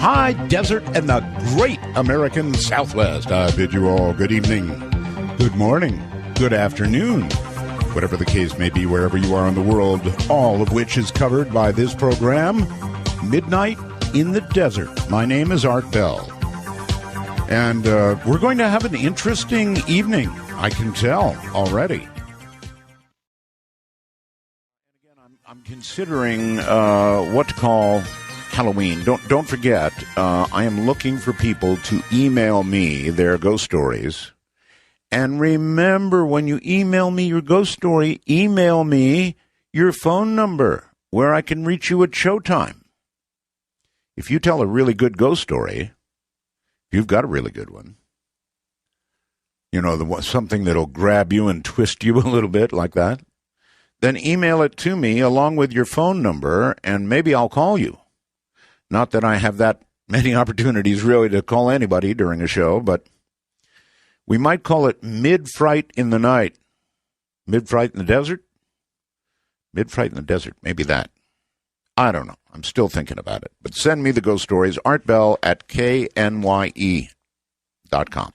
high desert and the great American Southwest. I bid you all good evening, good morning, good afternoon, whatever the case may be, wherever you are in the world, all of which is covered by this program, Midnight in the Desert. My name is Art Bell, and we're going to have an interesting evening, I can tell already. I'm considering what to call Halloween. Don't forget, I am looking for people to email me their ghost stories. And remember, when you email me your ghost story, email me your phone number where I can reach you at showtime. If you tell a really good ghost story, if you've got a really good one, you know, something that'll grab you and twist you a little bit like that, then email it to me along with your phone number, and maybe I'll call you. Not that I have that many opportunities really to call anybody during a show, but we might call it Mid-Fright in the Night. Mid-Fright in the Desert? Mid-Fright in the Desert, maybe that. I don't know. I'm still thinking about it. But send me the ghost stories, artbell@knye.com.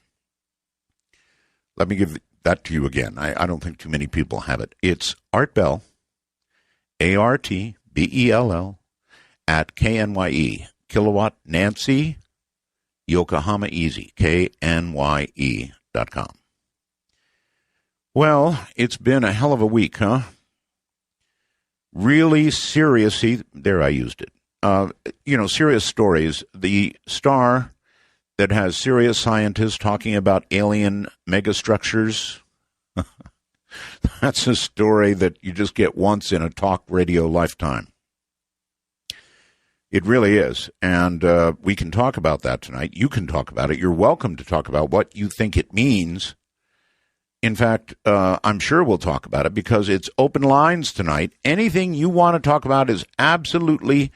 Let me give that to you again. I don't think too many people have it. It's artbell, ARTBELL, @KNYE, Kilowatt Nancy, Yokohama Easy, KNYE.com. Well, it's been a hell of a week, huh? Really serious, there I used it. Serious stories. The Star that has serious scientists talking about alien megastructures. That's a story that you just get once in a talk radio lifetime. It really is, and we can talk about that tonight. You can talk about it. You're welcome to talk about what you think it means. In fact, I'm sure we'll talk about it because it's open lines tonight. Anything you want to talk about is absolutely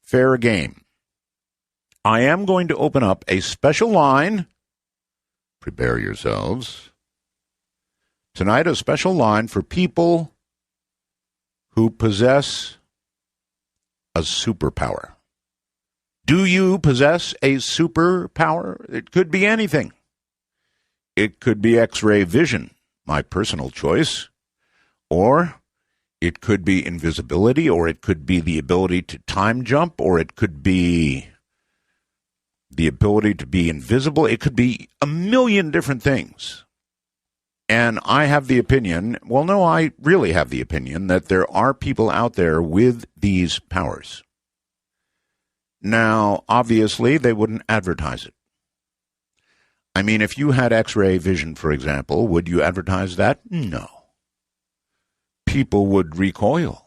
fair game. I am going to open up a special line. Prepare yourselves. Tonight, a special line for people who possess a superpower. Do you possess a superpower? It could be anything. It could be X-ray vision, my personal choice, or it could be invisibility, or it could be the ability to time jump, or it could be the ability to be invisible. It could be a million different things. And I have the opinion, well, no, I really have the opinion that there are people out there with these powers. Now, obviously, they wouldn't advertise it. I mean, if you had X-ray vision, for example, would you advertise that? No. People would recoil.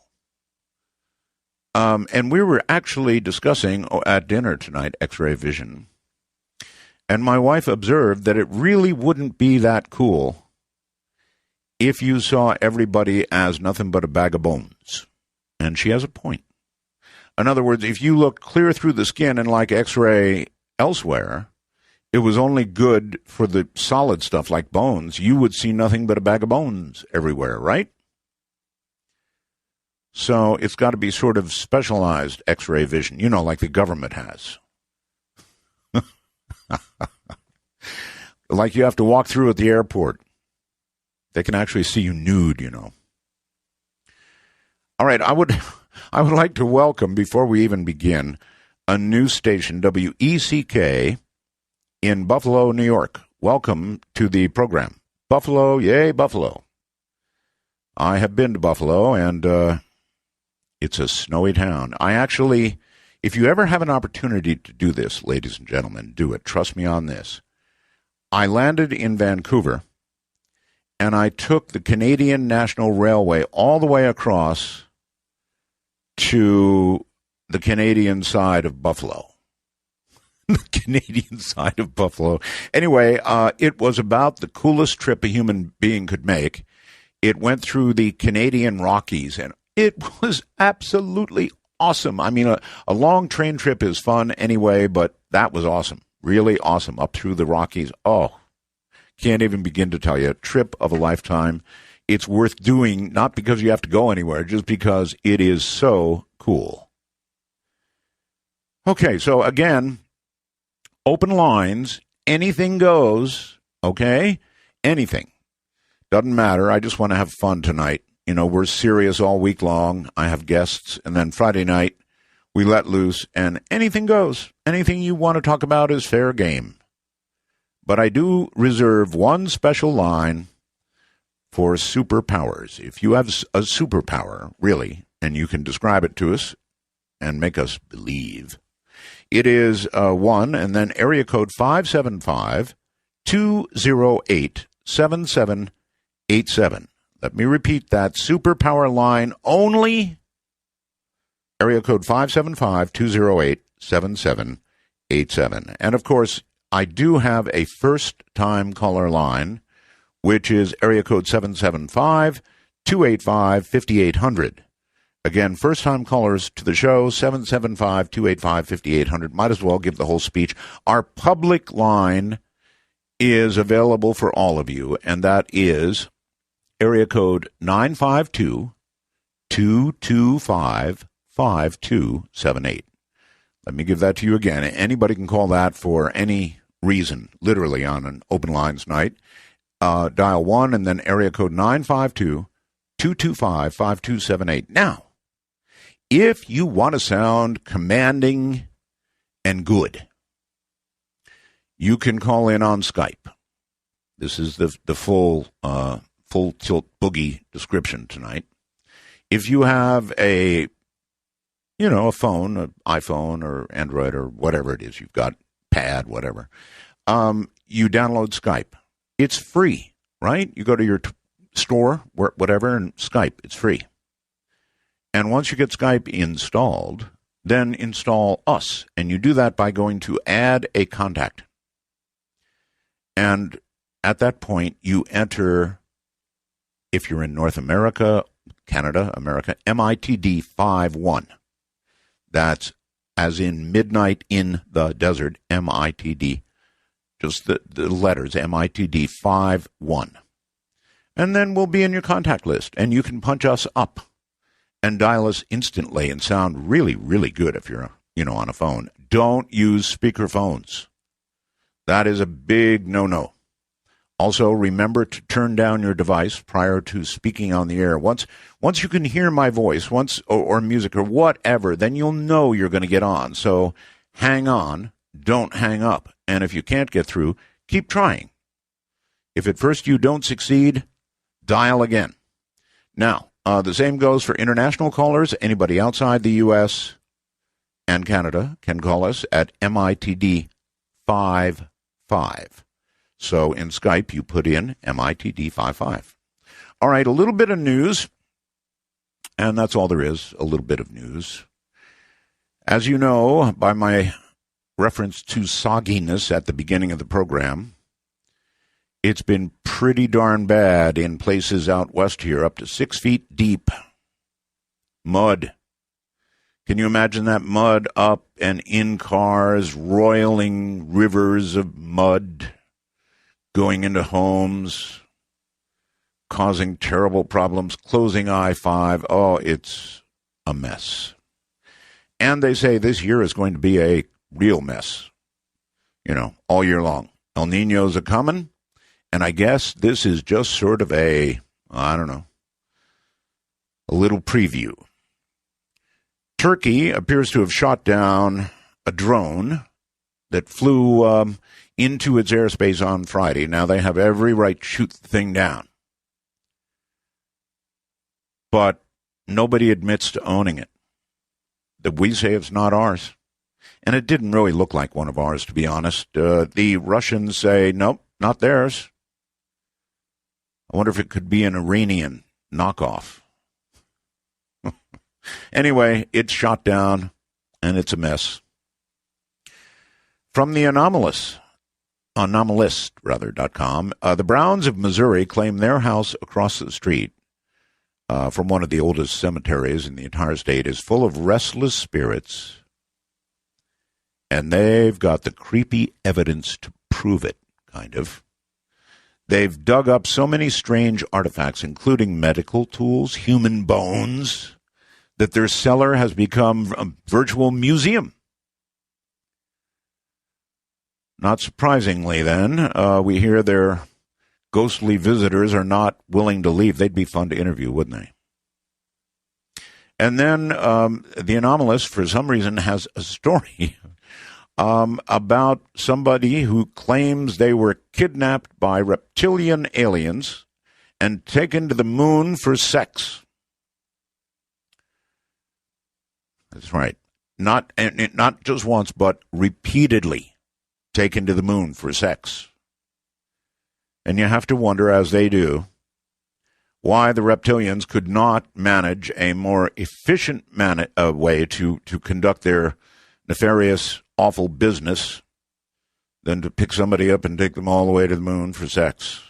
And we were actually discussing at dinner tonight X-ray vision. And my wife observed that it really wouldn't be that cool if you saw everybody as nothing but a bag of bones. And she has a point. In other words, if you look clear through the skin and like X-ray elsewhere, it was only good for the solid stuff like bones, you would see nothing but a bag of bones everywhere, right? So it's got to be sort of specialized X-ray vision, like the government has. Like you have to walk through at the airport. They can actually see you nude, All right, I would like to welcome, before we even begin, a new station, WECK, in Buffalo, New York. Welcome to the program. Buffalo, yay, Buffalo. I have been to Buffalo, and it's a snowy town. If you ever have an opportunity to do this, ladies and gentlemen, do it. Trust me on this. I landed in Vancouver, and I took the Canadian National Railway all the way across to the Canadian side of Buffalo. The Canadian side of Buffalo. Anyway, it was about the coolest trip a human being could make. It went through the Canadian Rockies, and it was absolutely awesome. I mean, a long train trip is fun anyway, but that was awesome. Really awesome. Up through the Rockies. Oh, can't even begin to tell you. A trip of a lifetime. It's worth doing, not because you have to go anywhere, just because it is so cool. Okay, so again, open lines, anything goes, okay? Anything. Doesn't matter. I just want to have fun tonight. You know, we're serious all week long. I have guests, and then Friday night, we let loose, and anything goes. Anything you want to talk about is fair game. But I do reserve one special line for superpowers. If you have a superpower, really, and you can describe it to us and make us believe, it is 1 and then area code 575-208-7787. Let me repeat that. Superpower line only. Area code 575-208-7787. And, of course, I do have a first-time caller line, which is area code 775-285-5800. Again, first-time callers to the show, 775-285-5800. Might as well give the whole speech. Our public line is available for all of you, and that is area code 952-225-5278. Let me give that to you again. Anybody can call that for any reason, literally on an open lines night. Dial 1 and then area code 952-225-5278. Now, if you want to sound commanding and good, you can call in on Skype. This is the full tilt boogie description tonight. If you have a phone, an iPhone or Android or whatever it is you've got, pad, whatever, you download Skype. It's free, right? You go to your store, whatever, and Skype. It's free. And once you get Skype installed, then install us. And you do that by going to add a contact. And at that point, you enter, if you're in North America, Canada, America, MITD 51. That's as in midnight in the desert, MITD. Just the letters, MITD 51. And then we'll be in your contact list, and you can punch us up and dial us instantly and sound really, really good if you're, on a phone. Don't use speaker phones. That is a big no-no. Also, remember to turn down your device prior to speaking on the air. Once you can hear my voice, or music or whatever, then you'll know you're going to get on. So hang on, don't hang up. And if you can't get through, keep trying. If at first you don't succeed, dial again. Now, the same goes for international callers. Anybody outside the U.S. and Canada can call us at MITD 55. So in Skype, you put in MITD 55. All right, a little bit of news, and that's all there is, a little bit of news. As you know, by my reference to sogginess at the beginning of the program, it's been pretty darn bad in places out west here, up to 6 feet deep. Mud. Can you imagine that mud up and in cars, roiling rivers of mud, going into homes, causing terrible problems, closing I-5. Oh, it's a mess. And they say this year is going to be a real mess, all year long. El Niño's a coming. And I guess this is just sort of a little preview. Turkey appears to have shot down a drone that flew into its airspace on Friday. Now, they have every right to shoot the thing down. But nobody admits to owning it. That we say it's not ours. And it didn't really look like one of ours, to be honest. The Russians say, nope, not theirs. I wonder if it could be an Iranian knockoff. Anyway, it's shot down, and it's a mess. From the anomalist.com, the Browns of Missouri claim their house across the street from one of the oldest cemeteries in the entire state is full of restless spirits, and they've got the creepy evidence to prove it, kind of. They've dug up so many strange artifacts, including medical tools, human bones, that their cellar has become a virtual museum. Not surprisingly, then, we hear their ghostly visitors are not willing to leave. They'd be fun to interview, wouldn't they? And then the Anomalist, for some reason, has a story about somebody who claims they were kidnapped by reptilian aliens and taken to the moon for sex. That's right. Not just once, but repeatedly taken to the moon for sex. And you have to wonder, as they do, why the reptilians could not manage a more efficient way to conduct their nefarious, awful business than to pick somebody up and take them all the way to the moon for sex.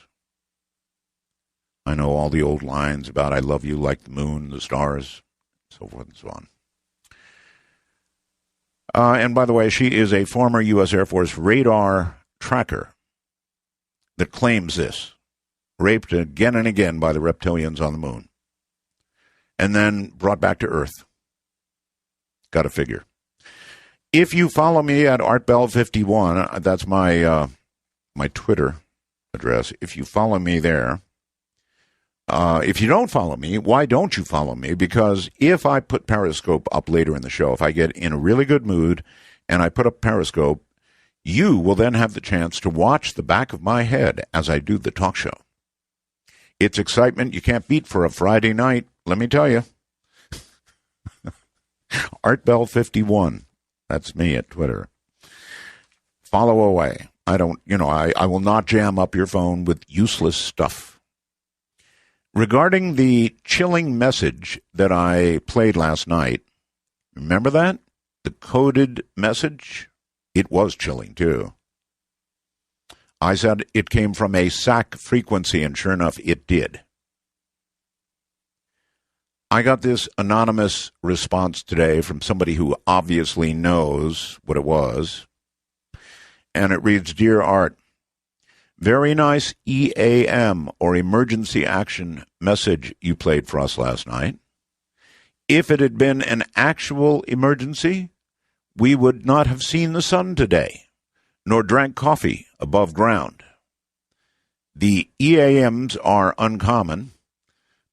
I know all the old lines about I love you like the moon, the stars, so forth and so on. And by the way, she is a former U.S. Air Force radar tracker that claims this. Raped again and again by the reptilians on the moon. And then brought back to Earth. Got to figure. If you follow me at ArtBell51, that's my my Twitter address. If you follow me there, if you don't follow me, why don't you follow me? Because if I put Periscope up later in the show, if I get in a really good mood and I put up Periscope, you will then have the chance to watch the back of my head as I do the talk show. It's excitement you can't beat for a Friday night, let me tell you. ArtBell51. That's me at Twitter. Follow away. I will not jam up your phone with useless stuff. Regarding the chilling message that I played last night, remember that? The coded message? It was chilling, too. I said it came from a SAC frequency, and sure enough, it did. I got this anonymous response today from somebody who obviously knows what it was. And it reads, Dear Art, very nice EAM, or emergency action message you played for us last night. If it had been an actual emergency, we would not have seen the sun today, nor drank coffee above ground. The EAMs are uncommon,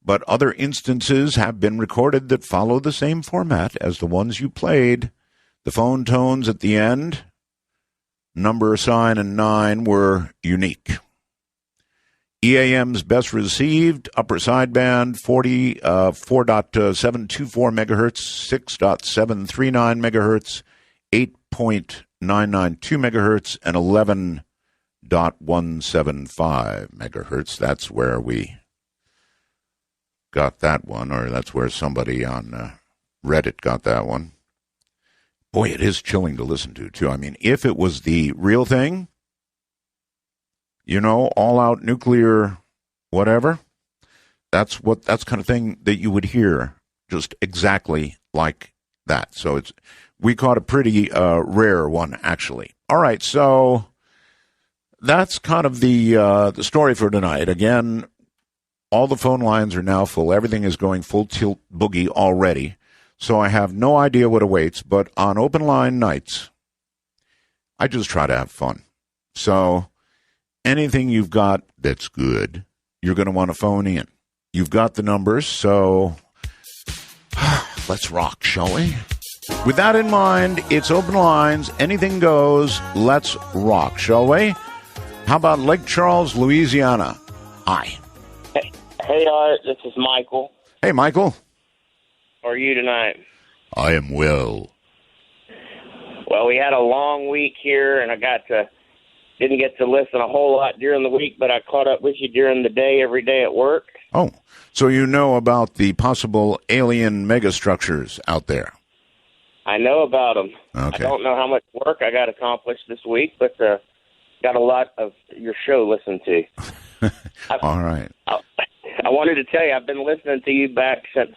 but other instances have been recorded that follow the same format as the ones you played. The phone tones at the end, number, sign, and 9 were unique. EAMs best received, upper sideband, 4.724 megahertz, 6.739 megahertz, 8.992 megahertz, and 11.175 megahertz. That's where we got that one, or that's where somebody on Reddit got that one. Boy, it is chilling to listen to, too. I mean, if it was the real thing, all-out nuclear whatever, that's kind of thing that you would hear just exactly like that. So we caught a pretty rare one, actually. All right, so that's kind of the story for tonight. Again, all the phone lines are now full. Everything is going full tilt boogie already. So I have no idea what awaits, but on open line nights, I just try to have fun. So anything you've got that's good, you're going to want to phone in. You've got the numbers, so let's rock, shall we? With that in mind, it's open lines. Anything goes. Let's rock, shall we? How about Lake Charles, Louisiana? Hi. Hey, Art. This is Michael. Hey, Michael. How are you tonight? I am well. Well, we had a long week here, and I didn't get to listen a whole lot during the week, but I caught up with you during the day, every day at work. Oh, so you know about the possible alien megastructures out there? I know about them. Okay. I don't know how much work I got accomplished this week, but got a lot of your show to listen to. All right. I wanted to tell you, I've been listening to you back since,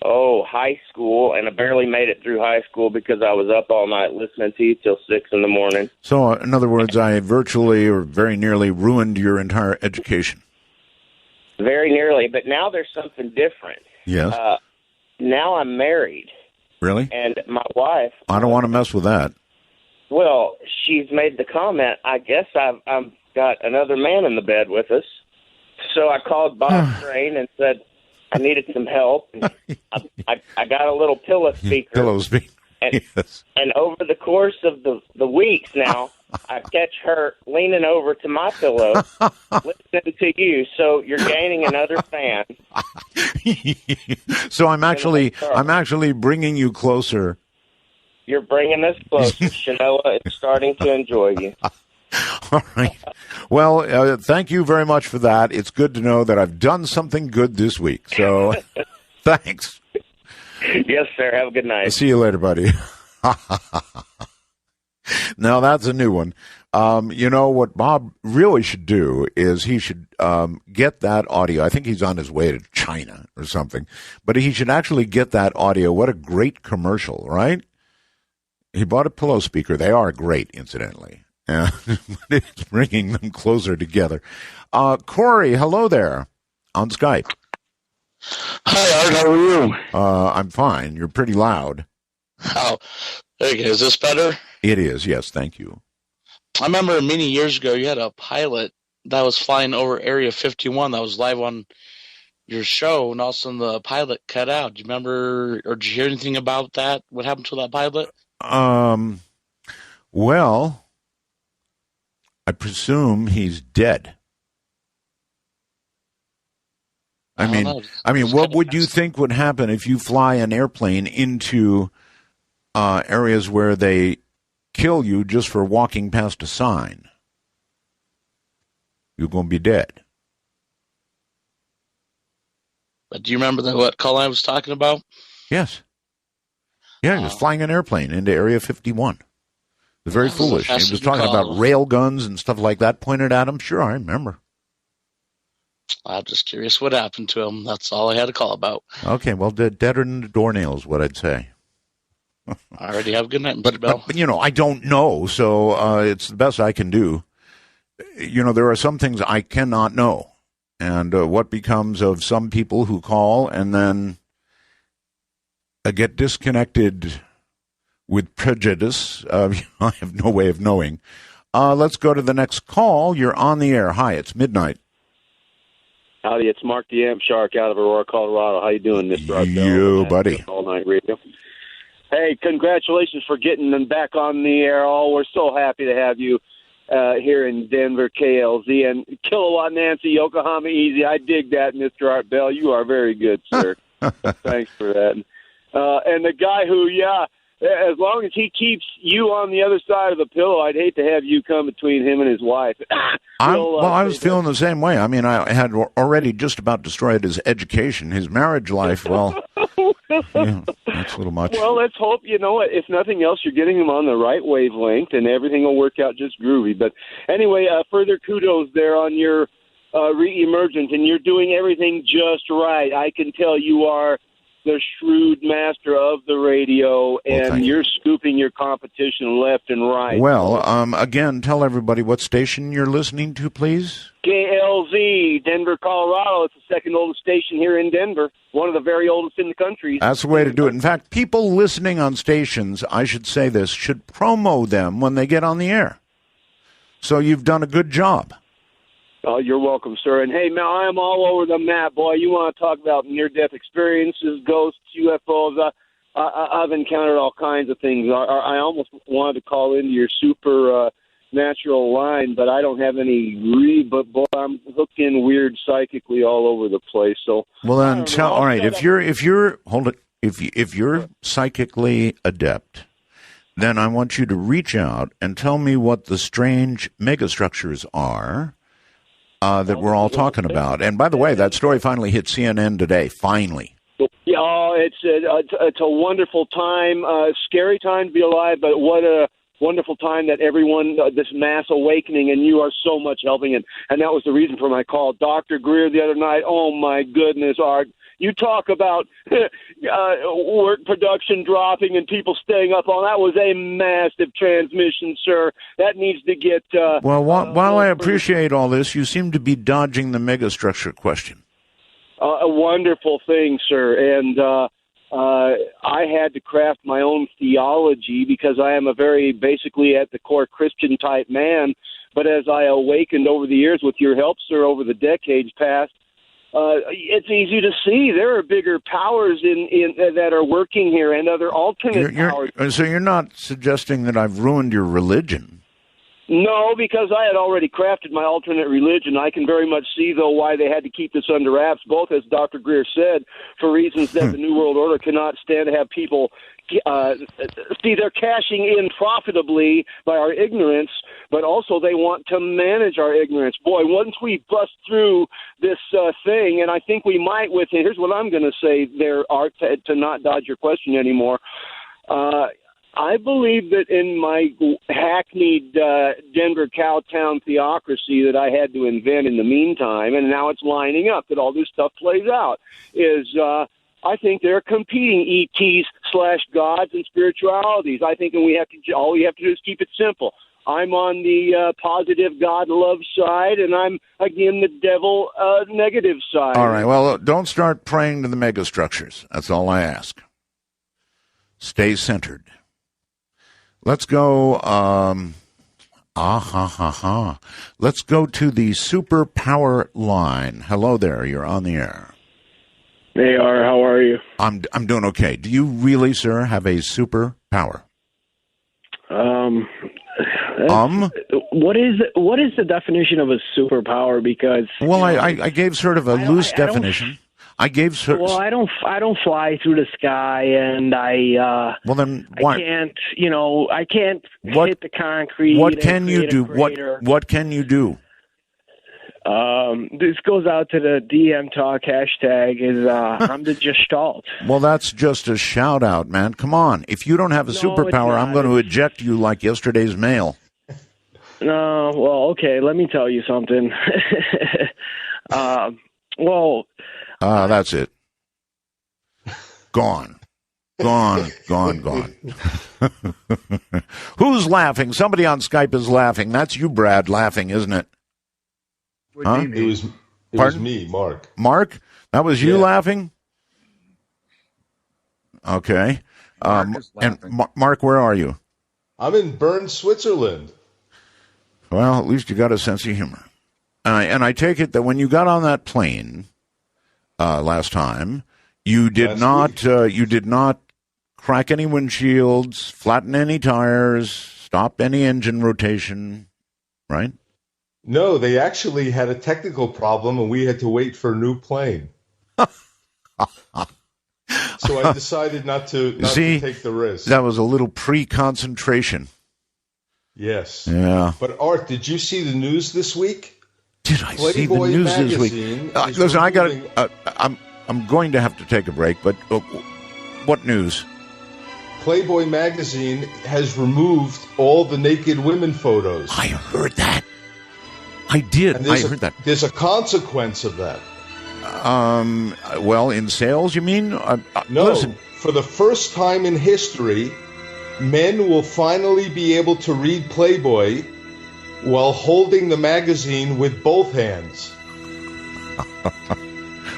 high school, and I barely made it through high school because I was up all night listening to you till 6 in the morning. So, in other words, I virtually or very nearly ruined your entire education. Very nearly, but now there's something different. Yes. Now I'm married. Really? And my wife... I don't want to mess with that. Well, she's made the comment, I guess I've got another man in the bed with us. So I called Bob Crane and said I needed some help. And I got a little pillow speaker. Pillow speaker. And, yes. and over the course of the weeks now, I catch her leaning over to my pillow, listening to you. So you're gaining another fan. So I'm actually bringing you closer. You're bringing us closer. Shanoa is starting to enjoy you. All right. Well, thank you very much for that. It's good to know that I've done something good this week. So thanks. Yes, sir. Have a good night. See you later, buddy. Now, that's a new one. You know, what Bob really should do is he should get that audio. I think he's on his way to China or something. But he should actually get that audio. What a great commercial, right? He bought a pillow speaker. They are great, incidentally. It's bringing them closer together. Corey, hello there on Skype. Hi, Art. How are you? I'm fine. You're pretty loud. Oh, okay. Is this better? It is, yes. Thank you. I remember many years ago you had a pilot that was flying over Area 51 that was live on your show, and all of a sudden the pilot cut out. Do you remember, or did you hear anything about that? What happened to that pilot? Well, I presume he's dead. I mean, what would you think would happen if you fly an airplane into areas where they kill you just for walking past a sign? You're going to be dead. But do you remember what call I was talking about? Yes. Yeah, he was flying an airplane into Area 51. It was very foolish. He was talking about rail guns and stuff like that pointed at him. Sure, I remember. I'm just curious what happened to him. That's all I had to call about. Okay, well, deader than the doornails, what I'd say. I already have a good night, Mr. Bell. But, you know, I don't know, so it's the best I can do. You know, there are some things I cannot know. And what becomes of some people who call and then get disconnected with prejudice, I have no way of knowing. Let's go to the next call. You're on the air. Hi, it's midnight. Howdy, it's Mark the Amp Shark out of Aurora, Colorado. How you doing, Mr. Art Bell? You, buddy. All Night Radio. Hey, congratulations for getting them back on the air. Oh, we're so happy to have you here in Denver, KLZ, and Kilowatt Nancy, Yokohama Easy. I dig that, Mr. Art Bell. You are very good, sir. Thanks for that. And the guy who, as long as he keeps you on the other side of the pillow, I'd hate to have you come between him and his wife. I was feeling the same way. I mean, I had already just about destroyed his education, his marriage life. Well, yeah, that's a little much. Well, let's hope, you know, if nothing else, you're getting him on the right wavelength and everything will work out just groovy. But anyway, further kudos there on your re-emergence, and you're doing everything just right. I can tell you are the shrewd master of the radio, and you're scooping your competition left and right. Well, again, tell everybody what station you're listening to, please. KLZ, Denver, Colorado. It's the second oldest station here in Denver, one of the very oldest in the country. That's the way to do it. In fact, people listening on stations, I should say this, should promo them when they get on the air. So you've done a good job. Oh, you're welcome, sir. And, hey, man, I am all over the map, boy. You want to talk about near-death experiences, ghosts, UFOs. I've encountered all kinds of things. I almost wanted to call into your super natural line, but I don't have any but, boy, I'm hooked in weird psychically all over the place. So, well, then all right, if you're psychically adept, then I want you to reach out and tell me what the strange megastructures are that we're all talking about. And by the way, that story finally hit CNN today. Finally. Yeah, it's a wonderful time, scary time to be alive, but what a wonderful time that everyone, this mass awakening, and you are so much helping it. And that was the reason for my call. Dr. Greer the other night, oh my goodness, Art. You talk about work production dropping and people staying up on that was a massive transmission, sir. That needs to get... well, while I appreciate all this, you seem to be dodging the megastructure question. A wonderful thing, sir. And I had to craft my own theology because I am a very basically at the core Christian type man. But as I awakened over the years with your help, sir, over the decades past, it's easy to see there are bigger powers in that are working here and other alternate powers. So you're not suggesting that I've ruined your religion? No, because I had already crafted my alternate religion. I can very much see, though, why they had to keep this under wraps, both, as Dr. Greer said, for reasons that the New World Order cannot stand to have people see they're cashing in profitably by our ignorance, but also they want to manage our ignorance. Boy, once we bust through this thing, and I think we might with it, here's what I'm going to say there, Art, to not dodge your question anymore. I believe that in my hackneyed Denver cowtown theocracy that I had to invent in the meantime, and now it's lining up that all this stuff plays out, is I think they're competing ETs/gods and spiritualities. I think, and all we have to do is keep it simple. I'm on the positive God love side, and I'm, again, the devil negative side. All right, well, don't start praying to the megastructures. That's all I ask. Stay centered. Let's go, Let's go to the superpower line. Hello there, you're on the air. Hey, R, how are you? I'm doing okay. Do you really, sir, have a superpower? What is the definition of a superpower? Because I gave sort of a loose definition. I don't fly through the sky, and I can't hit the concrete. What can you do? What can you do? This goes out to the DM Talk hashtag. I'm the Gestalt. Well, that's just a shout out, man. Come on. If you don't have a superpower, I'm going to eject you like yesterday's mail. No, well, okay. Let me tell you something. That's it. Gone. Who's laughing? Somebody on Skype is laughing. That's you, Brad, laughing, isn't it? Huh? It was me, Mark. Mark? That was you laughing? Okay. Mark, where are you? I'm in Bern, Switzerland. Well, at least you got a sense of humor. And I take it that when you got on that plane last time, you did not crack any windshields, flatten any tires, stop any engine rotation, right? No, they actually had a technical problem, and we had to wait for a new plane. So I decided not to take the risk. That was a little pre-concentration. Yes. Yeah. But Art, did you see the news this week? Did I see the news this week? Listen, I'm going to have to take a break, but what news? Playboy magazine has removed all the naked women photos. I heard that. I did. I heard that. There's a consequence of that. Well, in sales, you mean? No. Listen. For the first time in history, men will finally be able to read Playboy while holding the magazine with both hands.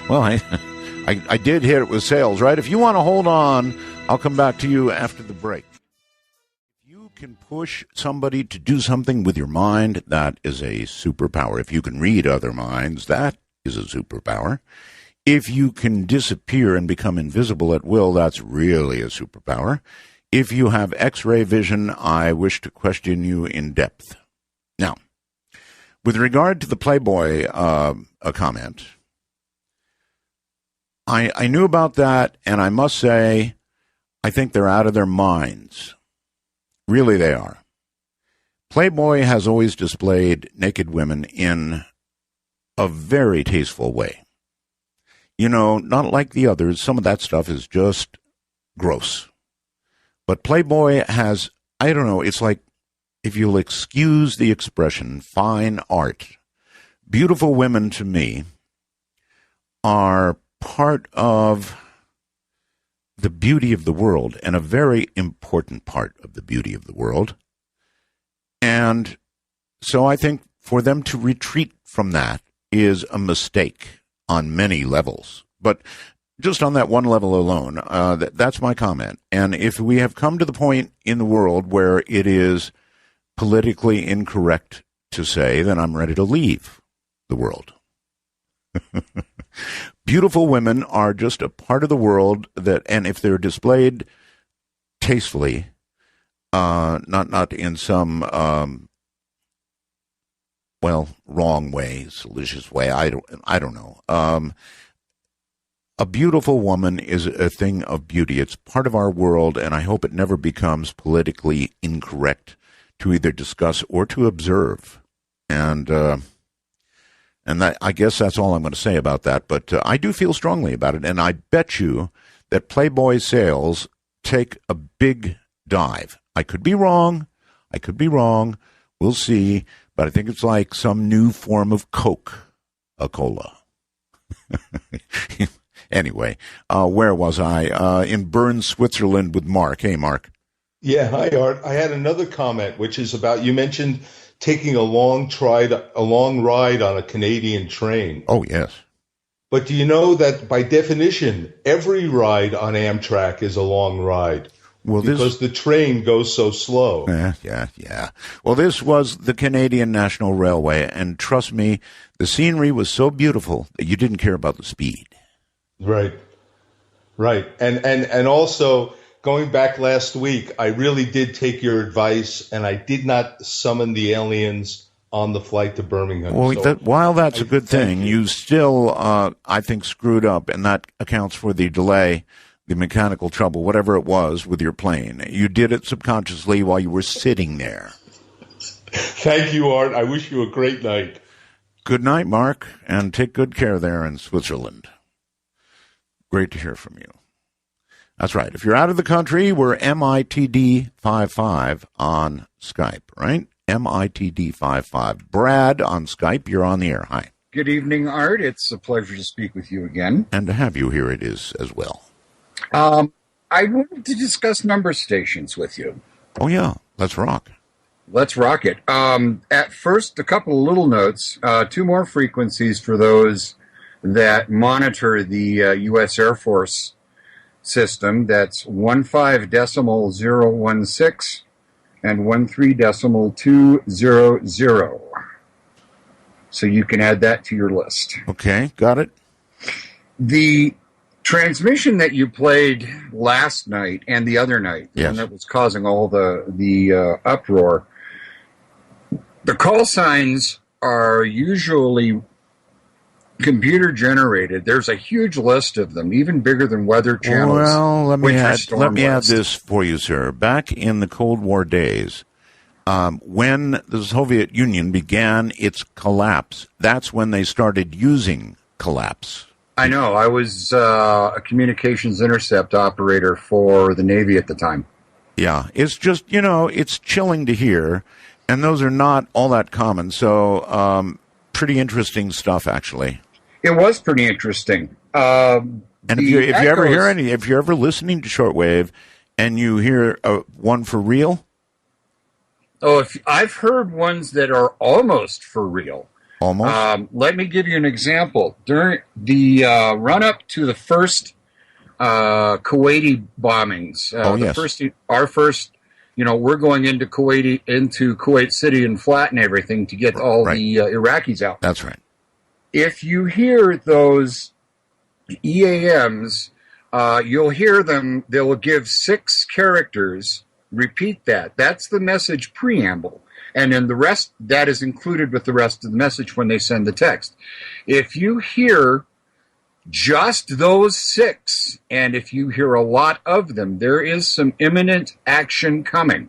Well, I did hear it was sales, right? If you want to hold on, I'll come back to you after the break. If you can push somebody to do something with your mind, that is a superpower. If you can read other minds, that is a superpower. If you can disappear and become invisible at will, that's really a superpower. If you have X-ray vision, I wish to question you in depth. Now, with regard to the Playboy comment, I knew about that, and I must say, I think they're out of their minds. Really, they are. Playboy has always displayed naked women in a very tasteful way. You know, not like the others. Some of that stuff is just gross. But Playboy has, I don't know, it's like, if you'll excuse the expression, fine art. Beautiful women, to me, are part of the beauty of the world, and a very important part of the beauty of the world. And so I think for them to retreat from that is a mistake on many levels. But just on that one level alone, that's my comment. And if we have come to the point in the world where it is politically incorrect to say, then I'm ready to leave the world. Beautiful women are just a part of the world that, and if they're displayed tastefully, not in some wrong way, salacious way. I don't know. A beautiful woman is a thing of beauty. It's part of our world, and I hope it never becomes politically incorrect to either discuss or to observe. And that, I guess that's all I'm going to say about that. But I do feel strongly about it, and I bet you that Playboy sales take a big dive. I could be wrong. We'll see. But I think it's like some new form of Coca-Cola. Anyway, where was I? In Bern, Switzerland with Mark. Hey, Mark. Yeah, hi, Art. I had another comment, which is about, you mentioned taking a long ride on a Canadian train. Oh, yes. But do you know that by definition, every ride on Amtrak is a long ride? Well, because the train goes so slow. Yeah. Well, this was the Canadian National Railway, and trust me, the scenery was so beautiful that you didn't care about the speed. Right. And also, going back last week, I really did take your advice, and I did not summon the aliens on the flight to Birmingham. Well, while that's a good thing, you still, I think, screwed up, and that accounts for the delay, the mechanical trouble, whatever it was with your plane. You did it subconsciously while you were sitting there. Thank you, Art. I wish you a great night. Good night, Mark, and take good care there in Switzerland. Great to hear from you. That's right. If you're out of the country, we're MITD55 on Skype, right? MITD55. Brad on Skype, you're on the air. Hi. Good evening, Art. It's a pleasure to speak with you again. And to have you here it is as well. I wanted to discuss number stations with you. Oh, yeah. Let's rock. Let's rock it. At first, a couple of little notes. 2 more frequencies for those that monitor the U.S. Air Force system. That's 15.016 and 13.200. So you can add that to your list. Okay, got it. The transmission that you played last night and the other night, yes, and that was causing all the uproar, the call signs are usually computer generated. There's a huge list of them, even bigger than Weather Channel's. Well, let me add this for you, sir. Back in the Cold War days, when the Soviet Union began its collapse, that's when they started using collapse. I know. I was a communications intercept operator for the Navy at the time. Yeah, it's just, it's chilling to hear, and those are not all that common. So, pretty interesting stuff, actually. It was pretty interesting. And if you're ever listening to shortwave, and you hear one for real. Oh, I've heard ones that are almost for real. Almost. Let me give you an example. During the run-up to the first Kuwaiti bombings, our first, we're going into Kuwait City and flatten everything to get all the Iraqis out. That's right. If you hear those EAMs, you'll hear them. They will give 6 characters. Repeat that. That's the message preamble. And then the rest, that is included with the rest of the message when they send the text. If you hear just those 6, and if you hear a lot of them, there is some imminent action coming.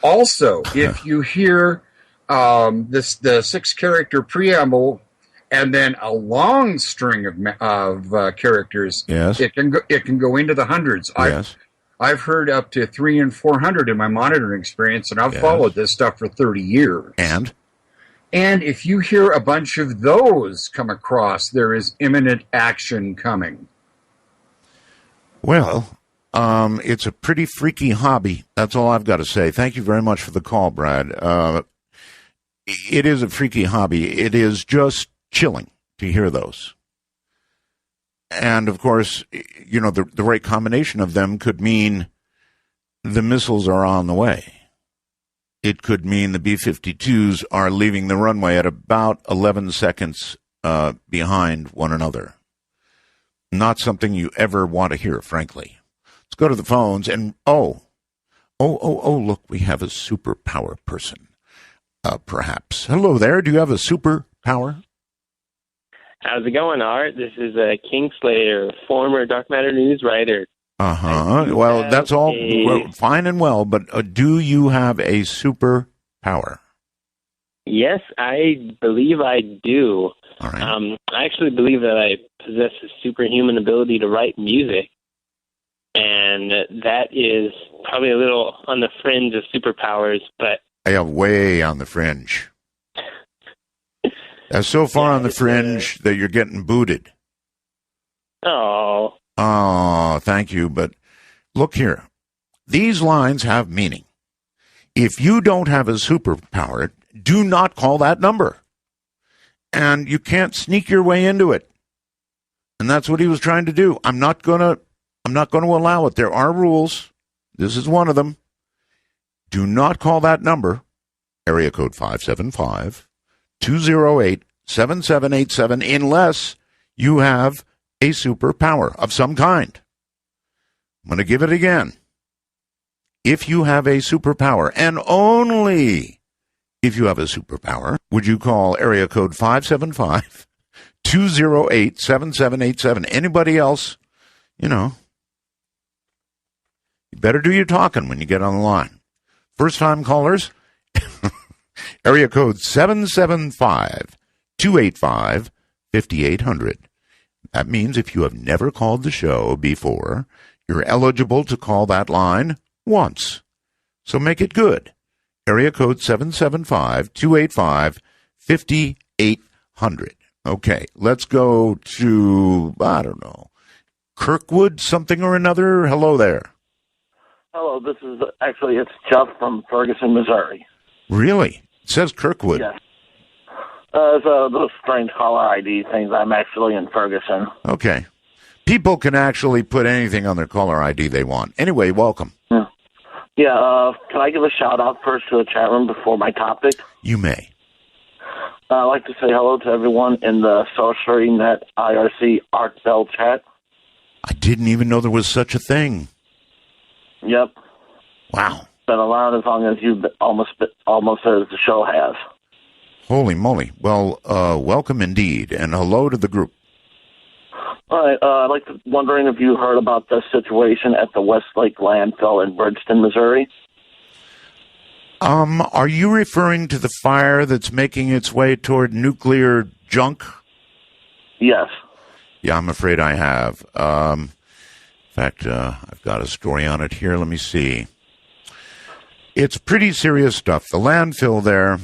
Also, if you hear the 6-character preamble and then a long string of characters, yes, it can go into the hundreds. Yes. I've heard up to 300 and 400 in my monitoring experience, and I've followed this stuff for 30 years. And if you hear a bunch of those come across, there is imminent action coming. Well, it's a pretty freaky hobby. That's all I've got to say. Thank you very much for the call, Brad. It is a freaky hobby. It is just chilling to hear those. And of course, you know, the right combination of them could mean the missiles are on the way. It could mean the B-52s are leaving the runway at about 11 seconds behind one another. Not something you ever want to hear, frankly. Let's go to the phones and, look, we have a superpower person, perhaps. Hello there. Do you have a superpower? How's it going, Art? This is Kingslayer, former Dark Matter News writer. Well, that's all fine and well, but do you have a superpower? Yes, I believe I do. All right. I actually believe that I possess a superhuman ability to write music, and that is probably a little on the fringe of superpowers, but... Yeah, way on the fringe. So far on the fringe that you're getting booted. Oh, thank you. But look here. These lines have meaning. If you don't have a superpower, do not call that number. And you can't sneak your way into it. And that's what he was trying to do. I'm not going to allow it. There are rules. This is one of them. Do not call that number. Area code 575-208-7787 unless you have a superpower of some kind. I'm going to give it again. If you have a superpower, and only if you have a superpower, would you call area code 575-208-7787. Anybody else, you know, you better do your talking when you get on the line. First-time callers, area code 775-285-5800. That means if you have never called the show before, you're eligible to call that line once. So make it good. Area code 775-285-5800. Okay, let's go to, I don't know, Kirkwood something or another. Hello there. Hello, it's Jeff from Ferguson, Missouri. Really? It says Kirkwood. Yes. It's those strange caller ID things. I'm actually in Ferguson. Okay. People can actually put anything on their caller ID they want. Anyway, welcome. Yeah, can I give a shout-out first to the chat room before my topic? You may. I'd like to say hello to everyone in the Sorcery Net IRC Art Bell chat. I didn't even know there was such a thing. Yep. Wow. Been around as long as you've almost as the show has. Holy moly. Well, welcome indeed, and hello to the group. All right, wondering if you heard about the situation at the Westlake landfill in Bridgeton, Missouri? Are you referring to the fire that's making its way toward nuclear junk? Yes. Yeah, I'm afraid I have. In fact, I've got a story on it here. Let me see. It's pretty serious stuff. The landfill there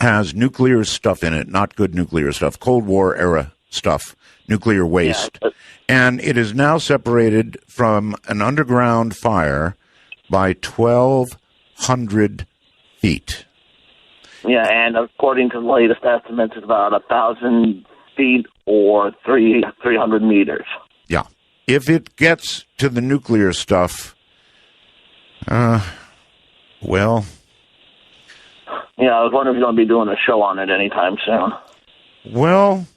has nuclear stuff in it, not good nuclear stuff, Cold War era stuff, nuclear waste. Yeah, and it is now separated from an underground fire by 1,200 feet. Yeah, and according to the latest estimates, it's about 1,000 feet or 300 meters. Yeah. If it gets to the nuclear stuff, well... Yeah, I was wondering if you're going to be doing a show on it anytime soon. Well,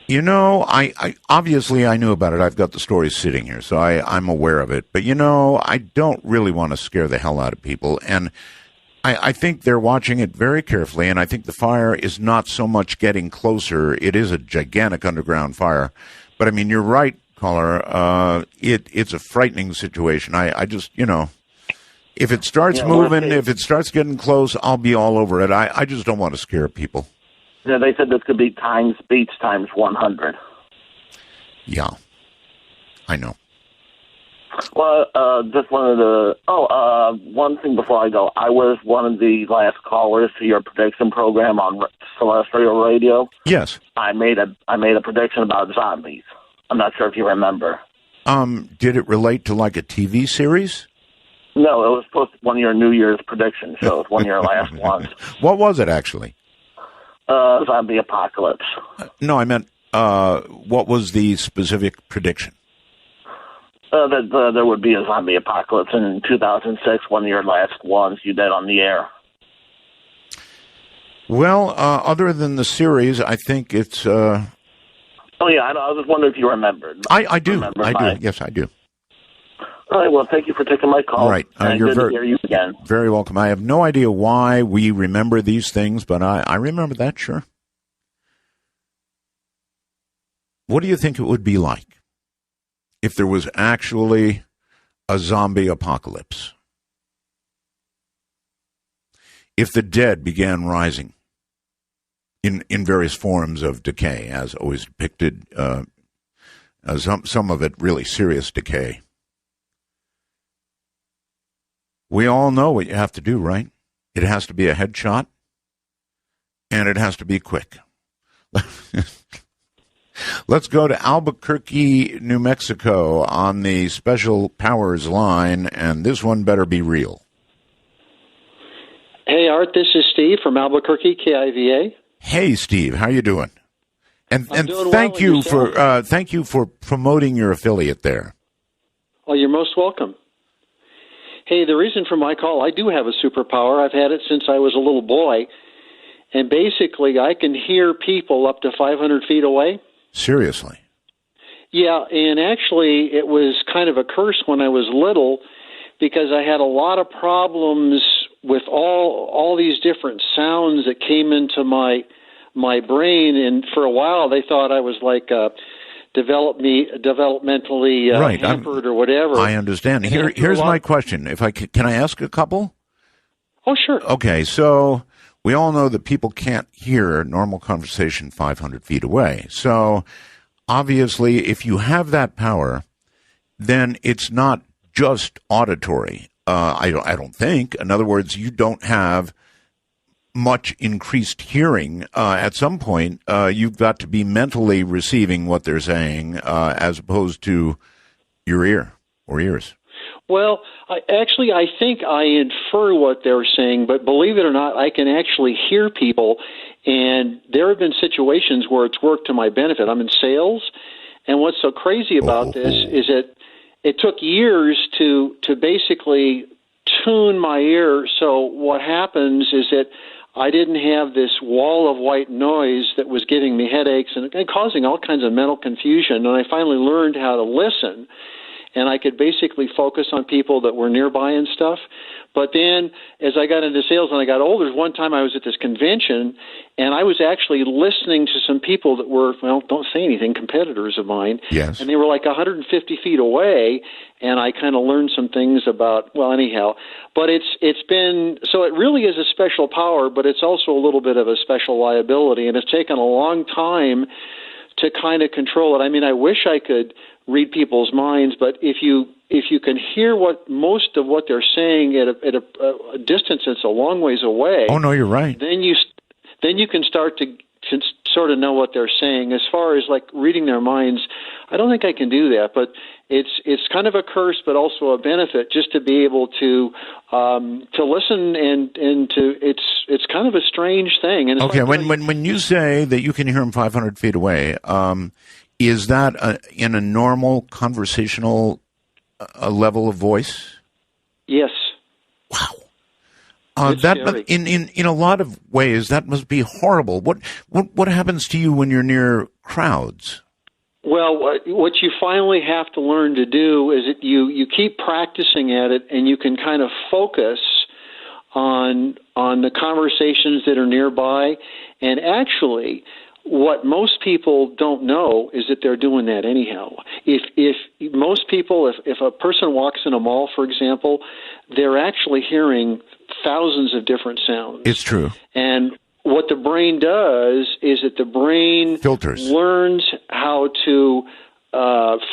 you know, I obviously I knew about it. I've got the story sitting here, so I'm aware of it. But, you know, I don't really want to scare the hell out of people. And I think they're watching it very carefully, and I think the fire is not so much getting closer. It is a gigantic underground fire. But, I mean, you're right, caller. It's a frightening situation. I just, you know... If it starts moving, if it starts getting close, I'll be all over it. I just don't want to scare people. Yeah, they said this could be beats times 100. Yeah, I know. Well, just wanted to... one thing before I go. I was one of the last callers to your prediction program on Celestial Radio. Yes. I made a prediction about zombies. I'm not sure if you remember. Did it relate to like a TV series? No, it was supposed to be one of your New Year's prediction shows, one of your last ones. What was it, actually? Zombie apocalypse. No, I meant what was the specific prediction? That there would be a zombie apocalypse in 2006, one of your last ones you did on the air. Well, other than the series, I think it's... Oh, yeah, I was just wondering if you remembered. I do. Yes, I do. All right, well, thank you for taking my call. Right. You're good to hear you again. Very welcome. I have no idea why we remember these things, but I remember that, sure. What do you think it would be like if there was actually a zombie apocalypse? If the dead began rising in various forms of decay, as always depicted, some of it really serious decay. We all know what you have to do, right? It has to be a headshot, and it has to be quick. Let's go to Albuquerque, New Mexico on the Special Powers line, and this one better be real. Hey, Art, this is Steve from Albuquerque, KIVA. Hey, Steve, how you doing? And doing thank well, you for promoting your affiliate there. Oh, you're most welcome. Hey, the reason for my call, I do have a superpower. I've had it since I was a little boy, and basically I can hear people up to 500 feet away. Seriously? Yeah, and actually it was kind of a curse when I was little because I had a lot of problems with all these different sounds that came into my brain, and for a while they thought I was like developmentally hampered or whatever. I understand. Here's my question. If I can I ask a couple? Oh, sure. Okay, so we all know that people can't hear normal conversation 500 feet away. So obviously, if you have that power, then it's not just auditory. I don't think. In other words, you don't have much increased hearing. At some point, you've got to be mentally receiving what they're saying as opposed to your ear or ears. Well, I think I infer what they're saying, but believe it or not, I can actually hear people, and there have been situations where it's worked to my benefit. I'm in sales, and what's so crazy about this is that it took years to basically tune my ear. So what happens is that I didn't have this wall of white noise that was giving me headaches and causing all kinds of mental confusion, and I finally learned how to listen. And I could basically focus on people that were nearby and stuff. But then as I got into sales and I got older, one time I was at this convention, and I was actually listening to some people that were, well, don't say anything, competitors of mine. Yes. And they were like 150 feet away, and I kind of learned some things about, well, anyhow. But it's been, so it really is a special power, but it's also a little bit of a special liability, and it's taken a long time to kind of control it. I mean, I wish I could read people's minds, but if you can hear most of what they're saying at a distance that's a long ways away. Oh no, you're right. Then you can start to sort of know what they're saying. As far as like reading their minds, I don't think I can do that. But it's kind of a curse, but also a benefit just to be able to listen and to it's kind of a strange thing. And it's okay, like, when you say that you can hear them 500 feet away, is that in a normal conversational level of voice? Yes. Wow. That in a lot of ways that must be horrible. What happens to you when you're near crowds? Well, what you finally have to learn to do is that you keep practicing at it, and you can kind of focus on the conversations that are nearby. And actually, what most people don't know is that they're doing that anyhow. If most people, if a person walks in a mall, for example, they're actually hearing thousands of different sounds. It's true. And what the brain does is that the brain learns how to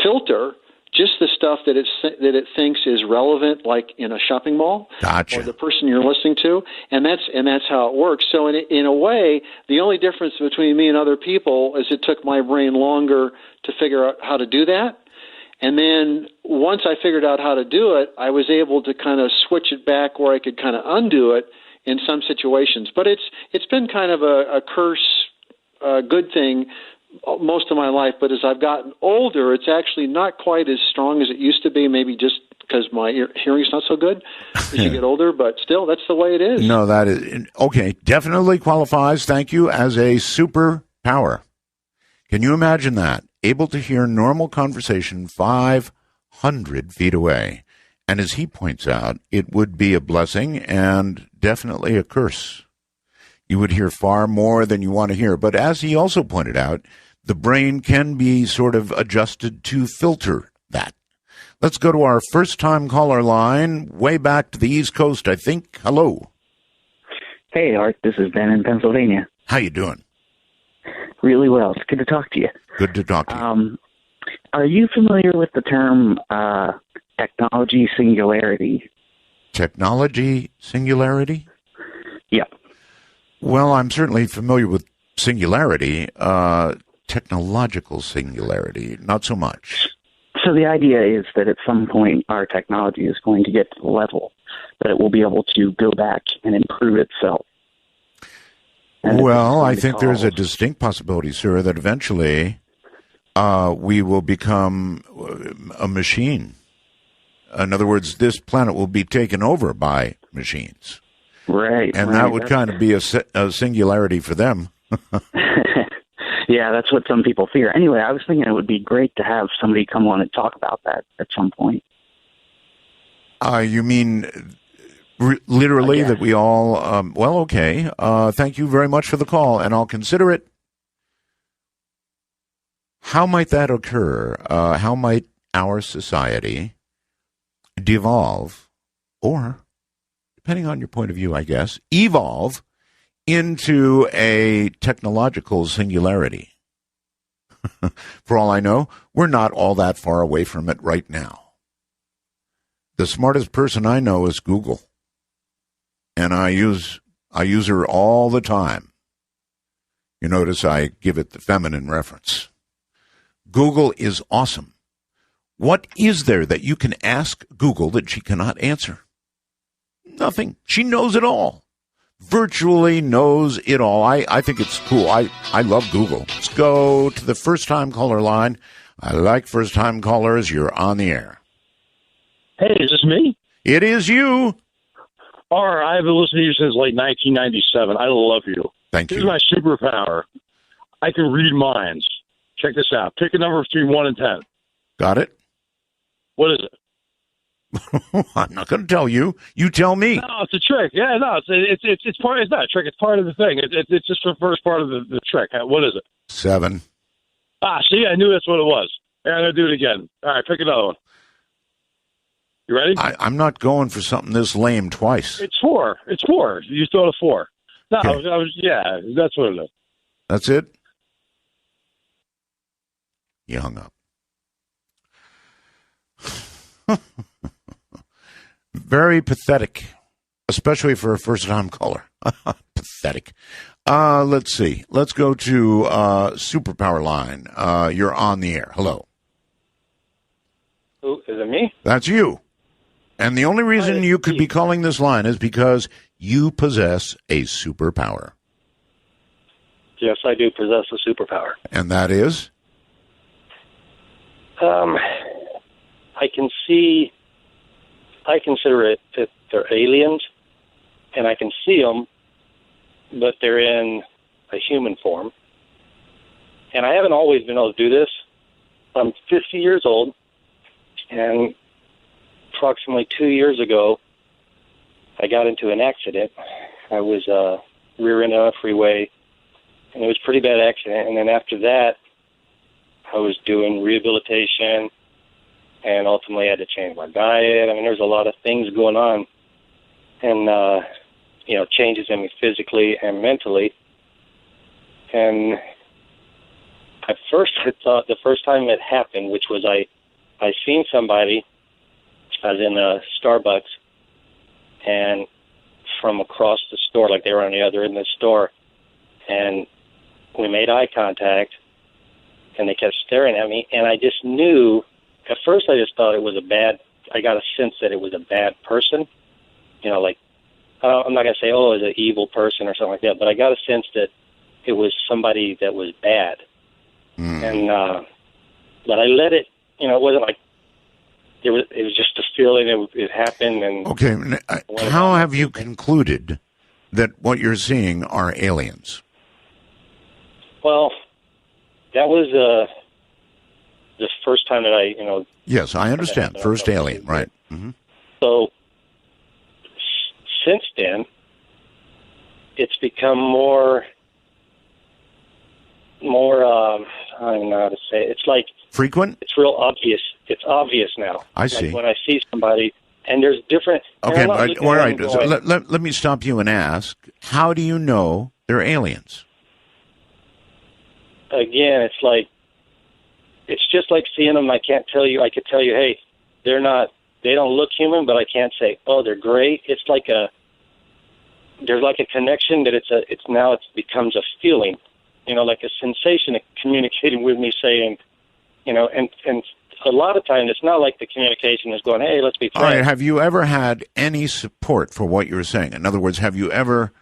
filter just the stuff that it thinks is relevant, like in a shopping mall, gotcha, or the person you're listening to, and that's how it works. So in a way, the only difference between me and other people is it took my brain longer to figure out how to do that. And then once I figured out how to do it, I was able to kind of switch it back where I could kind of undo it in some situations. But it's been kind of a curse, good thing most of my life, but as I've gotten older, it's actually not quite as strong as it used to be, maybe just because my hearing's not so good as you get older, but still, that's the way it is. No, that is okay. Definitely qualifies, thank you, as a superpower. Can you imagine that? Able to hear normal conversation 500 feet away. And as he points out, it would be a blessing and definitely a curse. You would hear far more than you want to hear. But as he also pointed out, the brain can be sort of adjusted to filter that. Let's go to our first-time caller line, way back to the East Coast, I think. Hello. Hey, Art. This is Ben in Pennsylvania. How you doing? Really well. It's good to talk to you. Good to talk to you. Are you familiar with the term technology singularity? Technology singularity? Yeah. Well, I'm certainly familiar with singularity. Technological singularity, not so much. So the idea is that at some point our technology is going to get to the level that it will be able to go back and improve itself. And well, I think there's a distinct possibility, sir, that eventually we will become a machine. In other words, this planet will be taken over by machines. Right. And that would kind of be a singularity for them. Yeah, that's what some people fear. Anyway, I was thinking it would be great to have somebody come on and talk about that at some point. You mean literally that we all, well, okay. Thank you very much for the call, and I'll consider it. How might that occur? How might our society devolve, or, depending on your point of view, I guess, evolve into a technological singularity? For all I know, we're not all that far away from it right now. The smartest person I know is Google, and I use her all the time. You notice I give it the feminine reference. Google is awesome. What is there that you can ask Google that she cannot answer? Nothing. She knows it all. Virtually knows it all. I think it's cool. I love Google. Let's go to the first-time caller line. I like first-time callers. You're on the air. Hey, is this me? It is you. Or I've been listening to you since like 1997. I love you. Thank you. Here's my superpower. I can read minds. Check this out. Pick a number between 1 and 10. Got it? What is it? I'm not going to tell you. You tell me. No, it's a trick. Yeah, no, it's part. It's not a trick. It's part of the thing. It's just the first part of the trick. What is it? 7. See, I knew that's what it was. Yeah, I'm gonna do it again. All right, pick another one. You ready? I'm not going for something this lame twice. It's 4. It's 4. You thought of 4. No, Okay. I was. Yeah, that's what it is. That's it? You hung up. Very pathetic, especially for a first-time caller. Pathetic. Let's see. Let's go to Superpower Line. You're on the air. Hello. Who, is it me? That's you. And the only reason you could be calling this line is because you possess a superpower. Yes, I do possess a superpower. And that is? I can see. I consider it that they're aliens, and I can see them, but they're in a human form. And I haven't always been able to do this. I'm 50 years old, and approximately 2 years ago, I got into an accident. I was rear-ended on a freeway, and it was a pretty bad accident. And then after that, I was doing rehabilitation, and ultimately I had to change my diet. I mean, there's a lot of things going on, and, changes in me physically and mentally. And at first I thought the first time it happened, which was I seen somebody, I was in a Starbucks, and from across the store, like they were on the other end of the store, and we made eye contact, and they kept staring at me, and I just knew. At first, I just thought it was I got a sense that it was a bad person. I'm not going to say, it was an evil person or something like that, but I got a sense that it was somebody that was bad. And but I let it. You know, it wasn't like it was just a feeling. It happened. And okay, how have you concluded that what you're seeing are aliens? Well, that was the first time that I, Yes, I understand. First alien, right? Mm-hmm. So since then, it's become more. I don't know how to say it. It's like frequent. It's real obvious. It's obvious now. I see. Like when I see somebody, and there's different. Okay, but all right. So let me stop you and ask: how do you know they're aliens? Again, it's just like seeing them. I can't tell you. I could tell you, hey, they're not. They don't look human, but I can't say, oh, they're great. It's like there's like a connection that it becomes a feeling, like a sensation of communicating with me, saying, and a lot of times it's not like the communication is going, hey, let's be friends. All right. Have you ever had any support for what you're saying? In other words, have you ever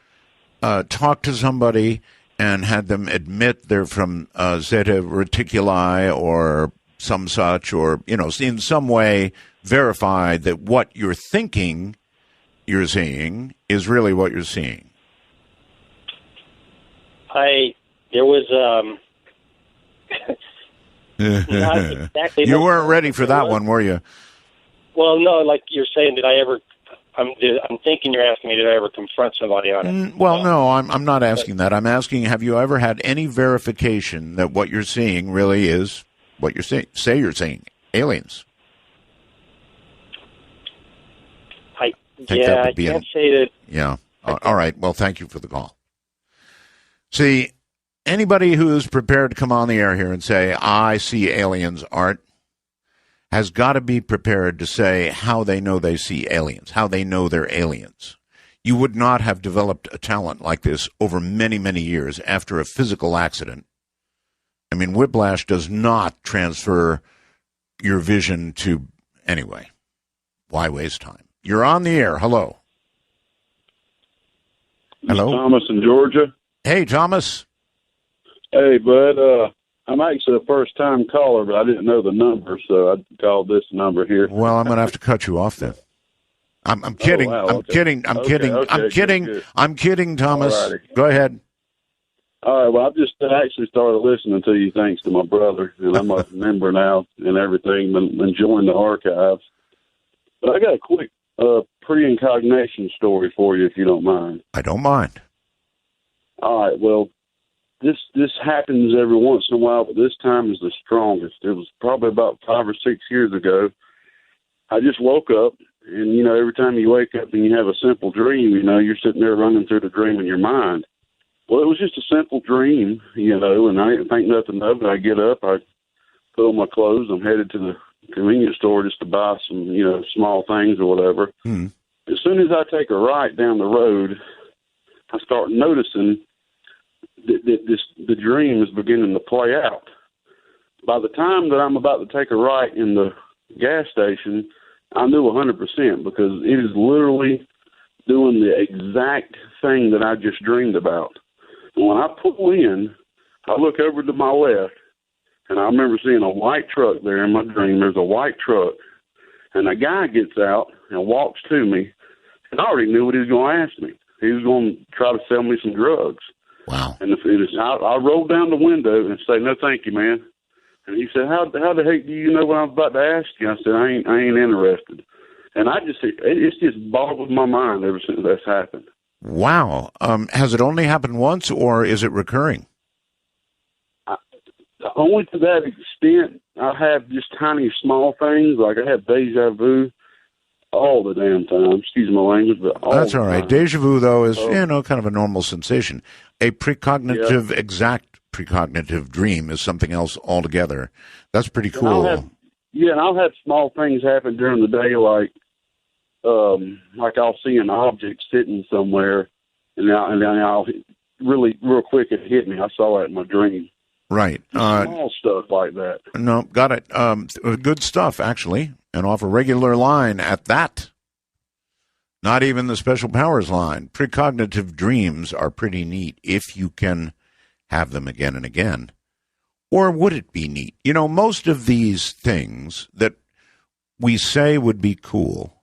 talked to somebody and had them admit they're from Zeta Reticuli or some such, or, in some way verified that what you're thinking you're seeing is really what you're seeing? There was not exactly. You weren't ready for that one, were you? Well, no, like you're saying, did I ever? I'm thinking you're asking me, did I ever confront somebody on it? Well, no, I'm not asking that. I'm asking, have you ever had any verification that what you're seeing really is what you're saying? Say you're seeing aliens. I can't say that. Yeah. All right. Well, thank you for the call. See, anybody who is prepared to come on the air here and say, I see aliens, Art, has got to be prepared to say how they know they see aliens, how they know they're aliens. You would not have developed a talent like this over many, many years after a physical accident. I mean, whiplash does not transfer your vision to... Anyway, why waste time? You're on the air. Hello. Hello? Thomas in Georgia. Hey, Thomas. Hey, bud. I'm actually a first-time caller, but I didn't know the number, so I called this number here. Well, I'm going to have to cut you off then. I'm kidding. Oh, wow, I'm okay. kidding. I'm Okay, kidding. okay, I'm good, kidding. good. I'm kidding, Thomas. Alrighty. Go ahead. All right, well, I've just actually started listening to you thanks to my brother, and I'm a member now and everything, been enjoying the archives. But I got a quick pre-incognation story for you, if you don't mind. I don't mind. All right, well, this happens every once in a while, but this time is the strongest. It was probably about 5 or 6 years ago. I just woke up, and, every time you wake up and you have a simple dream, you're sitting there running through the dream in your mind. Well, it was just a simple dream, and I didn't think nothing of it. I get up, I put on my clothes, I'm headed to the convenience store just to buy some, small things or whatever. Hmm. As soon as I take a right down the road, I start noticing that the dream is beginning to play out. By the time that I'm about to take a right in the gas station, I knew 100% because it is literally doing the exact thing that I just dreamed about. And when I pull in, I look over to my left, and I remember seeing a white truck there in my dream. There's a white truck, and a guy gets out and walks to me, and I already knew what he was going to ask me. He was going to try to sell me some drugs. Wow. And I rolled down the window and say, no, thank you, man. And he said, how the heck do you know what I was about to ask you? I said, I ain't interested. And it's just boggled my mind ever since that's happened. Wow. Has it only happened once, or is it recurring? Only to that extent. I have just tiny, small things. Like I have deja vu all the damn time. Excuse my language, but all That's the all right. time. Deja vu, though, is, kind of a normal sensation. A precognitive, exact precognitive dream is something else altogether. That's pretty cool. And I'll have small things happen during the day, like I'll see an object sitting somewhere, and I'll really real quick it hit me. I saw that in my dream. Right. Small stuff like that. No, got it. Good stuff, actually, and off a regular line at that. Not even the special powers line. Precognitive dreams are pretty neat if you can have them again and again. Or would it be neat? You know, most of these things that we say would be cool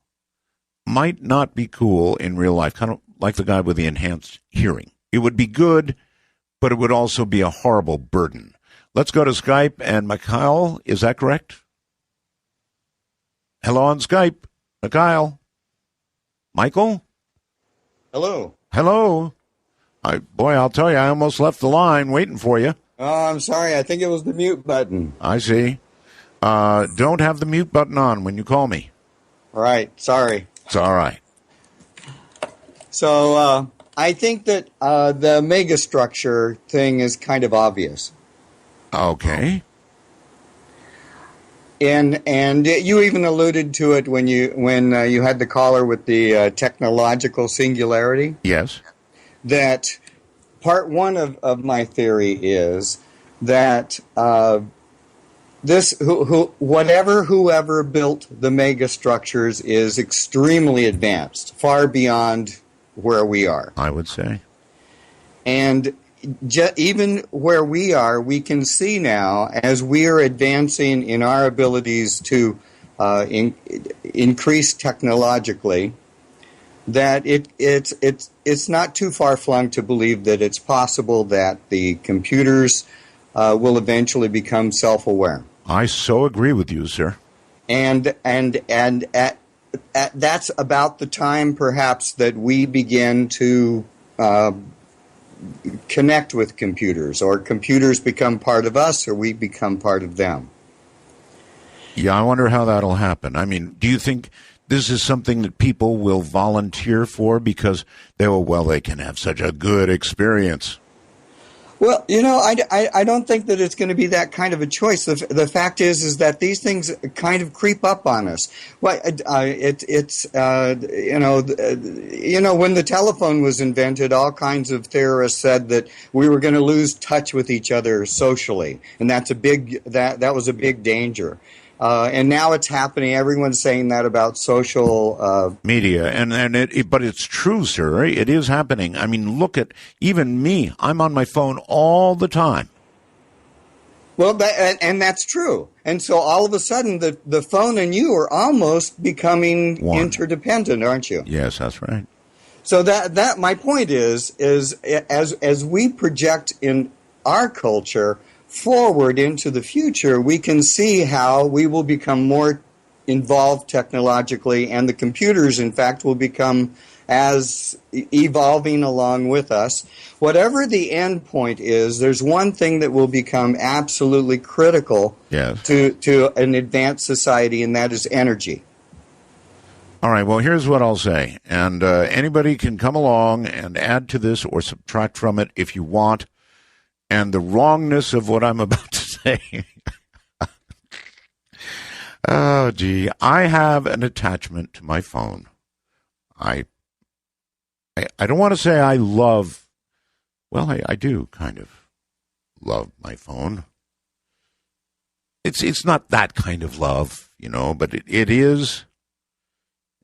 might not be cool in real life, kind of like the guy with the enhanced hearing. It would be good, but it would also be a horrible burden. Let's go to Skype. And Mikhail, is that correct? Hello on Skype. Mikhail? Michael? Hello. Hello. I'll tell you, I almost left the line waiting for you. Oh, I'm sorry. I think it was the mute button. I see. Don't have the mute button on when you call me. All right. Sorry. It's all right. So I think that the megastructure thing is kind of obvious. Okay. And you even alluded to it when you had the caller with the technological singularity. Yes. That part one of my theory is that whoever built the megastructures is extremely advanced, far beyond where we are. I would say. And even where we are, we can see now, as we are advancing in our abilities to increase technologically, that it's not too far-flung to believe that it's possible that the computers will eventually become self-aware. I so agree with you, sir. And that's about the time, perhaps, that we begin to connect with computers, or computers become part of us, or we become part of them. Yeah, I wonder how that'll happen. I mean, do you think this is something that people will volunteer for because they can have such a good experience? Well, you know, I don't think that it's going to be that kind of a choice. The fact is that these things kind of creep up on us. Well, when the telephone was invented, all kinds of theorists said that we were going to lose touch with each other socially, and that was a big danger. And now it's happening. Everyone's saying that about social media, but it's true, sir. It is happening. I mean, look at even me. I'm on my phone all the time. Well, and that's true. And so all of a sudden, the phone and you are almost becoming interdependent, aren't you? Yes, that's right. So that my point is as we project in our culture forward into the future, we can see how we will become more involved technologically, and the computers, in fact, will become as evolving along with us. Whatever the end point is, there's one thing that will become absolutely critical to an advanced society, and that is energy. All right, well, here's what I'll say, and anybody can come along and add to this or subtract from it if you want. And the wrongness of what I'm about to say. Oh, gee. I have an attachment to my phone. I don't want to say I love. Well, I do kind of love my phone. It's not that kind of love, you know, but it is.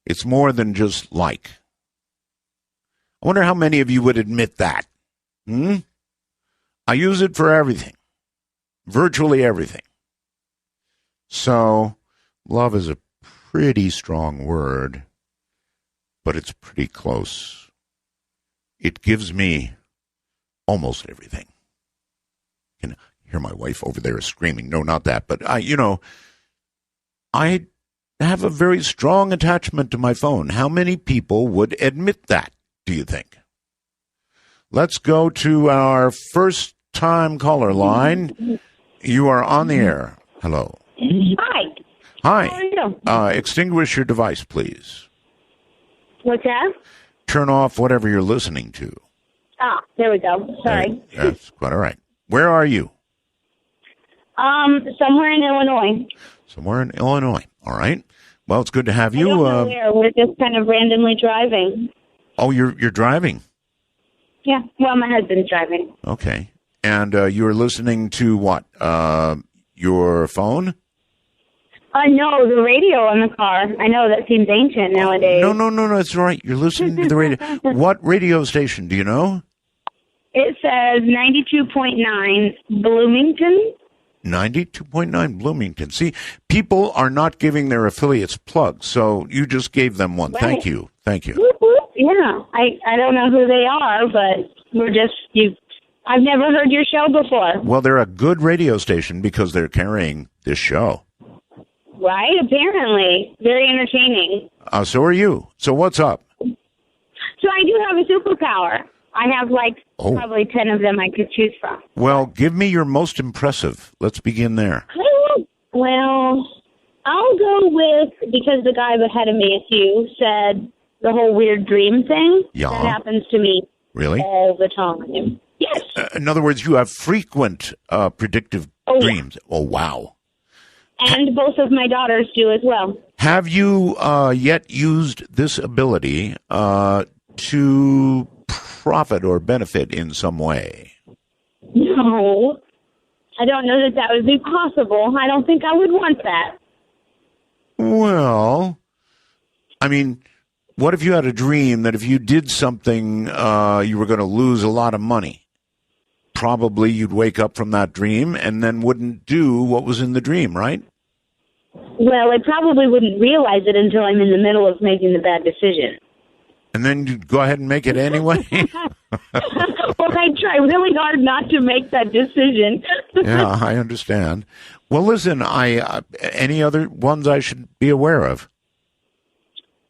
It's more than just like. I wonder how many of you would admit that. I use it for everything, virtually everything. So, love is a pretty strong word, but it's pretty close. It gives me almost everything. You can hear my wife over there screaming. No, not that, but I have a very strong attachment to my phone. How many people would admit that, do you think? Let's go to our first time caller line. You are on the air. Hello. Hi. Hi. How are you? Extinguish your device, please. What's that? Turn off whatever you're listening to. Ah, there we go. Sorry. That's quite all right. Where are you? Somewhere in Illinois. Somewhere in Illinois. All right. Well, it's good to have you. I don't know where. We're just kind of randomly driving. Oh, you're driving? Yeah. Well, my husband's driving. Okay. And you were listening to what? Your phone? No, the radio in the car. I know that seems ancient nowadays. No, it's all right. You're listening to the radio. What radio station? Do you know? It says 92.9 Bloomington. 92.9 Bloomington. See, people are not giving their affiliates plugs, so you just gave them one. Right. Thank you. Thank you. Whoop, whoop. Yeah, I don't know who they are, but I've never heard your show before. Well, they're a good radio station because they're carrying this show. Right, apparently. Very entertaining. So are you. So what's up? So I do have a superpower. I have probably 10 of them I could choose from. Well, give me your most impressive. Let's begin there. Well, I'll go with, because the guy ahead of me, you said the whole weird dream thing. Yeah. That happens to me Really? all the time. Yes. In other words, you have frequent predictive dreams. Oh, wow. And both of my daughters do as well. Have you yet used this ability to profit or benefit in some way? No. I don't know that would be possible. I don't think I would want that. Well, I mean, what if you had a dream that if you did something, you were going to lose a lot of money? Probably you'd wake up from that dream and then wouldn't do what was in the dream, right? Well, I probably wouldn't realize it until I'm in the middle of making the bad decision. And then you'd go ahead and make it anyway? Well, I try really hard not to make that decision. Yeah, I understand. Well, listen, any other ones I should be aware of?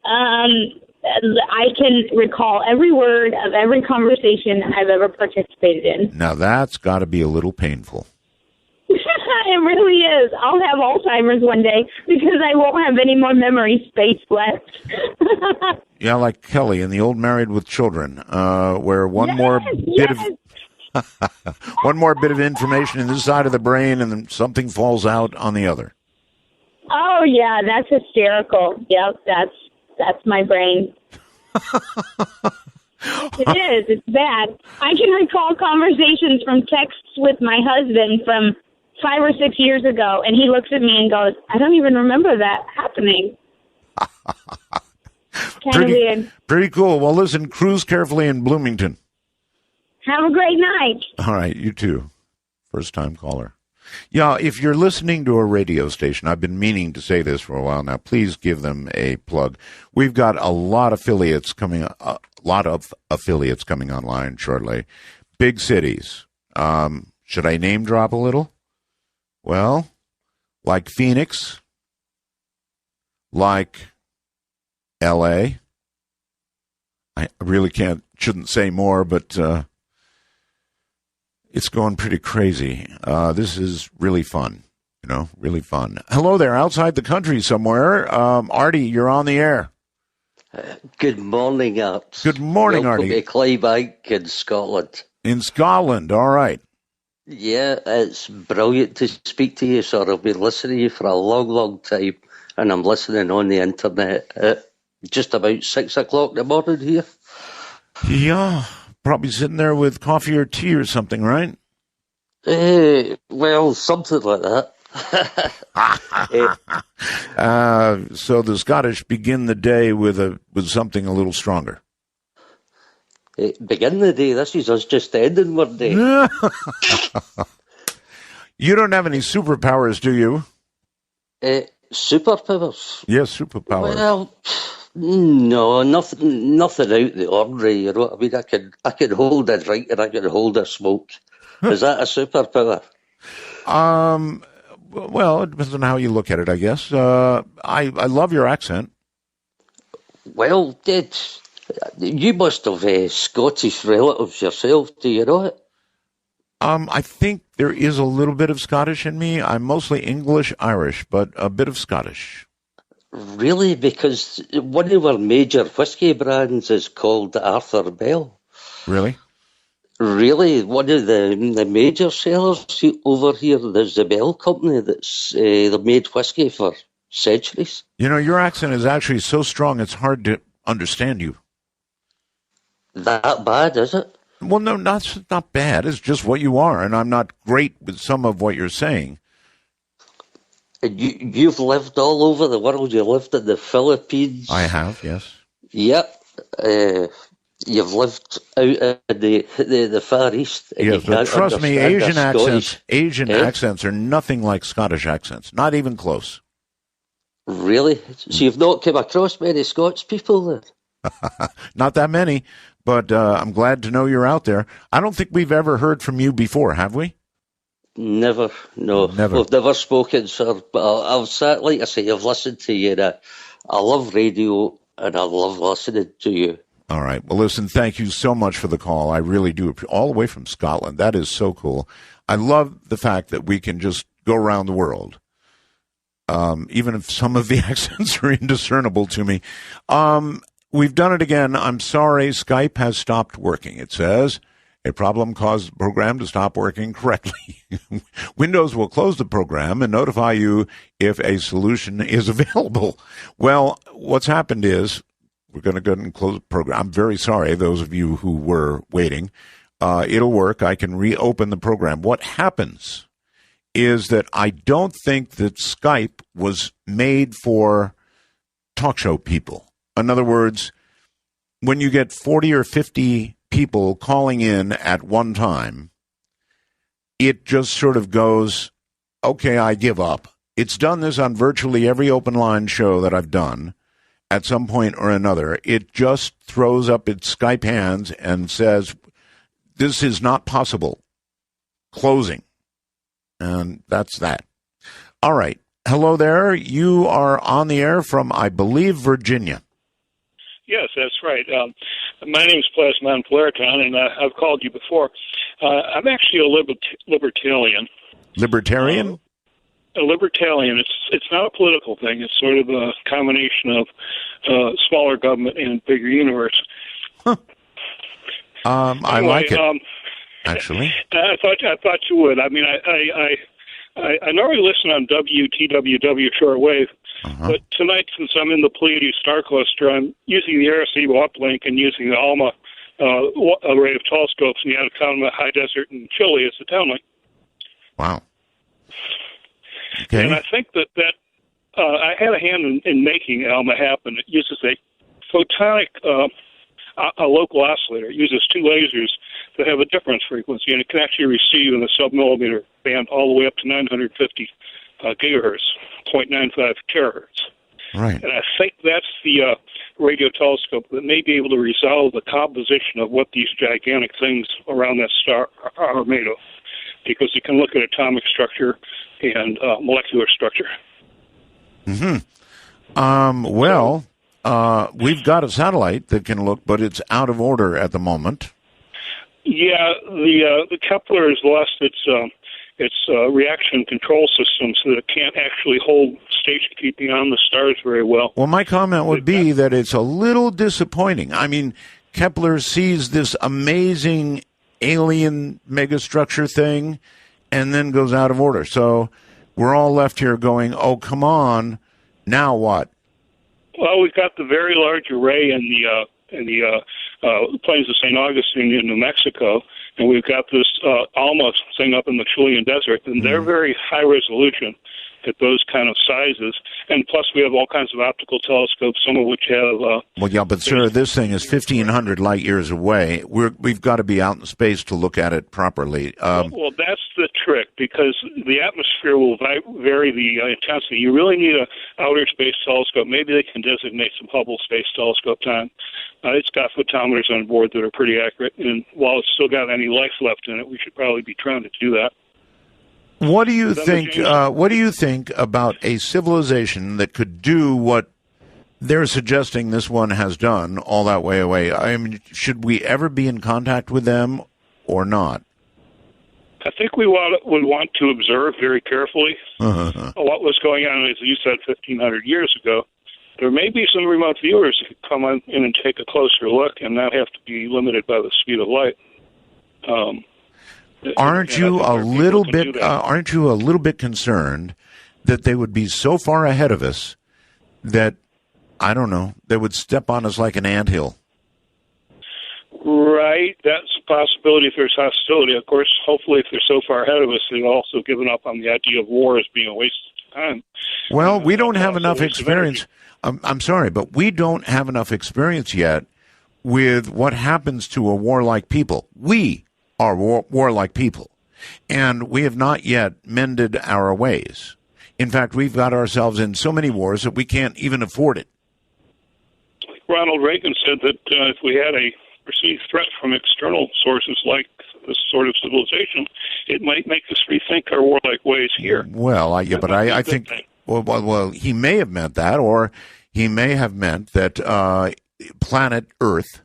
I can recall every word of every conversation I've ever participated in. Now, that's got to be a little painful. It really is. I'll have Alzheimer's one day because I won't have any more memory space left. Yeah, like Kelly in the old Married with Children, where one more bit of information in this side of the brain and then something falls out on the other. Oh yeah, that's hysterical. Yep, that's my brain. It is. It's bad. I can recall conversations from texts with my husband from 5 or 6 years ago, and he looks at me and goes, I don't even remember that happening. Kind of weird. Pretty cool. Well, listen, cruise carefully in Bloomington. Have a great night. All right, you too. First-time caller. Yeah, if you're listening to a radio station, I've been meaning to say this for a while now, please give them a plug. We've got a lot of affiliates coming online shortly. Big cities. Should I name drop a little? Well, like Phoenix, like L.A. I really shouldn't say more, but it's going pretty crazy. This is really fun, really fun. Hello there, outside the country somewhere. Artie, you're on the air. Good morning, Art. Good morning, Welcome Artie. to Clybank in Scotland. In Scotland, all right. Yeah, it's brilliant to speak to you, sir. I've been listening to you for a long, long time, and I'm listening on the internet at just about 6 o'clock in the morning here. Yeah, probably sitting there with coffee or tea or something, right? Well, something like that. So the Scottish begin the day with something a little stronger. Begin the day. This is us just ending one day. You don't have any superpowers, do you? Superpowers? Yes, superpowers. Well, no, nothing out the ordinary. You know what I mean? I can hold a drink and I can hold a smoke. Is that a superpower? Well, it depends on how you look at it, I guess. I love your accent. Well, you must have Scottish relatives yourself. Do you know it? I think there is a little bit of Scottish in me. I'm mostly English-Irish, but a bit of Scottish. Really? Because one of our major whiskey brands is called Arthur Bell. Really? Really? One of the major sellers over here, there's the Bell Company that's they've made whiskey for centuries. Your accent is actually so strong it's hard to understand you. That bad, is it? Well, no, that's not bad. It's just what you are, and I'm not great with some of what you're saying. And you've lived all over the world. You lived in the Philippines. I have, yes. Yep. You've lived out in the Far East. And Yes, you but can't trust me, understand Asian Eh? accents are nothing like Scottish accents. Not even close. Really? So you've not come across many Scots people then? Not that many, but I'm glad to know you're out there. I don't think we've ever heard from you before, have we? Never, no. Never. We've never spoken, sir. But I've sat, like I say, I've listened to you. And I love radio, and I love listening to you. All right. Well, listen, thank you so much for the call. I really do. All the way from Scotland. That is so cool. I love the fact that we can just go around the world, even if some of the accents are indiscernible to me. We've done it again. I'm sorry. Skype has stopped working. It says a problem caused the program to stop working correctly. Windows will close the program and notify you if a solution is available. Well, what's happened is we're going to go ahead and close the program. I'm very sorry, those of you who were waiting. It'll work. I can reopen the program. What happens is that I don't think that Skype was made for talk show people. In other words, when you get 40 or 50 people calling in at one time, it just sort of goes, okay, I give up. It's done this on virtually every open line show that I've done at some point or another. It just throws up its Skype hands and says, this is not possible. Closing. And that's that. All right. Hello there. You are on the air from, I believe, Virginia. Yes, that's right. My name is Plasman Polariton, and I've called you before. I'm actually a libertarian. Libertarian? A libertarian. It's not a political thing. It's sort of a combination of smaller government and bigger universe. Huh. I like it. Actually, I thought you would. I mean, I normally listen on WTWW shortwave. But tonight, since I'm in the Pleiades star cluster, I'm using the Arecibo uplink and using the ALMA array of telescopes in the Atacama High Desert in Chile as the downlink. Wow. Okay. And I think that I had a hand in making ALMA happen. It uses a photonic a local oscillator. It uses two lasers that have a difference frequency, and it can actually receive in the sub-millimeter band all the way up to 950 gigahertz, 0.95 terahertz. Right. And I think that's the radio telescope that may be able to resolve the composition of what these gigantic things around that star are made of, because it can look at atomic structure and molecular structure. Well, we've got a satellite that can look, but it's out of order at the moment. Yeah, the Kepler has lost its reaction control system, so that it can't actually hold station keeping on the stars very well. Well, my comment would be that it's a little disappointing. I mean, Kepler sees this amazing alien megastructure thing and then goes out of order. So we're all left here going, oh, come on, now what? Well, we've got the very large array in the plains of St. Augustine in New Mexico, and we've got this ALMA thing up in the Chilean desert, and they're very high resolution at those kind of sizes. And plus, we have all kinds of optical telescopes, some of which have... well, yeah, but sir, this thing is 1,500 light years away. We've got to be out in space to look at it properly. Well, that's the trick, because the atmosphere will vary the intensity. You really need an outer space telescope. Maybe they can designate some Hubble Space Telescope time. It's got photometers on board that are pretty accurate, and while it's still got any life left in it, we should probably be trying to do that. What do you think? What do you think about a civilization that could do what they're suggesting this one has done all that way away? I mean, should we ever be in contact with them or not? I think we would want to observe very carefully what was going on, as you said, 1,500 years ago. There may be some remote viewers who could come in and take a closer look and not have to be limited by the speed of light. Aren't you a little bit concerned that they would be so far ahead of us that, I don't know, they would step on us like an anthill? Right, that's a possibility if there's hostility. Of course, hopefully if they're so far ahead of us, they've also given up on the idea of war as being a waste of time. Well, we don't have enough experience. I'm sorry, but we don't have enough experience yet with what happens to a warlike people. We are warlike people, and we have not yet mended our ways. In fact, we've got ourselves in so many wars that we can't even afford it. Ronald Reagan said that if we had a perceived threat from external sources like this sort of civilization, it might make us rethink our warlike ways here. Well, I think, well, he may have meant that, or he may have meant that planet Earth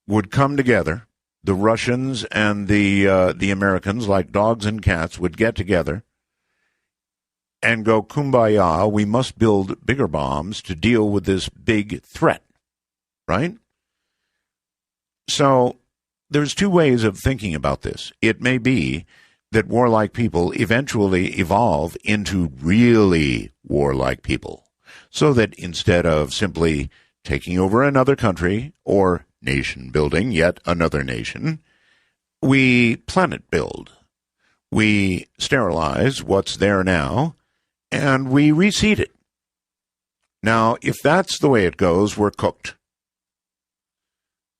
would come together. The Russians and the Americans, like dogs and cats, would get together and go, kumbaya, we must build bigger bombs to deal with this big threat, right? So there's two ways of thinking about this. It may be that warlike people eventually evolve into really warlike people, so that instead of simply taking over another country or nation building yet another nation, we planet build. We sterilize what's there now, and we reseed it. Now, if that's the way it goes, we're cooked.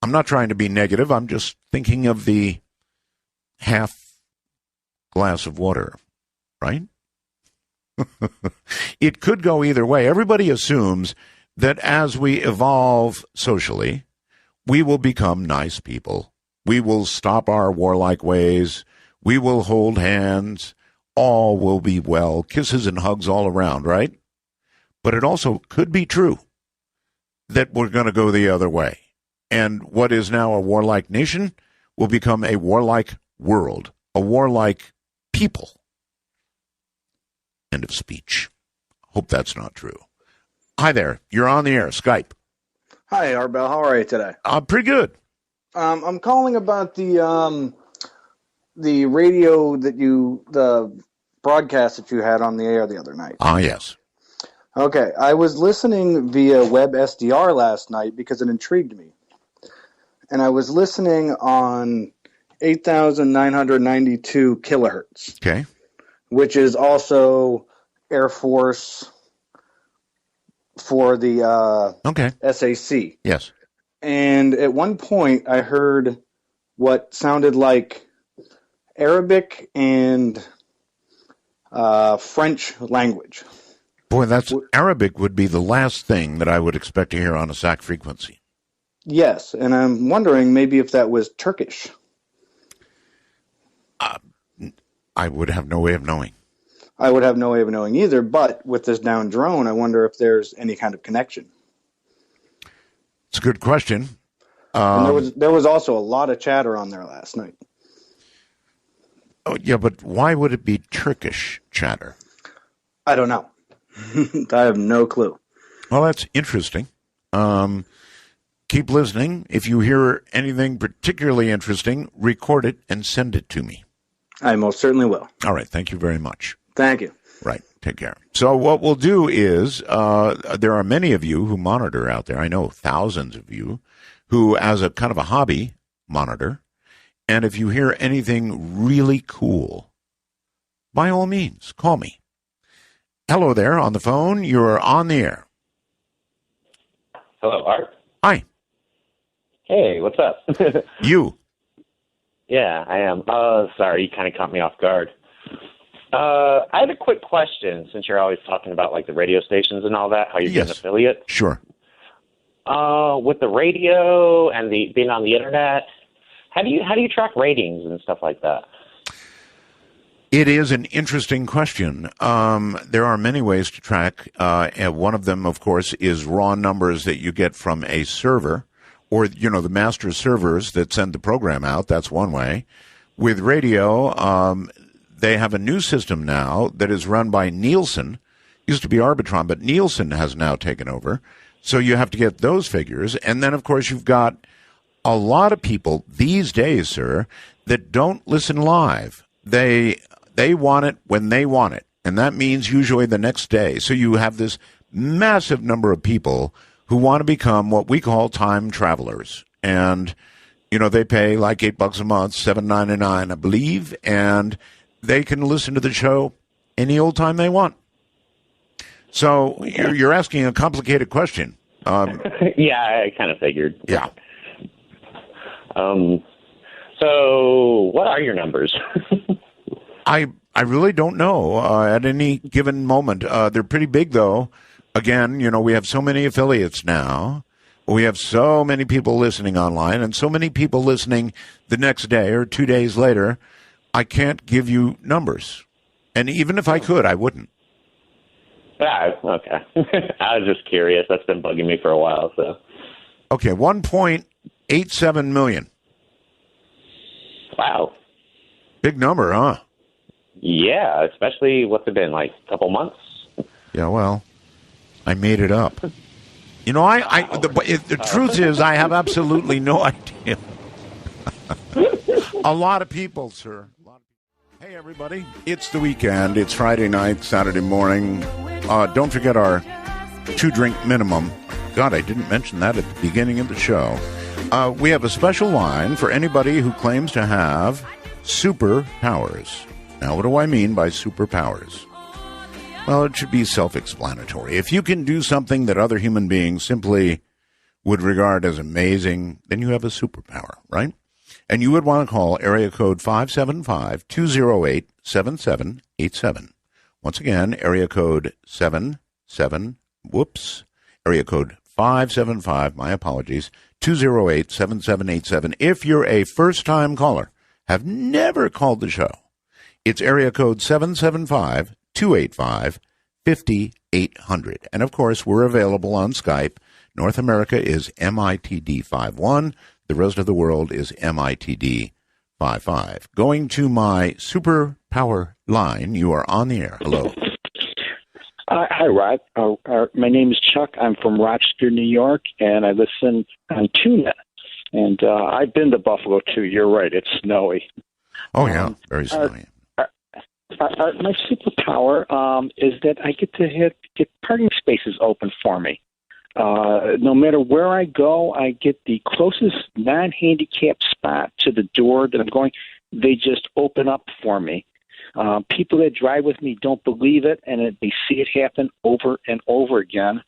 I'm not trying to be negative. I'm just thinking of the half glass of water, right? It could go either way. Everybody assumes that as we evolve socially, we will become nice people. We will stop our warlike ways. We will hold hands. All will be well. Kisses and hugs all around, right? But it also could be true that we're going to go the other way. And what is now a warlike nation will become a warlike world, a warlike people. End of speech. Hope that's not true. Hi there. You're on the air. Skype. Hi, Arbel. How are you today? Pretty good. I'm calling about the radio the broadcast that you had on the air the other night. Ah, yes. Okay. I was listening via WebSDR last night because it intrigued me. And I was listening on 8,992 kilohertz. Okay. Which is also Air Force for the SAC. Yes. And at one point, I heard what sounded like Arabic and French language. Boy, Arabic would be the last thing that I would expect to hear on a SAC frequency. Yes, and I'm wondering maybe if that was Turkish. I would have no way of knowing. I would have no way of knowing either, but with this down drone, I wonder if there's any kind of connection. It's a good question. And there was also a lot of chatter on there last night. Oh, yeah, but why would it be Turkish chatter? I don't know. I have no clue. Well, that's interesting. Keep listening. If you hear anything particularly interesting, record it and send it to me. I most certainly will. All right. Thank you very much. Thank you. Right. Take care. So what we'll do is there are many of you who monitor out there. I know thousands of you who, as a kind of a hobby, monitor. And if you hear anything really cool, by all means, call me. Hello there on the phone. You're on the air. Hello, Art. Hi. Hey, what's up? You. Yeah, I am. Sorry, you kind of caught me off guard. I had a quick question, since you're always talking about like the radio stations and all that, how you're an affiliate. Sure. With the radio and the being on the internet, how do you track ratings and stuff like that? It is an interesting question. There are many ways to track. And one of them, of course, is raw numbers that you get from a server, or the master servers that send the program out. That's one way. With radio, they have a new system now that is run by Nielsen. Used to be Arbitron, but Nielsen has now taken over. So you have to get those figures. And then, of course, you've got a lot of people these days, sir, that don't listen live. They want it when they want it. And that means usually the next day. So you have this massive number of people who want to become what we call time travelers. And, they pay like $8 a month, $7.99, I believe, and they can listen to the show any old time they want. So you're asking a complicated question. Yeah, I kind of figured. Yeah. So what are your numbers? I really don't know at any given moment. They're pretty big, though. Again, we have so many affiliates now. We have so many people listening online and so many people listening the next day or 2 days later. I can't give you numbers. And even if I could, I wouldn't. Okay. I was just curious. That's been bugging me for a while. So. Okay, 1.87 million. Wow. Big number, huh? Yeah, especially what's it been, like a couple months? Yeah, well, I made it up. The truth is I have absolutely no idea. A lot of people, sir. Hey, everybody. It's the weekend. It's Friday night, Saturday morning. Don't forget our 2-drink minimum. God, I didn't mention that at the beginning of the show. We have a special line for anybody who claims to have superpowers. Now, what do I mean by superpowers? Well, it should be self-explanatory. If you can do something that other human beings simply would regard as amazing, then you have a superpower, right? And you would want to call area code 575-208-7787. Once again, area code 575, my apologies, 208-7787. If you're a first-time caller, have never called the show, it's area code 775-285-5800. And, of course, we're available on Skype. North America is MITD51. The rest of the world is MITD55. Going to my superpower line, you are on the air. Hello. Hi, Rod. My name is Chuck. I'm from Rochester, New York, and I listen on TuneIn. And I've been to Buffalo, too. You're right. It's snowy. Oh, yeah. Very snowy. My superpower is that I get to get parking spaces open for me. No matter where I go, I get the closest non-handicapped spot to the door that I'm going. They just open up for me. People that drive with me don't believe it, and they see it happen over and over again.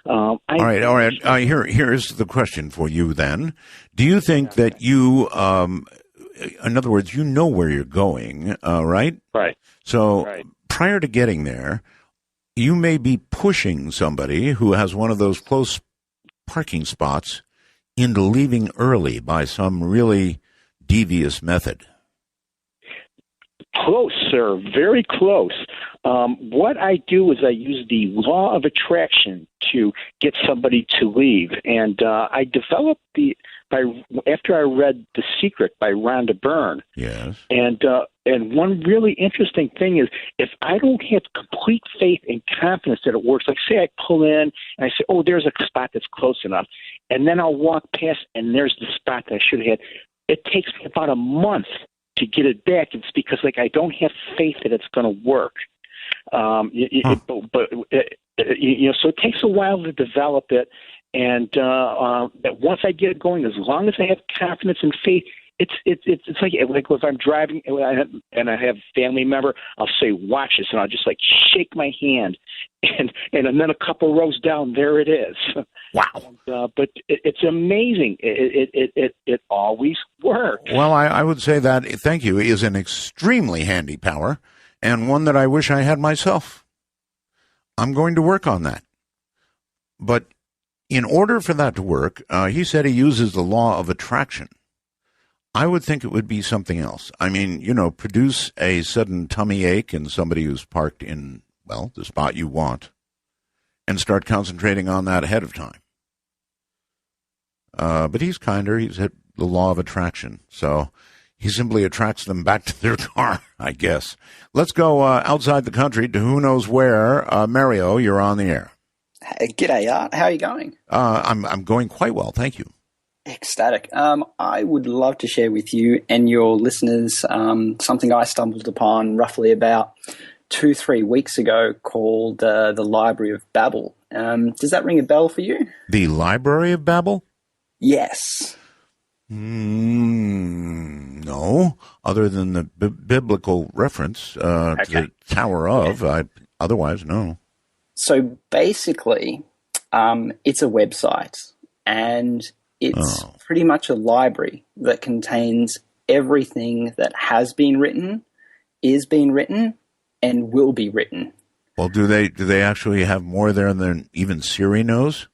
All right. Here's the question for you then. Do you think that you, in other words, you know where you're going, right? Right. So prior to getting there, you may be pushing somebody who has one of those close parking spots into leaving early by some really devious method. Close, sir. Very close. What I do is I use the law of attraction to get somebody to leave, and I developed after I read The Secret by Rhonda Byrne. Yes. And one really interesting thing is if I don't have complete faith and confidence that it works, like say I pull in and I say, oh, there's a spot that's close enough, and then I'll walk past and there's the spot that I should have had. It takes me about a month to get it back. It's because I don't have faith that it's going to work. So it takes a while to develop it. And once I get it going, as long as I have confidence and faith, it's like if I'm driving and I have a family member, I'll say, watch this, and I'll just shake my hand, and then a couple rows down, there it is. Wow! But it's amazing. It always works. Well, I would say that, thank you, is an extremely handy power, and one that I wish I had myself. I'm going to work on that. But in order for that to work, he said he uses the law of attraction. I would think it would be something else. I mean, produce a sudden tummy ache in somebody who's parked in, well, the spot you want, and start concentrating on that ahead of time. But he's kinder. He's hit the law of attraction. So he simply attracts them back to their car, I guess. Let's go outside the country to who knows where. Mario, you're on the air. Hey, g'day, Art. How are you going? I'm going quite well, thank you. Ecstatic. I would love to share with you and your listeners something I stumbled upon roughly about 2-3 weeks ago called the Library of Babel. Does that ring a bell for you? The Library of Babel? Yes. No, other than the biblical reference to the Tower of. Otherwise, no. So basically, it's a website, and It's pretty much a library that contains everything that has been written, is being written, and will be written. Well, do they actually have more there than even Siri knows?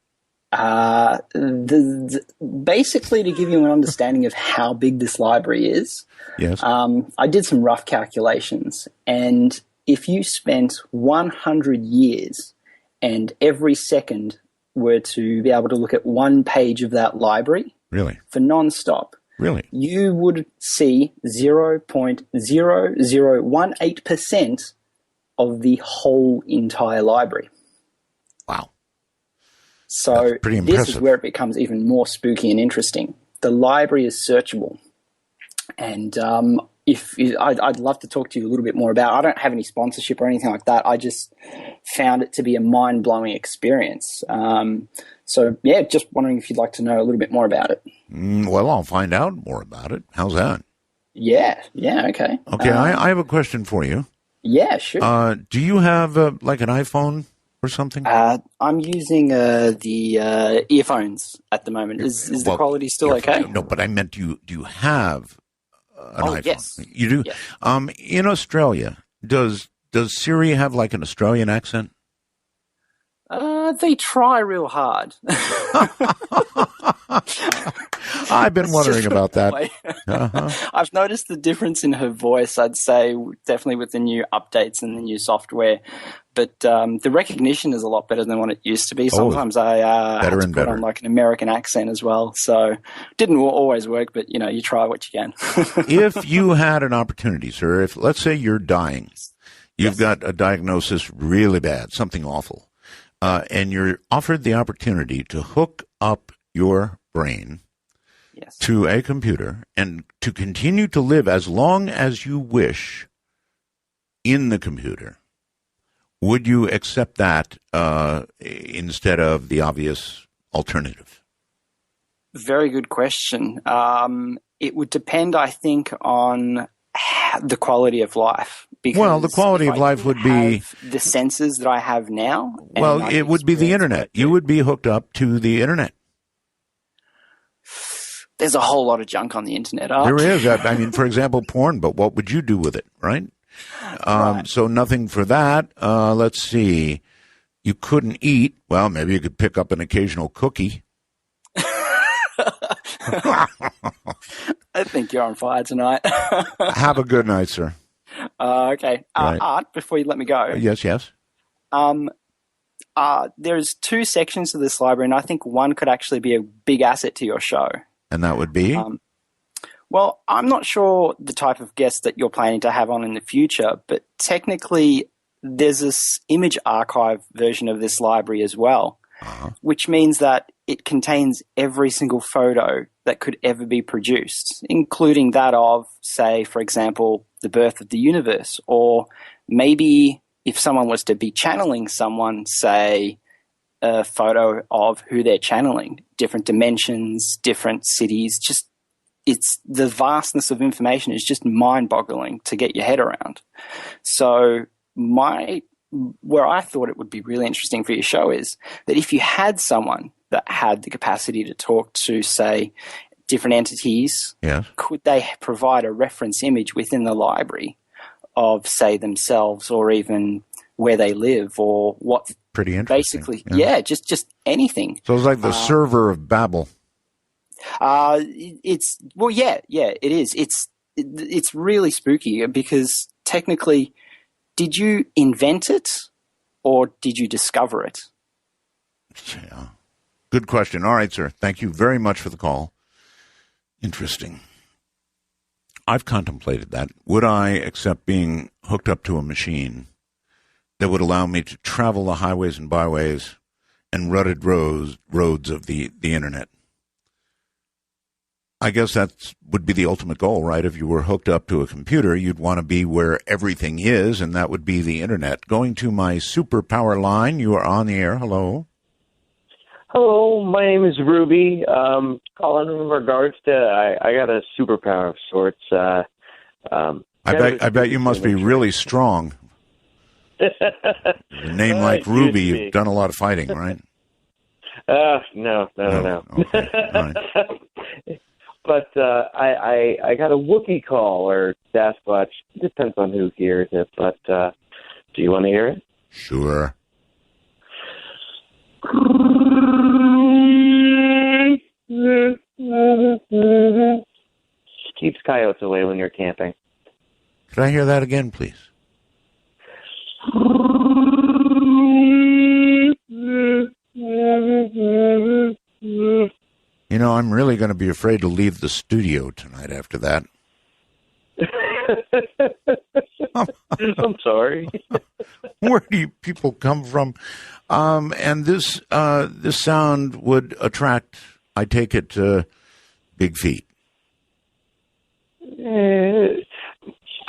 Basically, to give you an understanding of how big this library is, yes, I did some rough calculations, and if you spent 100 years and every second were to be able to look at one page of that library, really, for non-stop, really, you would see 0.0018% of the whole entire library. Wow. So pretty this impressive. is where it becomes even more spooky and interesting. The library is searchable. And I'd love to talk to you a little bit more about it. I don't have any sponsorship or anything like that. I just found it to be a mind-blowing experience. So, yeah, just wondering if you'd like to know a little bit more about it. Well, I'll find out more about it. How's that? Yeah, okay. Okay, I have a question for you. Yeah, sure. Do you have like an iPhone or something? I'm using the earphones at the moment. Is the quality still okay? No, but I meant, do you have an iPhone? Yes. You do? Yes. In Australia, does Siri have like an Australian accent? They try real hard. I've been wondering about that. I've noticed the difference in her voice, I'd say, definitely with the new updates and the new software. But the recognition is a lot better than what it used to be. Sometimes I had to put on like an American accent as well. So didn't always work, but, you try what you can. If you had an opportunity, sir, if let's say you're dying, you've got a diagnosis really bad, something awful, and you're offered the opportunity to hook up your brain to a computer and to continue to live as long as you wish in the computer, would you accept that instead of the obvious alternative? Very good question. It would depend, I think, on the quality of life. Well, the quality of life would be the senses that I have now. Well, it would be the internet. You would be hooked up to the internet. There's a whole lot of junk on the internet. There is. I mean, for example, porn, but what would you do with it, right? So nothing for that. Let's see. You couldn't eat. Well, maybe you could pick up an occasional cookie. I think you're on fire tonight. Have a good night, sir. Okay. Right. Art, before you let me go. Yes. There's two sections of this library, and I think one could actually be a big asset to your show. And that would be? Well, I'm not sure the type of guest that you're planning to have on in the future, but technically there's this image archive version of this library as well, which means that it contains every single photo that could ever be produced, including that of, say, for example, the birth of the universe, or maybe if someone was to be channeling someone, say, a photo of who they're channeling, different dimensions, different cities, just it's the vastness of information is just mind-boggling to get your head around. So where I thought it would be really interesting for your show is that if you had someone that had the capacity to talk to, say, different entities, could they provide a reference image within the library of, say, themselves or even where they live or what? Pretty interesting. Basically, just anything. So it's like the server of Babel. It is. It's really spooky because technically, did you invent it or did you discover it? Yeah. Good question. All right, sir. Thank you very much for the call. Interesting. I've contemplated that. Would I accept being hooked up to a machine that would allow me to travel the highways and byways and rutted roads of the internet? I guess that would be the ultimate goal, right? If you were hooked up to a computer, you'd want to be where everything is, and that would be the internet. Going to my superpower line, you are on the air. Hello. Hello, my name is Ruby. Calling in regards to I got a superpower of sorts. I bet you must be really strong. A name like Ruby, you've done a lot of fighting, right? No. Okay. All right. But I got a Wookiee call or Sasquatch. Depends on who hears it. But do you want to hear it? Sure. Keeps coyotes away when you're camping. Could I hear that again, please? You know, I'm really going to be afraid to leave the studio tonight after that. I'm sorry. Where do you people come from? And this sound would attract, I take it, big feet.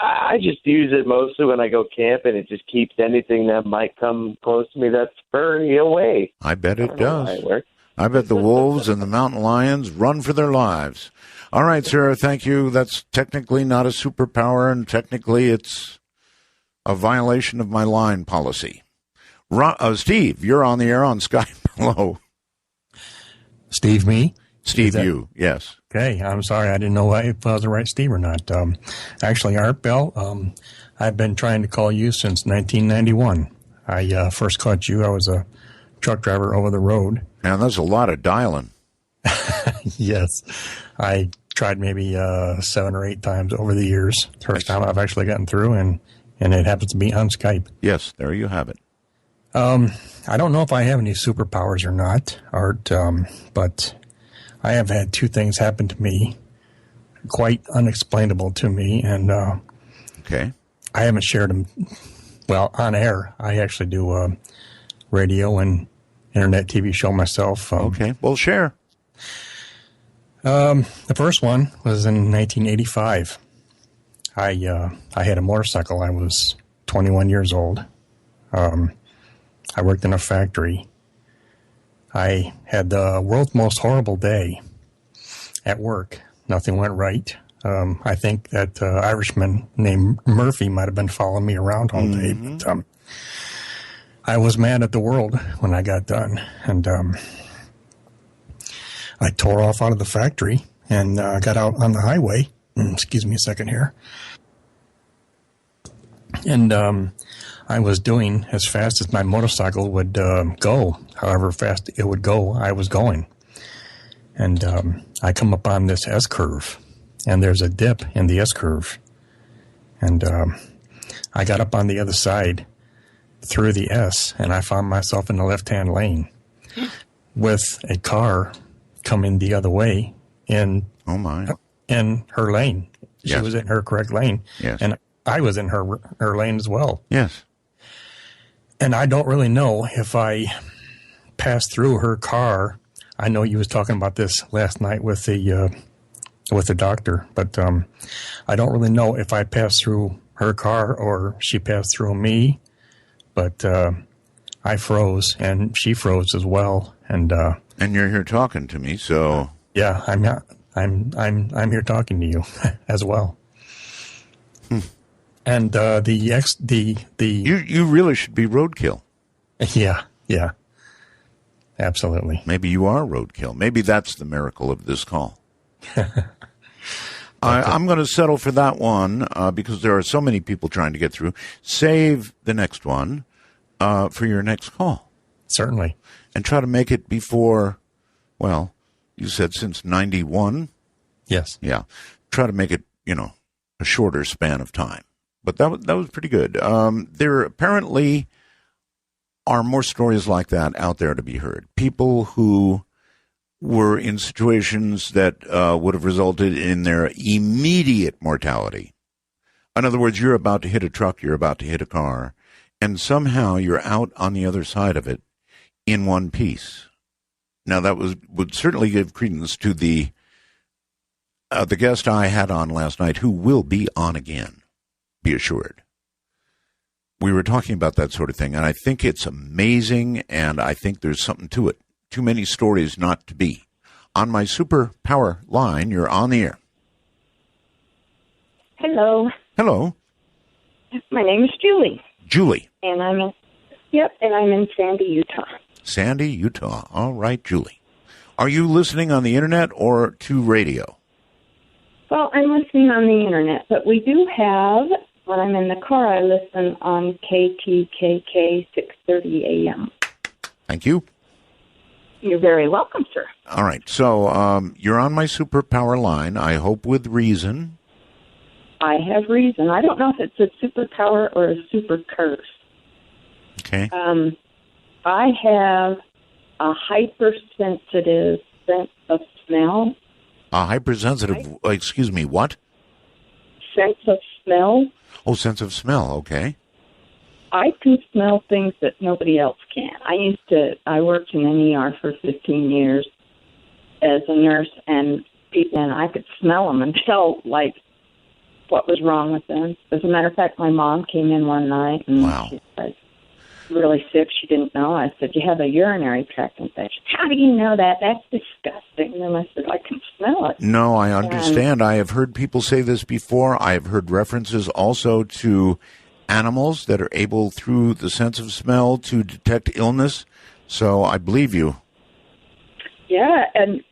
I just use it mostly when I go camping. It just keeps anything that might come close to me that's furry away. I bet it does. It works. I bet the wolves and the mountain lions run for their lives. All right, Sarah, thank you. That's technically not a superpower, and technically it's a violation of my line policy. Steve, you're on the air on Skype. Hello. Steve, me? Steve, you, yes. Okay, I'm sorry. I didn't know if I was the right Steve or not. Actually, Art Bell, I've been trying to call you since 1991. I first caught you. I was a truck driver over the road. Man, that's a lot of dialing. Yes. I tried maybe 7 or 8 times over the years. First time I've actually gotten through, and it happens to be on Skype. Yes, there you have it. I don't know if I have any superpowers or not, Art, but I have had 2 things happen to me, quite unexplainable to me, and okay. I haven't shared them, well, on air. I actually do radio and internet TV show myself. Okay, well, share. The first one was in 1985. I had a motorcycle. I was 21 years old. I worked in a factory. I had the world's most horrible day at work. Nothing went right. I think that Irishman named Murphy might have been following me around all day. But, I was mad at the world when I got done. And I tore off out of the factory and got out on the highway. Excuse me a second here. And I was doing as fast as my motorcycle would go. However fast it would go, I was going. And I come up on this S-curve, and there's a dip in the S-curve. And I got up on the other side through the S, and I found myself in the left-hand lane with a car coming the other way in her lane. She was in her correct lane. Yes. And I was in her lane as well. Yes. And I don't really know if I passed through her car. I know you was talking about this last night with the doctor, but I don't really know if I passed through her car or she passed through me. But I froze, and she froze as well. And you're here talking to me, so yeah, I'm here talking to you as well. And you really should be roadkill. Yeah, absolutely. Maybe you are roadkill. Maybe that's the miracle of this call. I'm going to settle for that one because there are so many people trying to get through. Save the next one for your next call. Certainly. And try to make it before, well, you said since 91? Yes. Yeah. Try to make it, a shorter span of time. But that was pretty good. There apparently are more stories like that out there to be heard. People who were in situations that would have resulted in their immediate mortality. In other words, you're about to hit a truck, you're about to hit a car, and somehow you're out on the other side of it in one piece. Now, that would certainly give credence to the guest I had on last night, who will be on again, be assured. We were talking about that sort of thing, and I think it's amazing, and I think there's something to it. Too many stories not to be. On my superpower line, you're on the air. Hello. Hello. My name is Julie. Julie. And I'm in Sandy, Utah. Sandy, Utah. All right, Julie. Are you listening on the internet or to radio? Well, I'm listening on the internet, but we do have, when I'm in the car, I listen on KTKK 630 AM. Thank you. You're very welcome, sir. All right. So you're on my superpower line, I hope with reason. I have reason. I don't know if it's a superpower or a super curse. Okay. I have a hypersensitive sense of smell. A hypersensitive, excuse me, what? Sense of smell. Oh, sense of smell, okay. I can smell things that nobody else can. I worked in an ER for 15 years as a nurse, and I could smell them and tell, like, what was wrong with them. As a matter of fact, my mom came in one night, and she was really sick. She didn't know. I said, you have a urinary tract infection. How do you know that? That's disgusting. And I said, I can smell it. No, I understand. I have heard people say this before. I have heard references also to animals that are able, through the sense of smell, to detect illness. So I believe you. Yeah, and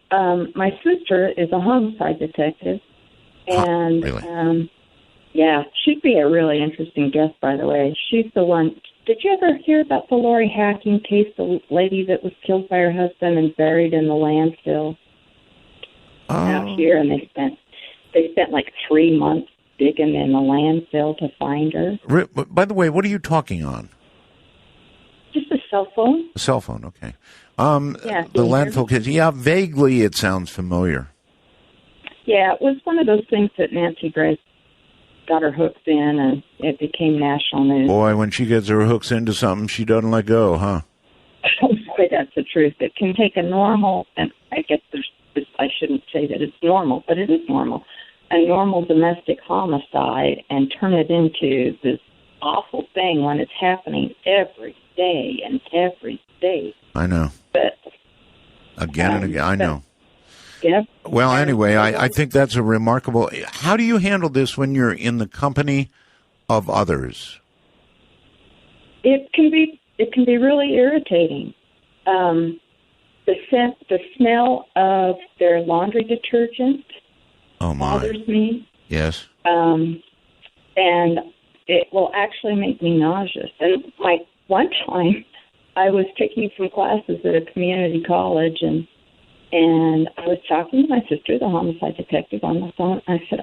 my sister is a homicide detective. And, really? Yeah, she'd be a really interesting guest, by the way. She's the one. Did you ever hear about the Lori Hacking case, the lady that was killed by her husband and buried in the landfill out here? And they spent like 3 months digging in the landfill to find her. By the way, what are you talking on? Just a cell phone. A cell phone, okay. Yeah, the landfill case. Yeah, vaguely it sounds familiar. Yeah, it was one of those things that Nancy Grace got her hooks in, and it became national news. Boy, when she gets her hooks into something, she doesn't let go, huh? Oh, boy, that's the truth. It can take a normal, and I guess I shouldn't say that it's normal, but it is normal, a normal domestic homicide, and turn it into this awful thing when it's happening every day and every day. I know. But again and again, I know. Yeah. Well, anyway, I think that's a remarkable. How do you handle this when you're in the company of others? It can be really irritating. The smell of their laundry detergent bothers me. Yes. And it will actually make me nauseous. And one time, I was taking some classes at a community college, and I was talking to my sister, the homicide detective, on the phone. I said,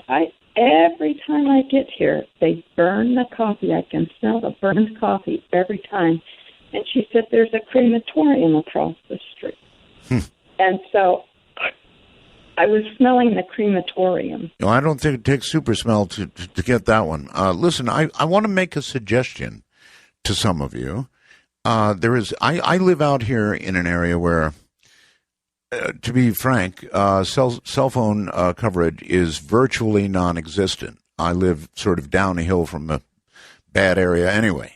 every time I get here, they burn the coffee. I can smell the burned coffee every time. And she said, there's a crematorium across the street. And so I was smelling the crematorium. No, I don't think it takes super smell to get that one. Listen, I want to make a suggestion to some of you. I live out here in an area where, to be frank, cell phone coverage is virtually non-existent. I live sort of down a hill from a bad area anyway.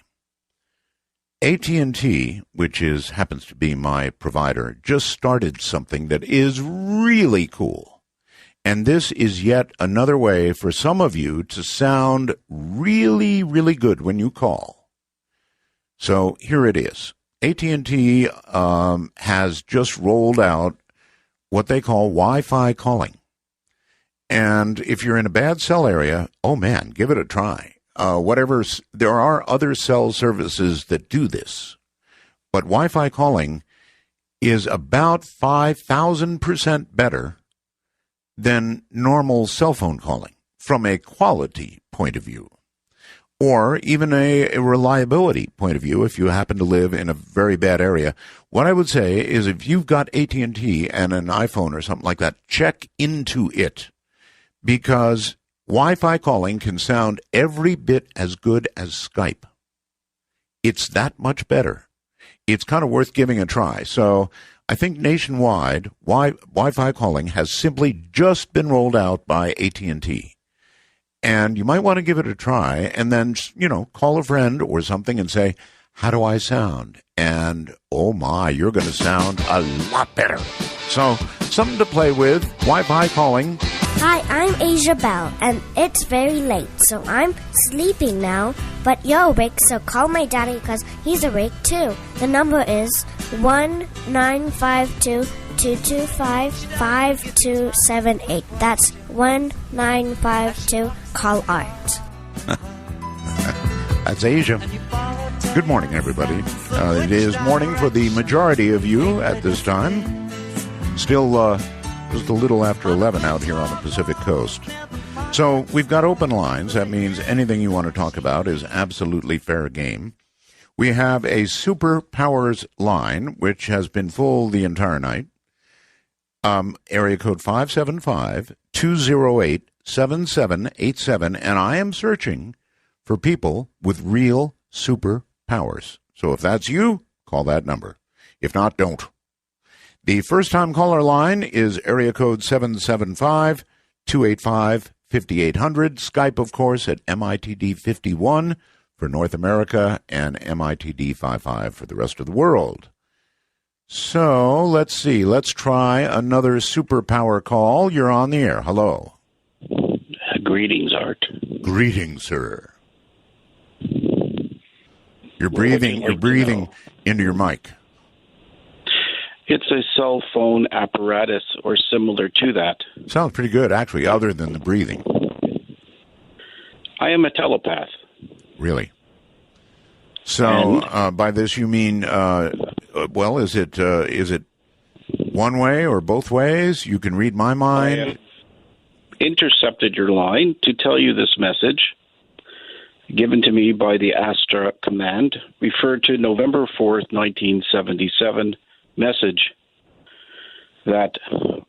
AT&T, which happens to be my provider, just started something that is really cool. And this is yet another way for some of you to sound really, really good when you call. So here it is. AT&T has just rolled out what they call Wi-Fi calling. And if you're in a bad cell area, oh man, give it a try. There are other cell services that do this. But Wi-Fi calling is about 5,000% better than normal cell phone calling from a quality point of view, or even a reliability point of view if you happen to live in a very bad area. What I would say is if you've got AT&T and an iPhone or something like that, check into it, because Wi-Fi calling can sound every bit as good as Skype. It's that much better. It's kind of worth giving a try. So I think nationwide, Wi-Fi calling has simply just been rolled out by AT&T. And you might want to give it a try and then, call a friend or something and say, how do I sound? And, oh my, you're going to sound a lot better. So, something to play with, Wi-Fi calling. Hi, I'm Asia Bell, and it's very late, so I'm sleeping now. But you're awake, so call my daddy because he's awake too. The number is 1-952-225-5278. That's 1-952-CALL-ART. That's Asia. Good morning, everybody. It is morning for the majority of you at this time. Still just a little after 11 out here on the Pacific Coast. So we've got open lines. That means anything you want to talk about is absolutely fair game. We have a superpowers line, which has been full the entire night. Area code 575-208-7787. And I am searching for people with real superpowers. So if that's you, call that number. If not, don't. The first-time caller line is area code 775-285-5800. Skype, of course, at MITD51 for North America and MITD55 for the rest of the world. So, let's see. Let's try another superpower call. You're on the air. Hello. Greetings, Art. Greetings, sir. You're breathing into your mic. It's a cell phone apparatus or similar to that. Sounds pretty good, actually, other than the breathing. I am a telepath. Really? So, by this you mean, well, is it one way or both ways? You can read my mind? I have intercepted your line to tell you this message, given to me by the Astra Command, referred to November 4th, 1977, message that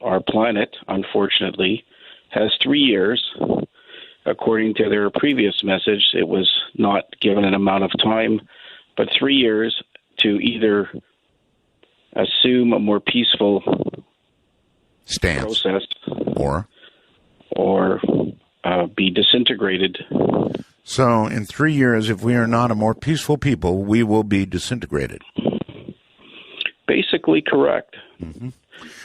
our planet, unfortunately, has 3 years. According to their previous message, it was not given an amount of time, but 3 years to either assume a more peaceful stance process or be disintegrated. So in 3 years, if we are not a more peaceful people, we will be disintegrated. Basically correct. Mm-hmm.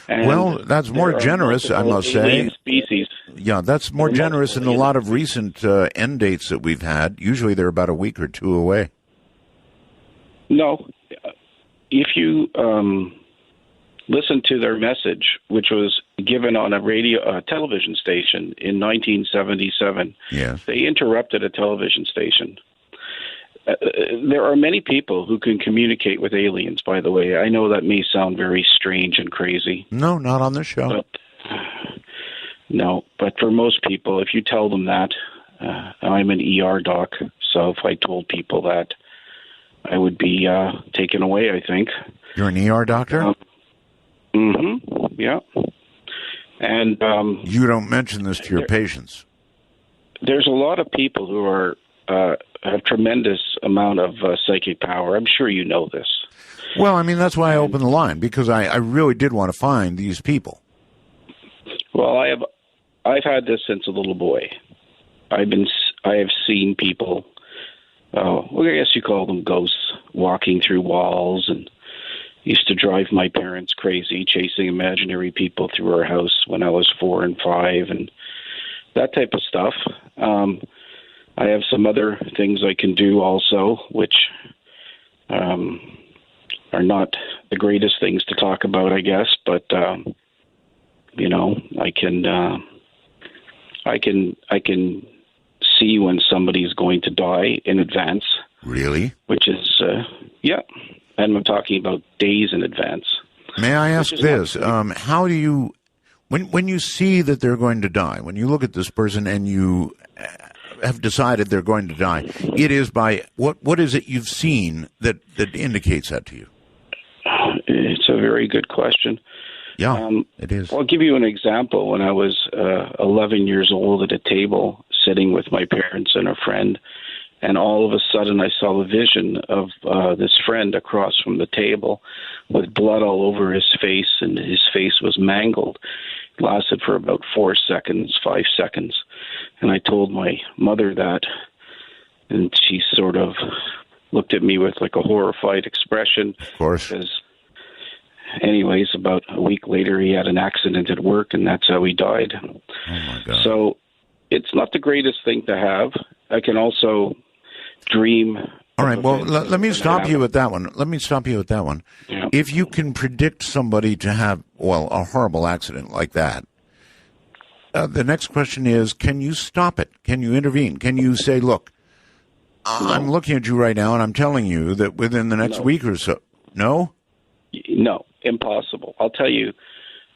Well, that's more generous, I must say. Species. Yeah, that's more generous than a lot of recent end dates that we've had. Usually they're about a week or two away. No. If you listen to their message, which was given on a television station in 1977, yes, they interrupted a television station. There are many people who can communicate with aliens, by the way. I know that may sound very strange and crazy. No, not on this show. But for most people, if you tell them that, I'm an ER doc, so if I told people that, I would be taken away, I think. You're an ER doctor? Yeah. And you don't mention this to your patients. There's a lot of people who are have tremendous amount of psychic power. I'm sure you know this. Well, I mean, that's why I opened the line, because I really did want to find these people. Well, I've had this since a little boy. I have seen people, well, I guess you call them ghosts, walking through walls, and used to drive my parents crazy, chasing imaginary people through our house when I was 4 and 5, and that type of stuff. I have some other things I can do also, which are not the greatest things to talk about, I guess. But I can see when somebody's going to die in advance. Really? Which is and I'm talking about days in advance. May I ask this? How do you, when you see that they're going to die, when you look at this person and you have decided they're going to die, it is by what is it you've seen that indicates that to you? It's a very good question. Yeah, it is. I'll give you an example. When I was 11 years old at a table sitting with my parents and a friend, and all of a sudden I saw a vision of this friend across from the table with blood all over his face, and his face was mangled. It lasted for about 5 seconds. And I told my mother that, and she sort of looked at me with like a horrified expression. Of course. Because anyways, about a week later, he had an accident at work, and that's how he died. Oh, my God. So it's not the greatest thing to have. I can also dream All right. Well, let me stop you at that one. Yeah. If you can predict somebody to have, a horrible accident like that, the next question is, can you stop it? Can you intervene? Can you say, look, I'm looking at you right now, and I'm telling you that within the next week or so. No? No, impossible. I'll tell you,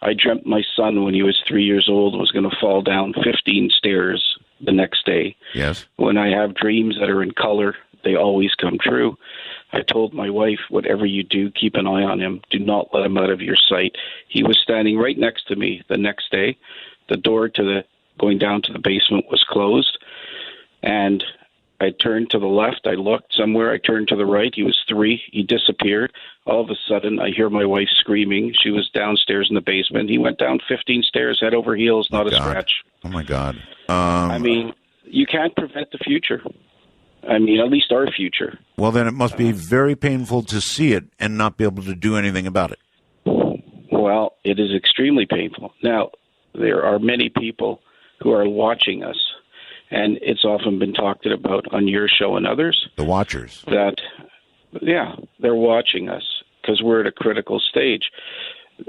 I dreamt my son when he was 3 years old was going to fall down 15 stairs the next day. Yes. When I have dreams that are in color, they always come true. I told my wife, whatever you do, keep an eye on him. Do not let him out of your sight. He was standing right next to me the next day. The door to going down to the basement was closed, and I turned to the left. I looked somewhere. I turned to the right. He was 3. He disappeared. All of a sudden, I hear my wife screaming. She was downstairs in the basement. He went down 15 stairs, head over heels, not a scratch. Oh, my God. I mean, you can't prevent the future. I mean, at least our future. Well, then it must be very painful to see it and not be able to do anything about it. Well, it is extremely painful. Now, there are many people who are watching us, and it's often been talked about on your show and others. The watchers. That, yeah, they're watching us because we're at a critical stage.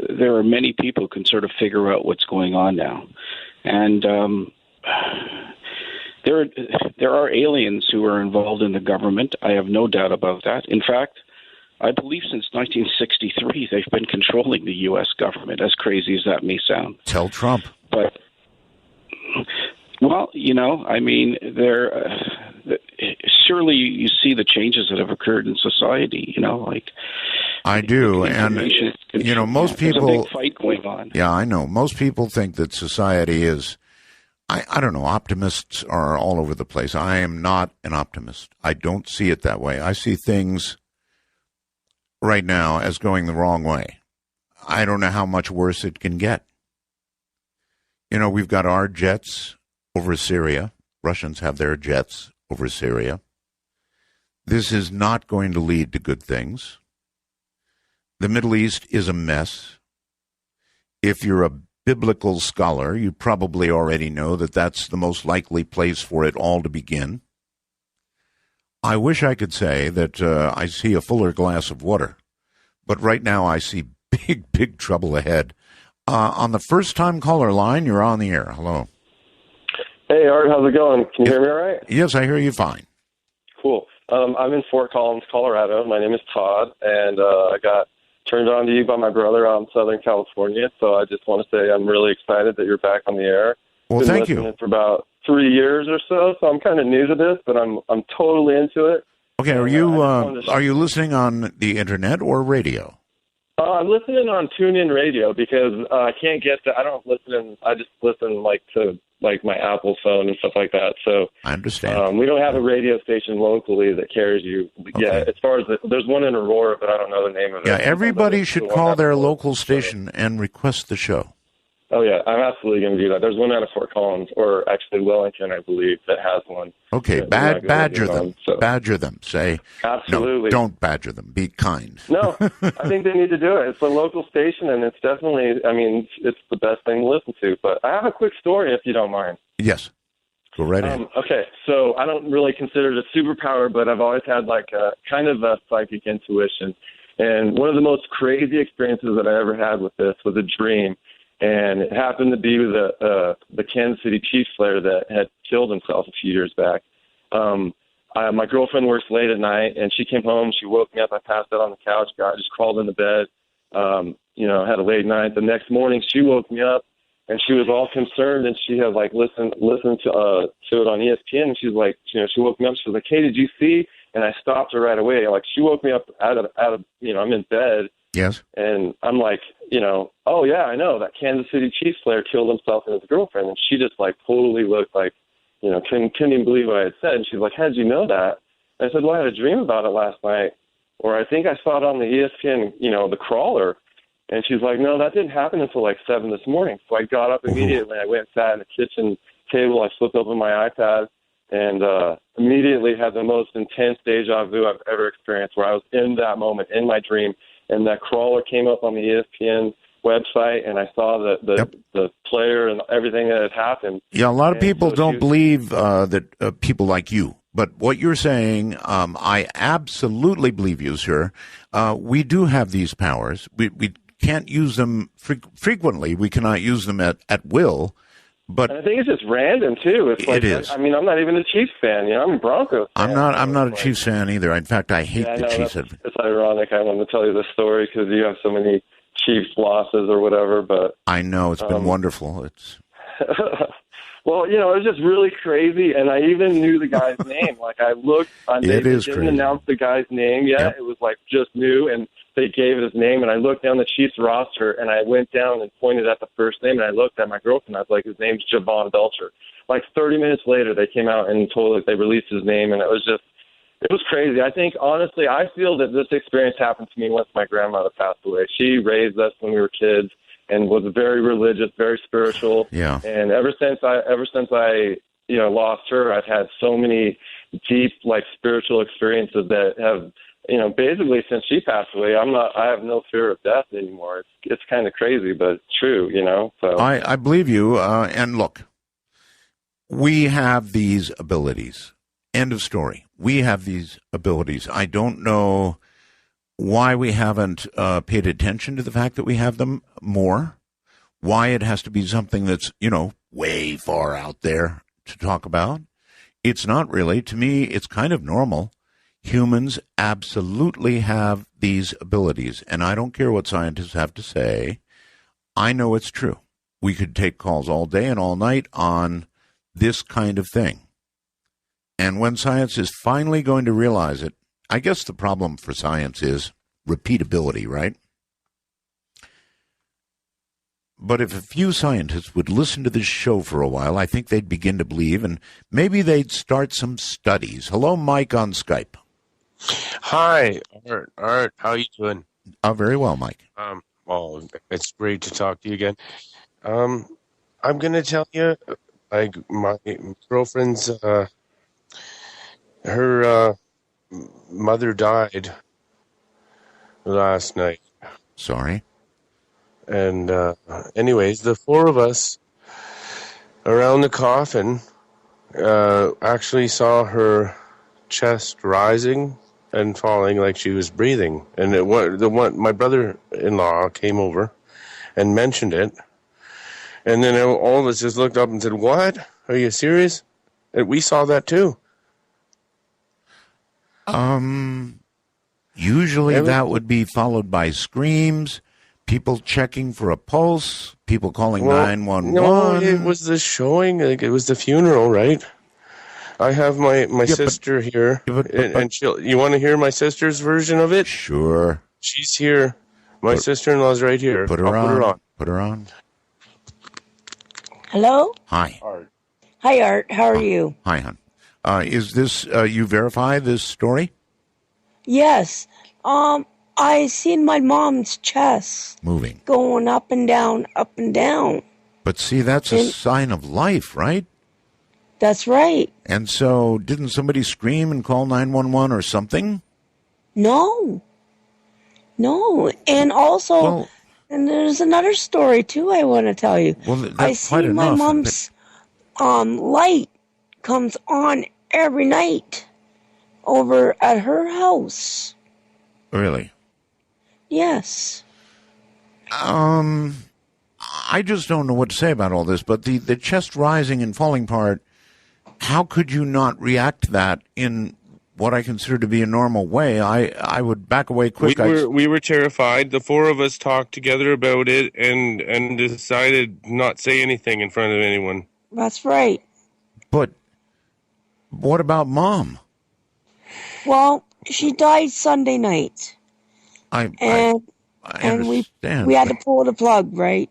There are many people who can sort of figure out what's going on now. And there are aliens who are involved in the government. I have no doubt about that. In fact, I believe since 1963 they've been controlling the U.S. government, as crazy as that may sound. Tell Trump. But, well, you know, I mean, surely you see the changes that have occurred in society, you know, like... I do, and, you know, most people... There's a big fight going on. Yeah, I know. Most people think that society is... I don't know, optimists are all over the place. I am not an optimist. I don't see it that way. I see things right now as going the wrong way. I don't know how much worse it can get. You know, we've got our jets over Syria. Russians have their jets over Syria. This is not going to lead to good things. The Middle East is a mess. If you're a biblical scholar, you probably already know that that's the most likely place for it all to begin. I wish I could say that I see a fuller glass of water, but right now I see big trouble ahead. On the first-time caller line, you're on the air. Hello. Hey, Art, how's it going? Can you hear me all right? Yes, I hear you fine. Cool. I'm in Fort Collins, Colorado. My name is Todd, and I got turned on to you by my brother out in Southern California, so I just want to say I'm really excited that you're back on the air. Well, Been thank you. listening for about 3 years or so I'm kind of new to this, but I'm totally into it. Okay, are you listening on the internet or radio? I'm listening on TuneIn Radio because I can't get I don't listen. I just listen to my Apple phone and stuff like that. So I understand. We don't have a radio station locally that carries you. Okay. Yeah, as far as there's one in Aurora, but I don't know the name of it. Yeah, everybody should call their local station and request the show. Oh, yeah, I'm absolutely going to do that. There's one out of Fort Collins, or actually Wellington, I believe, that has one. Okay, badger them. So. Badger them. Say, absolutely. No, don't badger them. Be kind. No, I think they need to do it. It's a local station, and it's definitely, it's the best thing to listen to. But I have a quick story, if you don't mind. Yes. Go right ahead. Okay, so I don't really consider it a superpower, but I've always had a kind of a psychic intuition. And one of the most crazy experiences that I ever had with this was a dream. And it happened to be the Kansas City Chiefs player that had killed himself a few years back. My girlfriend works late at night, and she came home. She woke me up. I passed out on the couch. Just crawled into bed. Had a late night. The next morning, she woke me up, and she was all concerned. And she had listened to it on ESPN. And she's like, she woke me up. She was like, "Hey, did you see?" And I stopped her right away. She woke me up out of I'm in bed. Yes. And I'm like, oh, yeah, I know. That Kansas City Chiefs player killed himself and his girlfriend. And she just, totally looked like, couldn't even believe what I had said. And she's like, how did you know that? And I said, well, I had a dream about it last night. Or I think I saw it on the ESPN, the crawler. And she's like, no, that didn't happen until 7 this morning. So I got up immediately. I went and sat at the kitchen table. I flipped open my iPad and immediately had the most intense deja vu I've ever experienced, where I was in that moment, in my dream. And that crawler came up on the ESPN website, and I saw the player and everything that had happened. Yeah, a lot of people don't believe that people like you But what you're saying, I absolutely believe you, sir. We do have these powers. We can't use them frequently. We cannot use them at will. But and I think it's just random too. It's like, it is. I mean, I'm not even a Chiefs fan. You know, I'm a Broncos fan. I'm not a Chiefs fan either. In fact, I hate the Chiefs. It's ironic. I wanted to tell you this story because you have so many Chiefs losses or whatever. But I know it's been wonderful. It's. Well, you know, it was just really crazy, and I even knew the guy's name. Like, I looked, they didn't announce the guy's name yet. Yep. It was, like, just new, and they gave his name, and I looked down the Chiefs roster, and I went down and pointed at the first name, and I looked at my girlfriend. I was like, his name's Javon Belcher. Like, 30 minutes later, they came out and told us they released his name, and it was crazy. I think, honestly, I feel that this experience happened to me once my grandmother passed away. She raised us when we were kids, and was very religious, very spiritual. Yeah. And ever since I lost her, I've had so many deep, like, spiritual experiences that have, basically since she passed away, I have no fear of death anymore. It's kind of crazy, but it's true, So I believe you. And look, we have these abilities. End of story. We have these abilities. I don't know why we haven't paid attention to the fact that we have them more, why it has to be something that's, way far out there to talk about. It's not really. To me, it's kind of normal. Humans absolutely have these abilities, and I don't care what scientists have to say. I know it's true. We could take calls all day and all night on this kind of thing. And when science is finally going to realize it, I guess the problem for science is repeatability, right? But if a few scientists would listen to this show for a while, I think they'd begin to believe, and maybe they'd start some studies. Hello, Mike on Skype. Hi, Art. How you doing? Very well, Mike. Well, it's great to talk to you again. I'm going to tell you, like, my girlfriend's, her mother died last night. Sorry. And anyways, the four of us around the coffin actually saw her chest rising and falling like she was breathing. And my brother-in-law came over and mentioned it. And then all of us just looked up and said, "What? Are you serious?" And we saw that too. Usually that would be followed by screams, people checking for a pulse, people calling 911. No, it was the showing. Like, it was the funeral, right? I have my sister here, and you want to hear my sister's version of it? Sure. She's here. My sister-in-law's right here. Put her on. Put her on. Hello? Hi. Hi, Art. How are you? Hi, hon. Is this, you verify this story? Yes. I seen my mom's chest moving, going up and down, up and down. But see, that's a sign of life, right? That's right. And so, didn't somebody scream and call 911 or something? No. And also, and there's another story too I want to tell you. Well, that's I see quite my enough. mom's light comes on every night over at her house. Really? Yes. I just don't know what to say about all this, but the chest rising and falling part, how could you not react to that in what I consider to be a normal way? I would back away quick. We were terrified. The four of us talked together about it and decided not say anything in front of anyone. That's right. But what about Mom? Well, she died Sunday night. I understand. we had to pull the plug, right?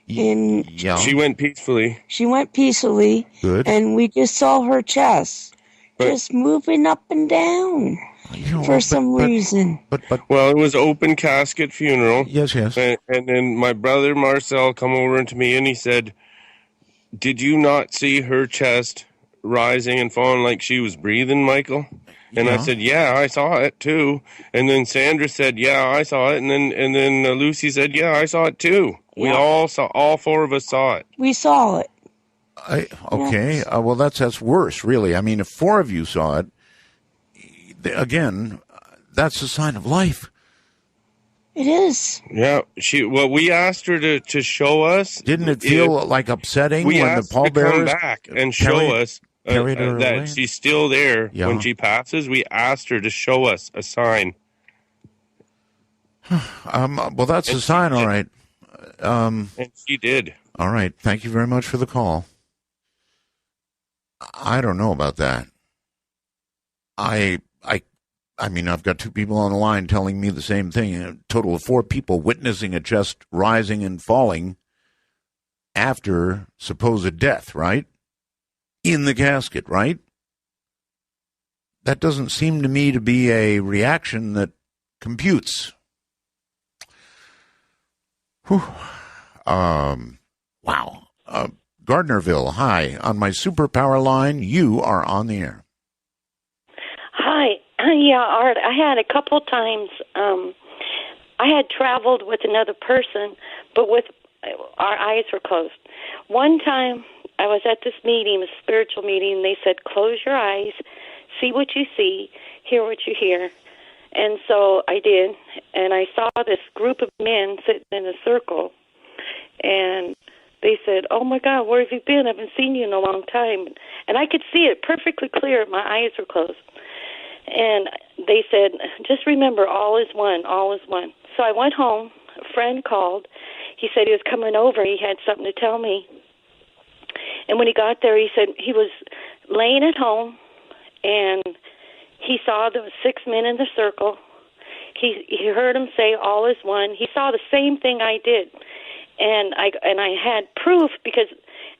And yeah. She went peacefully. Good. And we just saw her chest just moving up and down for some reason. Well, it was open casket funeral. Yes. And then my brother Marcel come over to me and he said, "Did you not see her chest rising and falling like she was breathing, Michael?" And I said, "Yeah, I saw it too." And then Sandra said, "Yeah, I saw it." And then Lucy said, "Yeah, I saw it too." We all four of us saw it. We saw it. Okay. Yes. Well, that's worse, really. I mean, if 4 of you saw it, again, that's a sign of life. It is. Yeah, we asked her to show us. Didn't it feel like upsetting we when the asked her to pallbearers come back and show us carried her that away? she's still there Yeah. when she passes? We asked her to show us a sign. Well, that's a sign, all right. And she did. All right. Thank you very much for the call. I don't know about that. I mean, I've got 2 people on the line telling me the same thing. A total of 4 people witnessing a chest rising and falling after supposed death, right? In the casket, right? That doesn't seem to me to be a reaction that computes. Whew. Wow. Gardnerville, hi. On my superpower line, you are on the air. Hi. Yeah, Art, I had a couple times, I had traveled with another person, but with our eyes were closed. One time I was at this meeting, a spiritual meeting, and they said, close your eyes, see what you see, hear what you hear. And so I did, and I saw this group of men sitting in a circle, and they said, oh, my God, where have you been? I haven't seen you in a long time. And I could see it perfectly clear. My eyes were closed. And they said, just remember, all is one, all is one. So I went home. A friend called. He said he was coming over. He had something to tell me. And when he got there, he said he was laying at home, and he saw the 6 men in the circle. He heard them say, all is one. He saw the same thing I did. And I had proof because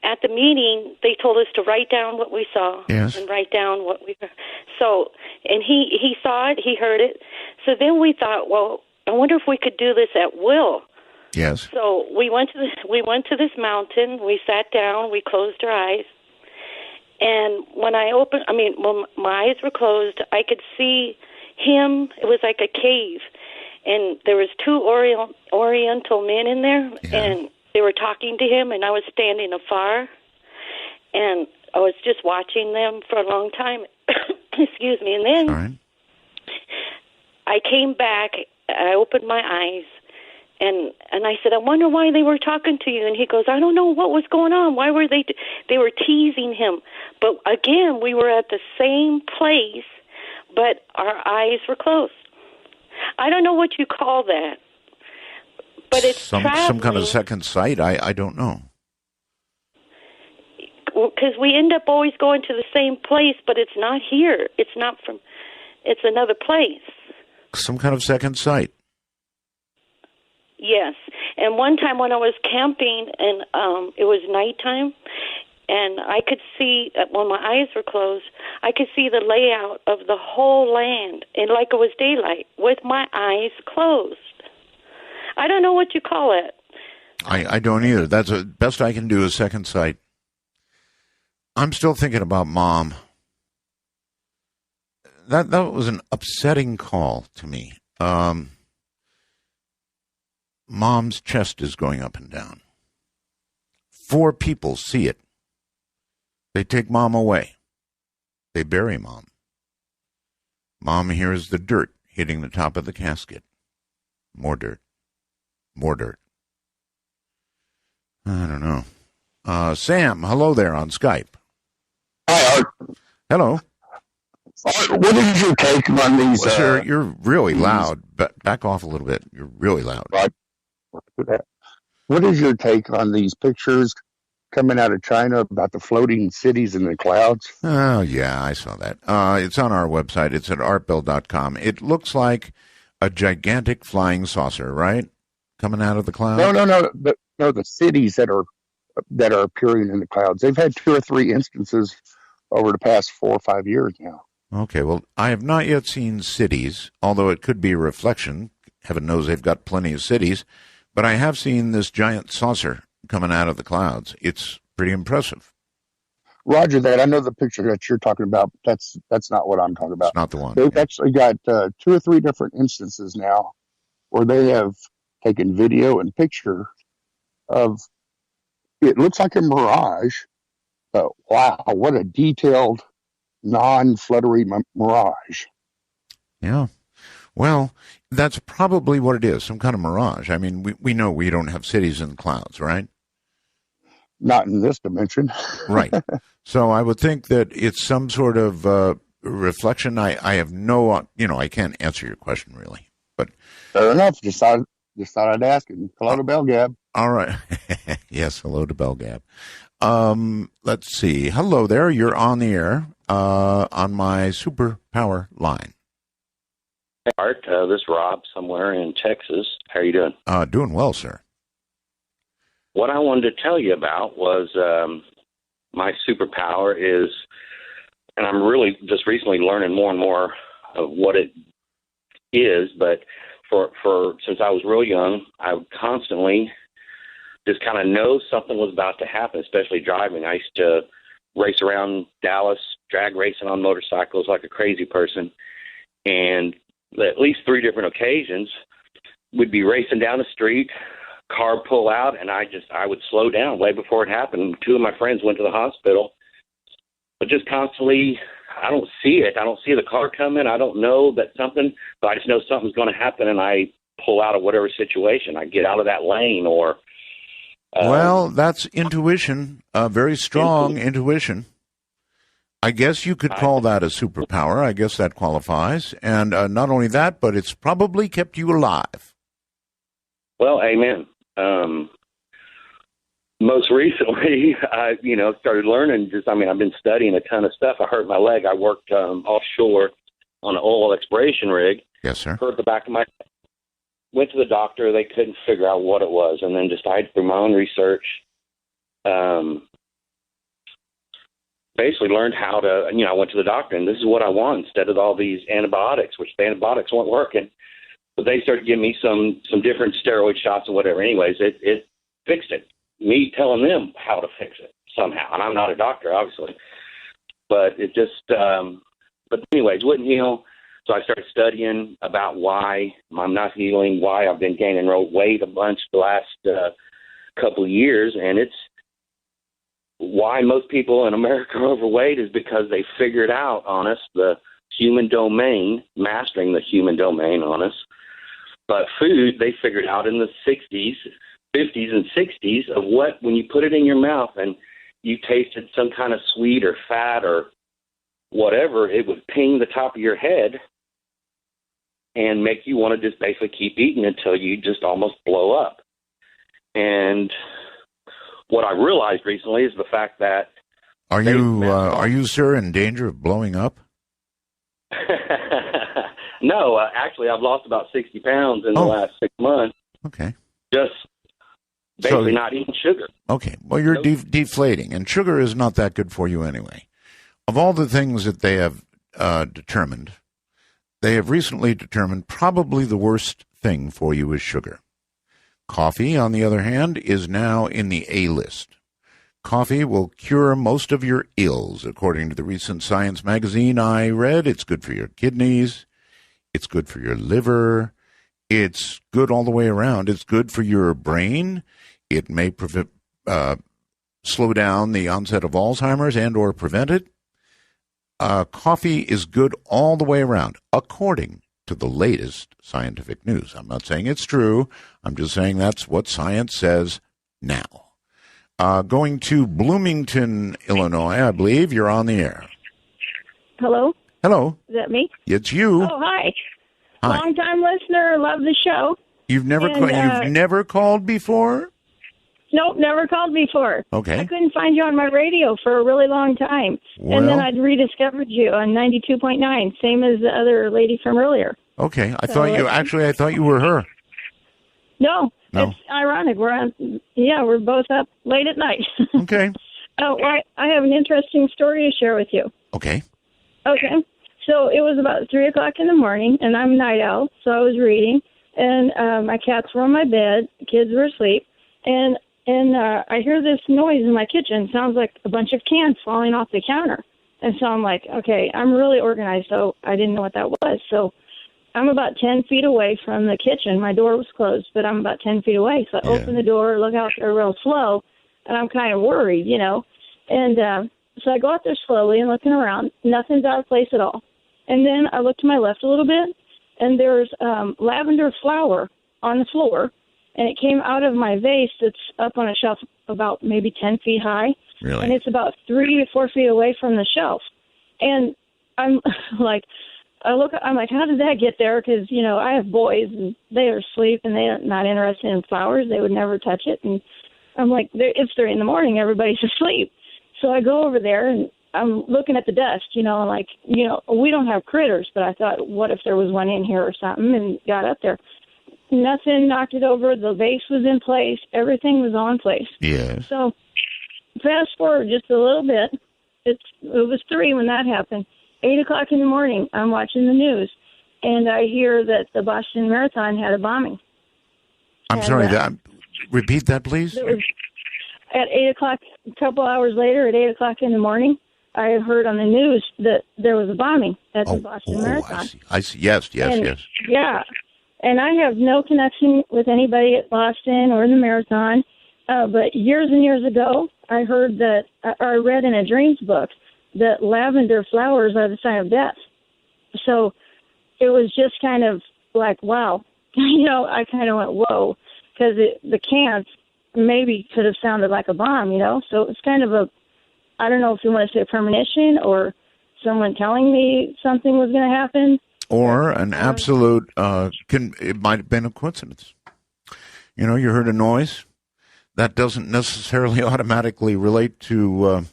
at the meeting they told us to write down what we saw. Yes. And write down what we heard. So, and he saw it, he heard it. So then we thought, well, I wonder if we could do this at will. Yes. So we went to this mountain. We sat down. We closed our eyes. And when when my eyes were closed, I could see him. It was like a cave. And there was 2 Oriental men in there, and they were talking to him, and I was standing afar, and I was just watching them for a long time. Excuse me. And then I came back, I opened my eyes, and I said, I wonder why they were talking to you. And he goes, I don't know what was going on. Why were they were teasing him. But again, we were at the same place, but our eyes were closed. I don't know what you call that, but it's some kind of second sight. I don't know. Because we end up always going to the same place, but it's not here. It's another place. Some kind of second sight. Yes. And one time when I was camping, and it was nighttime, and I could see, when my eyes were closed, I could see the layout of the whole land, and like it was daylight, with my eyes closed. I don't know what you call it. I don't either. That's the best I can do is second sight. I'm still thinking about Mom. That was an upsetting call to me. Mom's chest is going up and down. 4 people see it. They take Mom away. They bury Mom. Mom hears the dirt hitting the top of the casket. More dirt. More dirt. I don't know. Sam, hello there on Skype. Hi, Art. Hello. Art, what is your take on these? Well, sir, you're really loud. Back off a little bit. You're really loud. Right. What is your take on these pictures coming out of China about the floating cities in the clouds? Oh, yeah, I saw that. It's on our website. It's at artbell.com. It looks like a gigantic flying saucer, right? Coming out of the clouds? No, the cities that are appearing in the clouds. They've had 2 or 3 instances over the past 4 or 5 years now. Okay, well, I have not yet seen cities, although it could be a reflection. Heaven knows they've got plenty of cities. But I have seen this giant saucer coming out of the clouds. It's pretty impressive. Roger that. I know the picture that you're talking about. That's not what I'm talking about. It's not the one. They've actually got 2 or 3 different instances now where they have taken video and picture of, it looks like a mirage, But wow, what a detailed, non-fluttery mirage. Yeah. Well, that's probably what it is, some kind of mirage. I mean, we know we don't have cities in the clouds, right? Not in this dimension. Right. So I would think that it's some sort of reflection. I have no, I can't answer your question really. But fair enough. Just thought I'd ask. Hello to Belgab. All right. Yes, hello to Belgab. Let's see. Hello there. You're on the air on my superpower line. Hey, Art, this is Rob somewhere in Texas. How are you doing? Doing well, sir. What I wanted to tell you about was my superpower is, and I'm really just recently learning more and more of what it is, but for since I was real young, I would constantly just kind of know something was about to happen, especially driving. I used to race around Dallas, drag racing on motorcycles like a crazy person, and at least 3 different occasions, we'd be racing down the street, car pull out, and I would slow down way before it happened. 2 of my friends went to the hospital, but just constantly, I don't see it. I don't see the car coming. I don't know that something, but I just know something's going to happen, and I pull out of whatever situation. I get out of that lane or... well, that's intuition, very strong intuition. I guess you could call that a superpower. I guess that qualifies. And not only that, but it's probably kept you alive. Well, amen. Most recently, I, started learning I've been studying a ton of stuff. I hurt my leg. I worked offshore on an oil exploration rig. Yes, sir. Hurt the back of my head. Went to the doctor. They couldn't figure out what it was. And then decided through my own research, basically learned how to, I went to the doctor, and this is what I want instead of all these antibiotics, which the antibiotics weren't working. But they started giving me some different steroid shots and whatever. Anyways, it fixed it. Me telling them how to fix it somehow. And I'm not a doctor, obviously. But it just, but anyways, wouldn't heal. So I started studying about why I'm not healing, why I've been gaining weight a bunch the last couple of years. And it's why most people in America are overweight is because they figured out on us the human domain, mastering the human domain on us. But food, they figured out in the 60s, 50s, and 60s of what, when you put it in your mouth and you tasted some kind of sweet or fat or whatever, it would ping the top of your head and make you want to just basically keep eating until you just almost blow up. And what I realized recently is the fact that... Are you, sir, in danger of blowing up? No, actually, I've lost about 60 pounds in the last 6 months. Okay. Just basically not eating sugar. Okay. Well, you're deflating, and sugar is not that good for you anyway. Of all the things that they have determined, they have recently determined probably the worst thing for you is sugar. Coffee, on the other hand, is now in the A list. Coffee will cure most of your ills, according to the recent Science magazine I read. It's good for your kidneys. It's good for your liver. It's good all the way around. It's good for your brain. It may slow down the onset of Alzheimer's and or prevent it. Coffee is good all the way around, according to the latest scientific news. I'm not saying it's true. I'm just saying that's what science says now. Going to Bloomington, Illinois, I believe. You're on the air. Hello? Hello. Is that me? It's you. Oh, hi. Hi. Long-time listener. Love the show. You've never called before? Nope, never called before. Okay. I couldn't find you on my radio for a really long time. Well, and then I'd rediscovered you on 92.9, same as the other lady from earlier. Okay. I thought you were her. No. It's ironic. We're both up late at night. Okay. I have an interesting story to share with you. Okay. Okay. So it was about 3 o'clock in the morning, and I'm a night owl, so I was reading, and my cats were on my bed, the kids were asleep, and I hear this noise in my kitchen. It sounds like a bunch of cans falling off the counter. And so I'm like, okay, I'm really organized, so I didn't know what that was. So I'm about 10 feet away from the kitchen. My door was closed, but I'm about 10 feet away. So I open the door, look out there real slow, and I'm kind of worried, And so I go out there slowly and looking around. Nothing's out of place at all. And then I look to my left a little bit, and there's lavender flower on the floor, and it came out of my vase that's up on a shelf about maybe 10 feet high. Really? And it's about 3 to 4 feet away from the shelf. And I'm like, I'm like, how did that get there? Because, you know, I have boys, and they are asleep, and they're not interested in flowers. They would never touch it. And I'm like, it's 3 in the morning. Everybody's asleep. So I go over there, and I'm looking at the dust, you know, and like, you know, we don't have critters, but I thought, what if there was one in here or something, and got up there. Nothing knocked it over. The vase was in place. Everything was on place. Yes. So fast forward just a little bit. It was 3 when that happened. 8 o'clock in the morning, I'm watching the news, and I hear that the Boston Marathon had a bombing. I'm sorry. Repeat that, please. It was at 8 o'clock, a couple hours later, at 8 o'clock in the morning, I heard on the news that there was a bombing at the Boston Marathon. I see. Yes. Yeah. And I have no connection with anybody at Boston or the marathon. But years and years ago, I heard that, or I read in a dreams book that lavender flowers are the sign of death. So it was just kind of like, wow. You know, I kind of went, whoa, because the cans maybe could have sounded like a bomb, you know? So it's kind of I don't know if you want to say a premonition or someone telling me something was going to happen. Or an absolute, it might have been a coincidence. You know, you heard a noise. That doesn't necessarily automatically relate to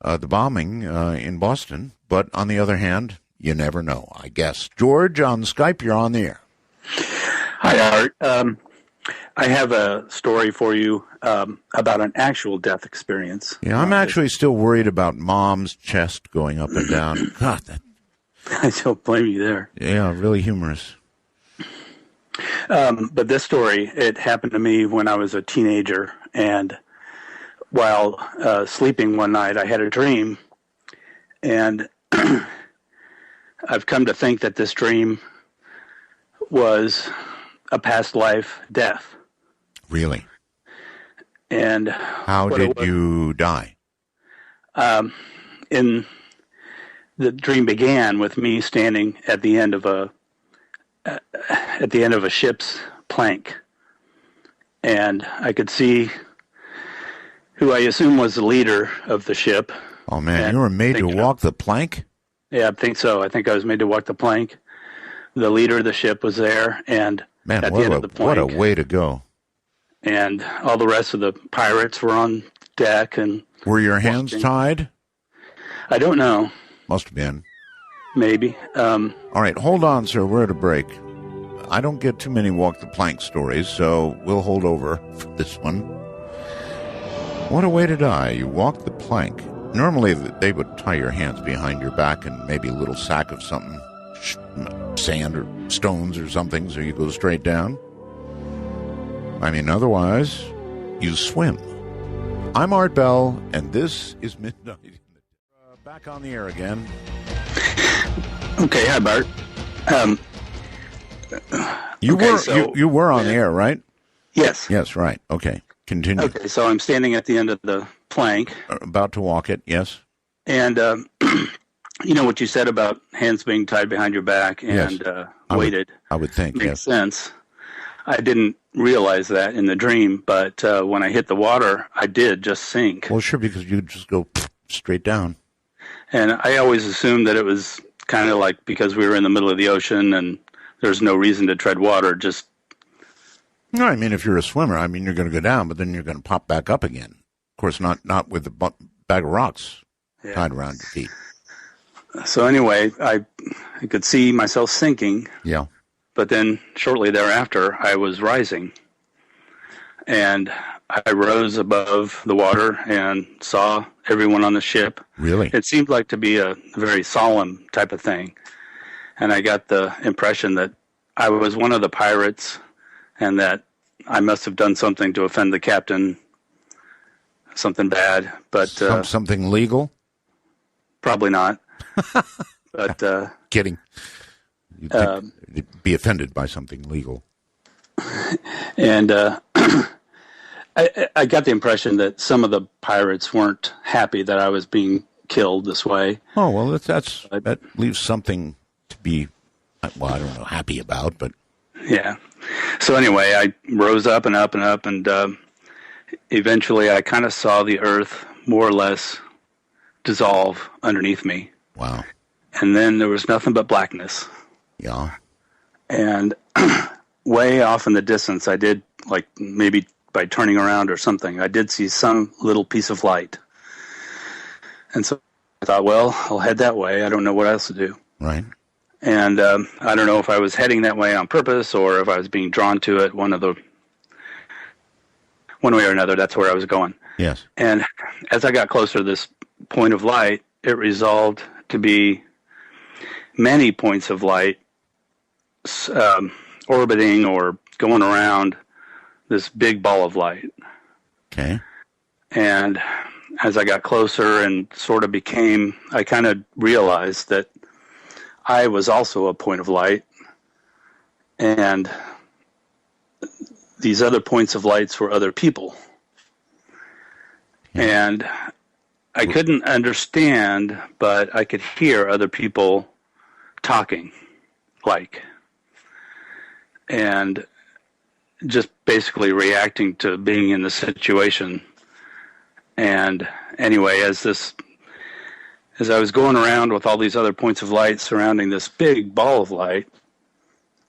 the bombing in Boston. But on the other hand, you never know, I guess. George, on Skype, you're on the air. Hi, Art. I have a story for you about an actual death experience. Yeah, I'm actually still worried about Mom's chest going up and down. God, I don't blame you there. Yeah, really humorous. But this story, it happened to me when I was a teenager, and while sleeping one night, I had a dream, and I've come to think that this dream was a past life death. Really? And how did you die? The dream began with me standing at the end of a ship's plank, and I could see who I assume was the leader of the ship. Oh man, you were made to walk the plank? Yeah, I think so. I think I was made to walk the plank. The leader of the ship was there, and man, at the end of the plank, what a way to go! And all the rest of the pirates were on deck. And were your hands tied? I don't know. Must have been. Maybe. All right, hold on, sir. We're at a break. I don't get too many walk the plank stories, so we'll hold over for this one. What a way to die. You walk the plank. Normally, they would tie your hands behind your back and maybe a little sack of something, sand or stones or something, so you go straight down. I mean, otherwise, you swim. I'm Art Bell, and this is Midnight. Back on the air again. Okay, hi, Bart. You were on the air, right? Yes. Yes, right. Okay, continue. Okay, so I'm standing at the end of the plank. About to walk it, yes. And you know what you said about hands being tied behind your back and yes. weighted? I would think, Makes yes. sense. I didn't realize that in the dream, but when I hit the water, I did just sink. Well, sure, because you just go straight down. And I always assumed that it was kind of like because we were in the middle of the ocean and there's no reason to tread water, just... No, I mean, if you're a swimmer, I mean, you're going to go down, but then you're going to pop back up again. Of course, not with a bag of rocks tied around your feet. So anyway, I could see myself sinking. Yeah. But then shortly thereafter, I was rising. And I rose above the water and saw everyone on the ship. Really? It seemed like to be a very solemn type of thing. And I got the impression that I was one of the pirates and that I must have done something to offend the captain, something bad. But something legal? Probably not. But kidding. You'd be offended by something legal. And I got the impression that some of the pirates weren't happy that I was being killed this way. Oh, well, that leaves something to be, well, I don't know, happy about, but... Yeah. So anyway, I rose up and up and up, and eventually I kind of saw the earth more or less dissolve underneath me. Wow. And then there was nothing but blackness. Yeah. And way off in the distance, I did, like maybe by turning around or something, I did see some little piece of light. And so I thought, well, I'll head that way. I don't know what else to do. Right. And I don't know if I was heading that way on purpose or if I was being drawn to it. One way or another, that's where I was going. Yes. And as I got closer to this point of light, it resolved to be many points of light orbiting or going around this big ball of light. Okay. And as I got closer and sort of I kind of realized that I was also a point of light, and these other points of lights were other people. And I couldn't understand, but I could hear other people talking, and just basically reacting to being in the situation. And anyway, as I was going around with all these other points of light surrounding this big ball of light,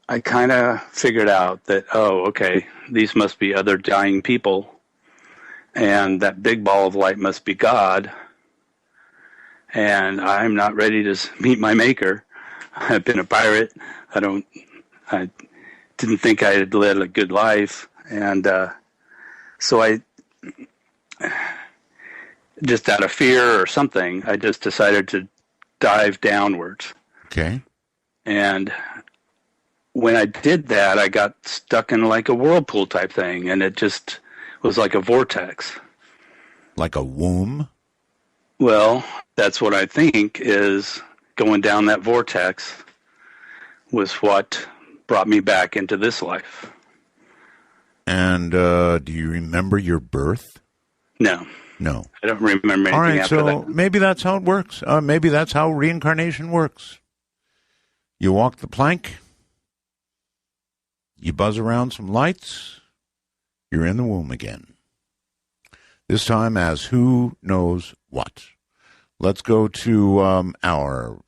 I kind of figured out that, oh, okay, these must be other dying people, and that big ball of light must be God, and I'm not ready to meet my maker. I've been a pirate. I didn't think I had led a good life, and so I just out of fear or something, I just decided to dive downwards. Okay. And when I did that, I got stuck in like a whirlpool type thing, and it just was like a vortex. Like a womb? Well, that's what I think is going down that vortex was what brought me back into this life. And do you remember your birth? No. No. I don't remember anything All right, after so that. maybe that's how it works. Maybe that's how reincarnation works. You walk the plank, you buzz around some lights, you're in the womb again. This time as who knows what. Let's go to our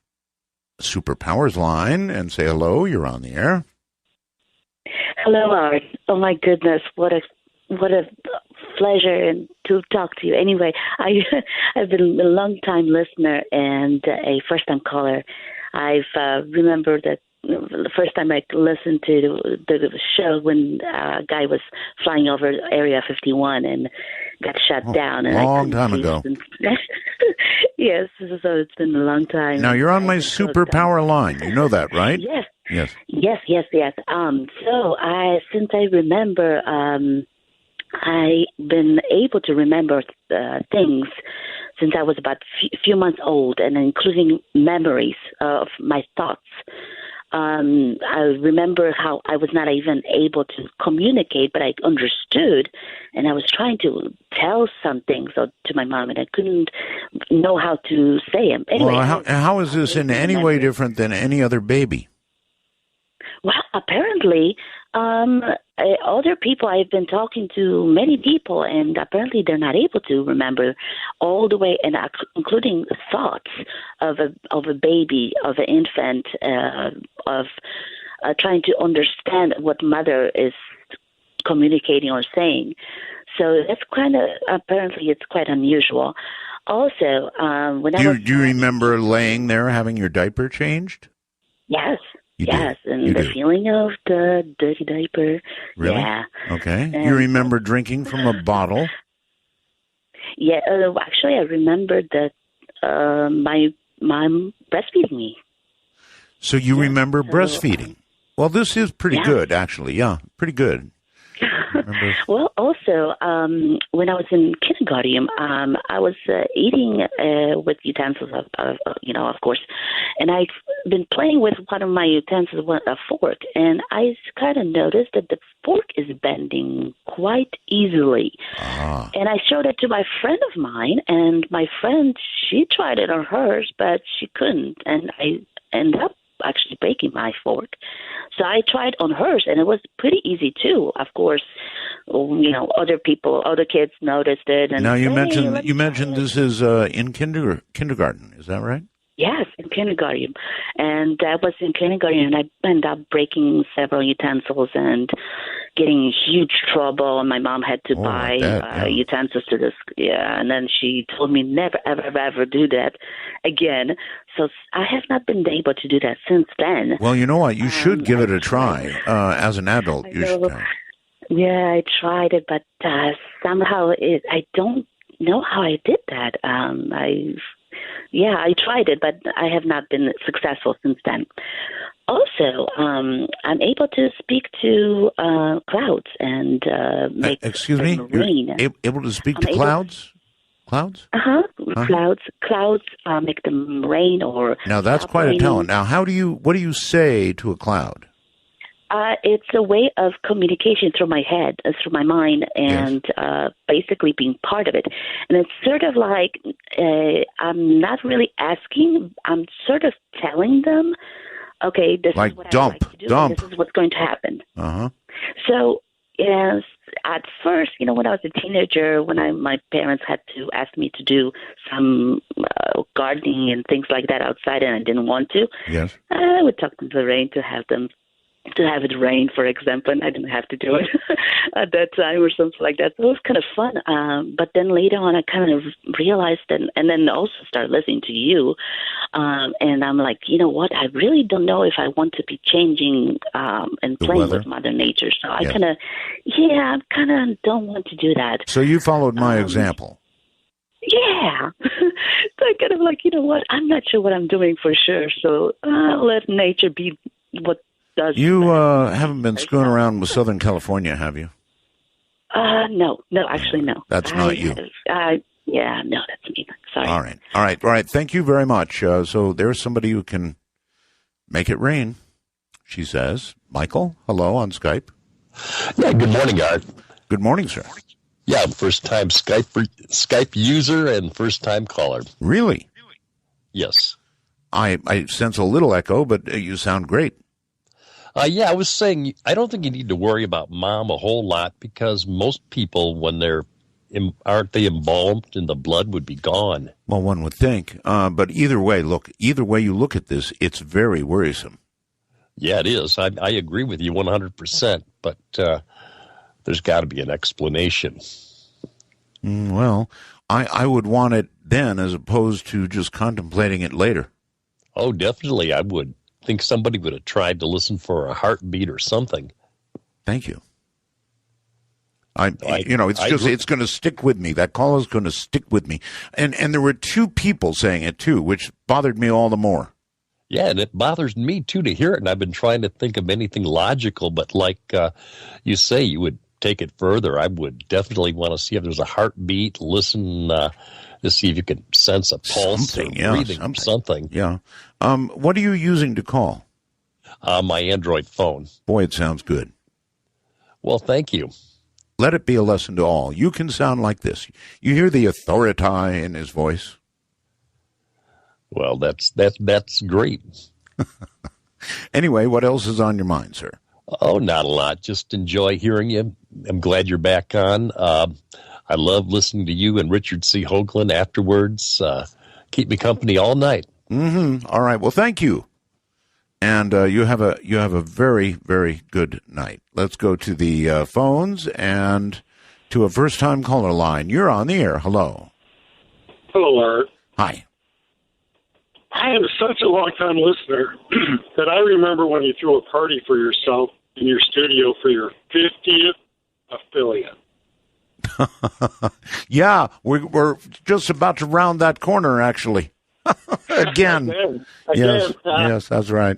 Superpowers line and say hello. You're on the air. Hello, Art. Oh my goodness, what a pleasure and to talk to you. Anyway, I've been a long time listener and a first time caller. I've remembered that the first time I listened to the show when a guy was flying over Area 51 and got shut down. And long time ago. Yes, so it's been a long time. Now, you're on my superpower line. You know that, right? Yes. Yes. Yes. So since I remember, I've been able to remember things since I was about a few months old, and including memories of my thoughts. I remember how I was not even able to communicate, but I understood, and I was trying to tell some things to my mom, and I couldn't know how to say them. Anyway, well, how is this in any way different than any other baby? Well, apparently, other people, I've been talking to many people, and apparently they're not able to remember all the way, and including thoughts of a baby, of an infant, of trying to understand what mother is communicating or saying. So that's apparently it's quite unusual. Also, do you remember laying there having your diaper changed? Yes. You and the feeling of the dirty diaper. Really? Yeah. Okay. And you remember drinking from a bottle? Yeah. Actually, I remember that my mom breastfeeding me. So you remember breastfeeding? Well, this is pretty good, actually. Yeah, pretty good. Well, also, when I was in kindergarten, I was eating with utensils, of course, and I've been playing with one of my utensils, a fork, and I kind of noticed that the fork is bending quite easily. And I showed it to my friend of mine, and my friend, she tried it on hers, but she couldn't, and I ended up actually breaking my fork. So I tried on hers, and it was pretty easy too. Of course, other kids noticed it. And now you mentioned this is in kindergarten. Is that right? Yes, in kindergarten. And I was in kindergarten, and I ended up breaking several utensils and getting in huge trouble. And my mom had to buy utensils to this. Yeah, and then she told me never, ever, ever do that again. So I have not been able to do that since then. Well, you know what? You should give it a try as an adult. Yeah, I tried it, but somehow I don't know how I did that. I tried it, but I have not been successful since then. Also, I'm able to speak to clouds and make excuse me, rain. You're able to speak to clouds? Clouds? Clouds make them rain or. Now that's quite a talent. Now, what do you say to a cloud? It's a way of communication through my head, through my mind, and basically being part of it. And it's sort of like I'm not really asking. I'm sort of telling them, okay, this is what I like to do, and this is what's going to happen. So, yes, at first, when I was a teenager, when my parents had to ask me to do some gardening and things like that outside, and I didn't want to, I would talk to the rain to have it rain, for example, and I didn't have to do it at that time or something like that. So it was kind of fun. But then later on, I kind of realized and then also started listening to you. And I'm like, you know what? I really don't know if I want to be changing and playing with Mother Nature. So I kind of don't want to do that. So you followed my example. Yeah. So I kind of like, you know what? I'm not sure what I'm doing for sure. So I'll let nature be what you haven't been screwing around with Southern California, have you? No, actually, no. That's not you. Yeah, no, that's me. Sorry. All right. Thank you very much. So there's somebody who can make it rain, she says. Michael, hello on Skype. Yeah, good morning, Art. Good morning, sir. Yeah, first-time Skype user and first-time caller. Really? Yes. I sense a little echo, but you sound great. I was saying, I don't think you need to worry about Mom a whole lot because most people, when aren't they embalmed and the blood would be gone? Well, one would think. But either way you look at this, it's very worrisome. Yeah, it is. I agree with you 100%, but there's got to be an explanation. Well, I would want it then as opposed to just contemplating it later. Oh, definitely I would. Think somebody would have tried to listen for a heartbeat or something. Thank you. It's going to stick with me. That call is going to stick with me. And there were two people saying it too, which bothered me all the more. Yeah, and it bothers me too to hear it. And I've been trying to think of anything logical, but like you say, you would take it further. I would definitely want to see if there's a heartbeat, listen to see if you can sense a pulse or breathing, something. Yeah. What are you using to call? My Android phone. Boy, it sounds good. Well, thank you. Let it be a lesson to all. You can sound like this. You hear the authority in his voice. Well, that's great. Anyway, what else is on your mind, sir? Oh, not a lot. Just enjoy hearing you. I'm glad you're back on. I love listening to you and Richard C. Hoagland afterwards. Keep me company all night. All right. Well, thank you. And you have a very, very good night. Let's go to the phones and to a first-time caller line. You're on the air. Hello. Hello, Art. Hi. I am such a long-time listener that I remember when you threw a party for yourself in your studio for your 50th affiliate. Yeah, we're just about to round that corner, actually. Again. Yes, that's right.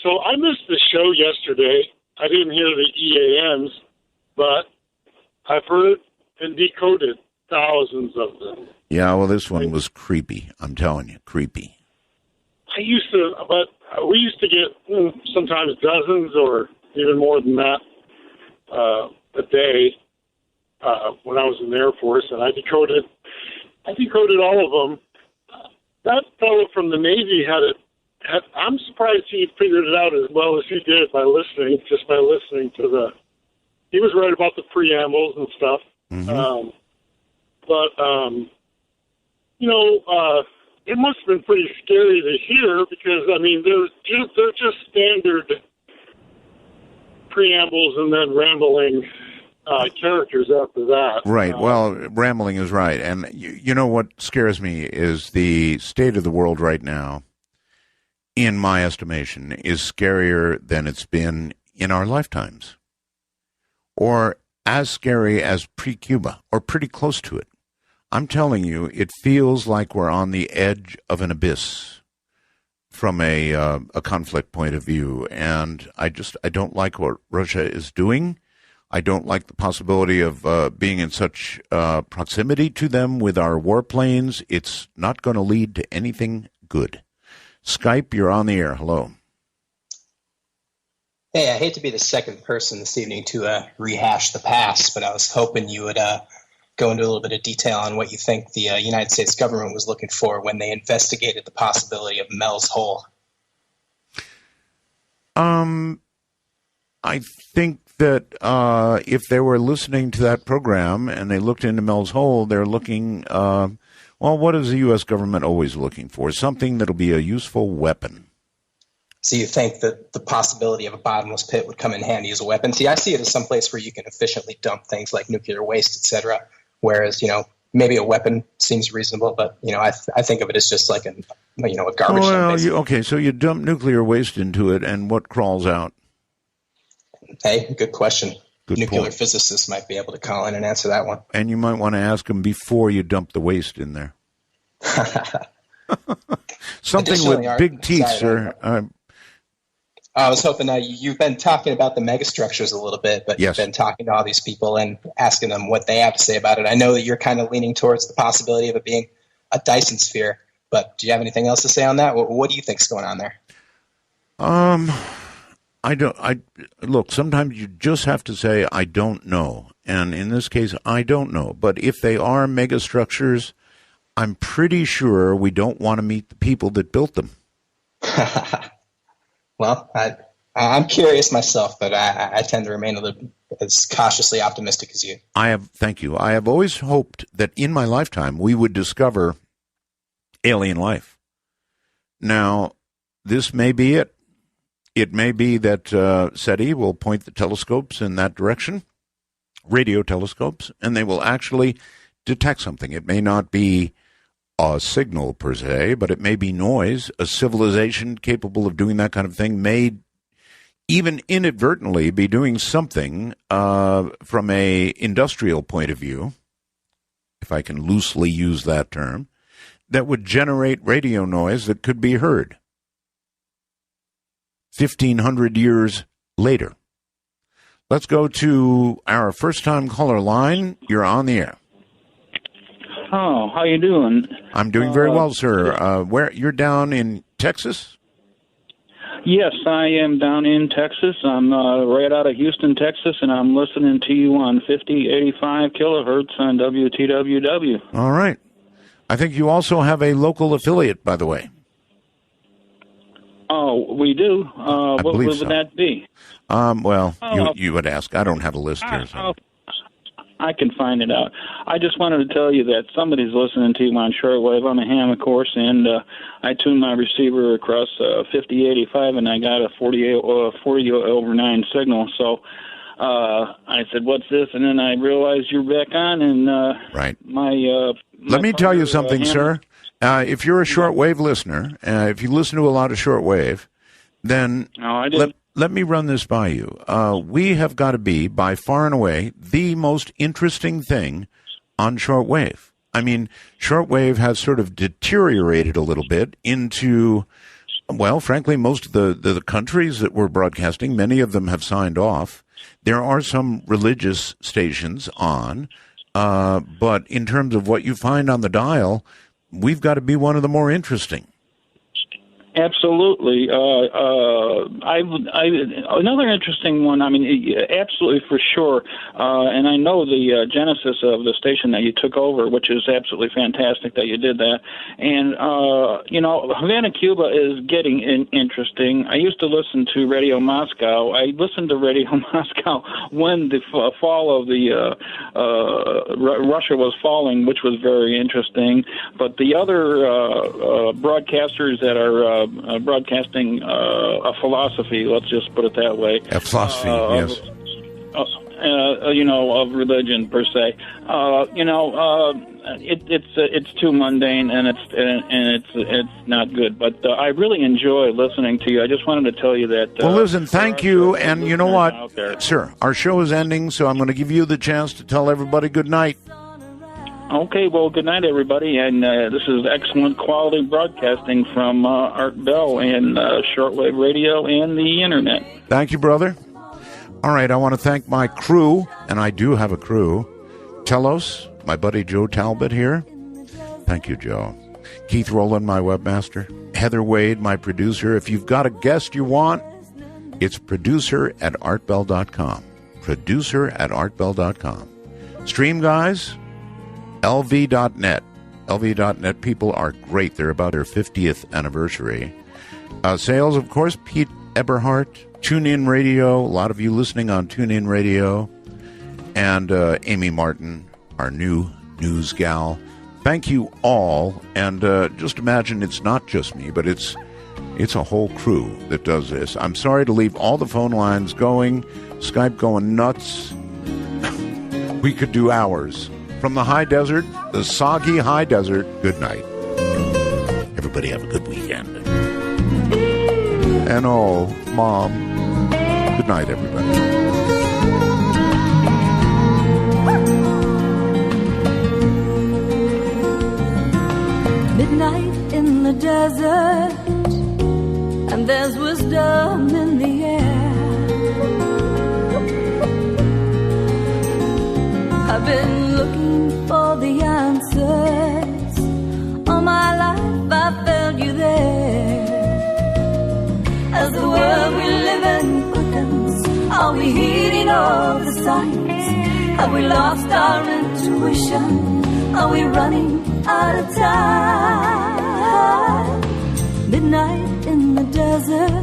So I missed the show yesterday. I didn't hear the EAMs, but I've heard and decoded thousands of them. Yeah, well, this one was creepy. I'm telling you, creepy. We used to get sometimes dozens or even more than that a day when I was in the Air Force, and I decoded all of them. That fellow from the Navy I'm surprised he figured it out as well as he did by listening to he was right about the preambles and stuff. Mm-hmm. It must have been pretty scary to hear because, I mean, they're just standard preambles and then rambling characters after that. Right. Well, rambling is right. And you know what scares me is the state of the world right now, in my estimation, is scarier than it's been in our lifetimes. Or as scary as pre-Cuba, or pretty close to it. I'm telling you, it feels like we're on the edge of an abyss from a conflict point of view. And I don't like what Russia is doing. I don't like the possibility of being in such proximity to them with our warplanes. It's not going to lead to anything good. Skype, you're on the air. Hello. Hey, I hate to be the second person this evening to rehash the past, but I was hoping you would go into a little bit of detail on what you think the United States government was looking for when they investigated the possibility of Mel's Hole. I think that if they were listening to that program and they looked into Mel's Hole, they're looking, what is the U.S. government always looking for? Something that'll be a useful weapon. So you think that the possibility of a bottomless pit would come in handy as a weapon? See, I see it as some place where you can efficiently dump things like nuclear waste, et cetera, whereas, maybe a weapon seems reasonable, but, I think of it as just like a garbage dump. So you dump nuclear waste into it, and what crawls out? Hey, good question. Nuclear point. Physicists might be able to call in and answer that one. And you might want to ask them before you dump the waste in there. Something with big teeth, sir. I was hoping you've been talking about the megastructures a little bit, but yes. You've been talking to all these people and asking them what they have to say about it. I know that you're kind of leaning towards the possibility of it being a Dyson sphere, but do you have anything else to say on that? What do you think's going on there? Look, sometimes you just have to say, I don't know. And in this case, I don't know. But if they are megastructures, I'm pretty sure we don't want to meet the people that built them. Well, I'm curious myself, but I tend to remain as cautiously optimistic as you. Thank you. I have always hoped that in my lifetime we would discover alien life. Now, this may be it. It may be that SETI will point the telescopes in that direction, radio telescopes, and they will actually detect something. It may not be a signal per se, but it may be noise. A civilization capable of doing that kind of thing may even inadvertently be doing something from a industrial point of view, if I can loosely use that term, that would generate radio noise that could be heard 1,500 years later. Let's go to our first-time caller line. You're on the air. Oh, how you doing? I'm doing very well, sir. Where you're down in Texas? Yes, I am down in Texas. I'm right out of Houston, Texas, and I'm listening to you on 5085 kilohertz on WTWW. All right. I think you also have a local affiliate, by the way. Oh, we do? What would that be? You would ask. I don't have a list here. So. I can find it out. I just wanted to tell you that somebody's listening to you on shortwave. I'm a ham, of course, and I tuned my receiver across 5085, and I got a 40 over 9 signal. So I said, "What's this?" And then I realized you're back on, and right. Let me tell you something, sir. If you're a shortwave listener, if you listen to a lot of shortwave, then let me run this by you. We have got to be, by far and away, the most interesting thing on shortwave. I mean, shortwave has sort of deteriorated a little bit into, well, frankly, most of the countries that we're broadcasting, many of them have signed off. There are some religious stations on, but in terms of what you find on the dial, we've got to be one of the more interesting. Absolutely. Another interesting one, I mean, absolutely for sure. And I know the genesis of the station that you took over, which is absolutely fantastic that you did that. And, Havana, Cuba is getting interesting. I used to listen to Radio Moscow. I listened to Radio Moscow when the fall of the Russia was falling, which was very interesting. But the other broadcasters that are broadcasting a philosophy, let's just put it that way. A philosophy, yes. Of religion per se. It's too mundane and it's not good. But I really enjoy listening to you. I just wanted to tell you that. Well, listen, thank you. And you know what, sir, our show is ending, so I'm going to give you the chance to tell everybody good night. Okay, well, good night, everybody, and this is excellent quality broadcasting from Art Bell and shortwave radio and the Internet. Thank you, brother. All right, I want to thank my crew, and I do have a crew. Telos, my buddy Joe Talbot here. Thank you, Joe. Keith Rowland, my webmaster. Heather Wade, my producer. If you've got a guest you want, it's producer@artbell.com. Producer@artbell.com. Stream guys, LV.net. LV.net people are great. They're about their 50th anniversary. Sales, of course, Pete Eberhardt. TuneIn Radio, a lot of you listening on TuneIn Radio. And Amy Martin, our new news gal. Thank you all. And just imagine it's not just me, but it's a whole crew that does this. I'm sorry to leave all the phone lines going, Skype going nuts. We could do hours. From the high desert, the soggy high desert, good night. Everybody have a good weekend. And oh, Mom, good night, everybody. Midnight in the desert, and there's wisdom in the air. I've been looking for the answers. All my life I felt you there. As the world we live in beckons, are we heeding all the signs? Have we lost our intuition? Are we running out of time? Midnight in the desert,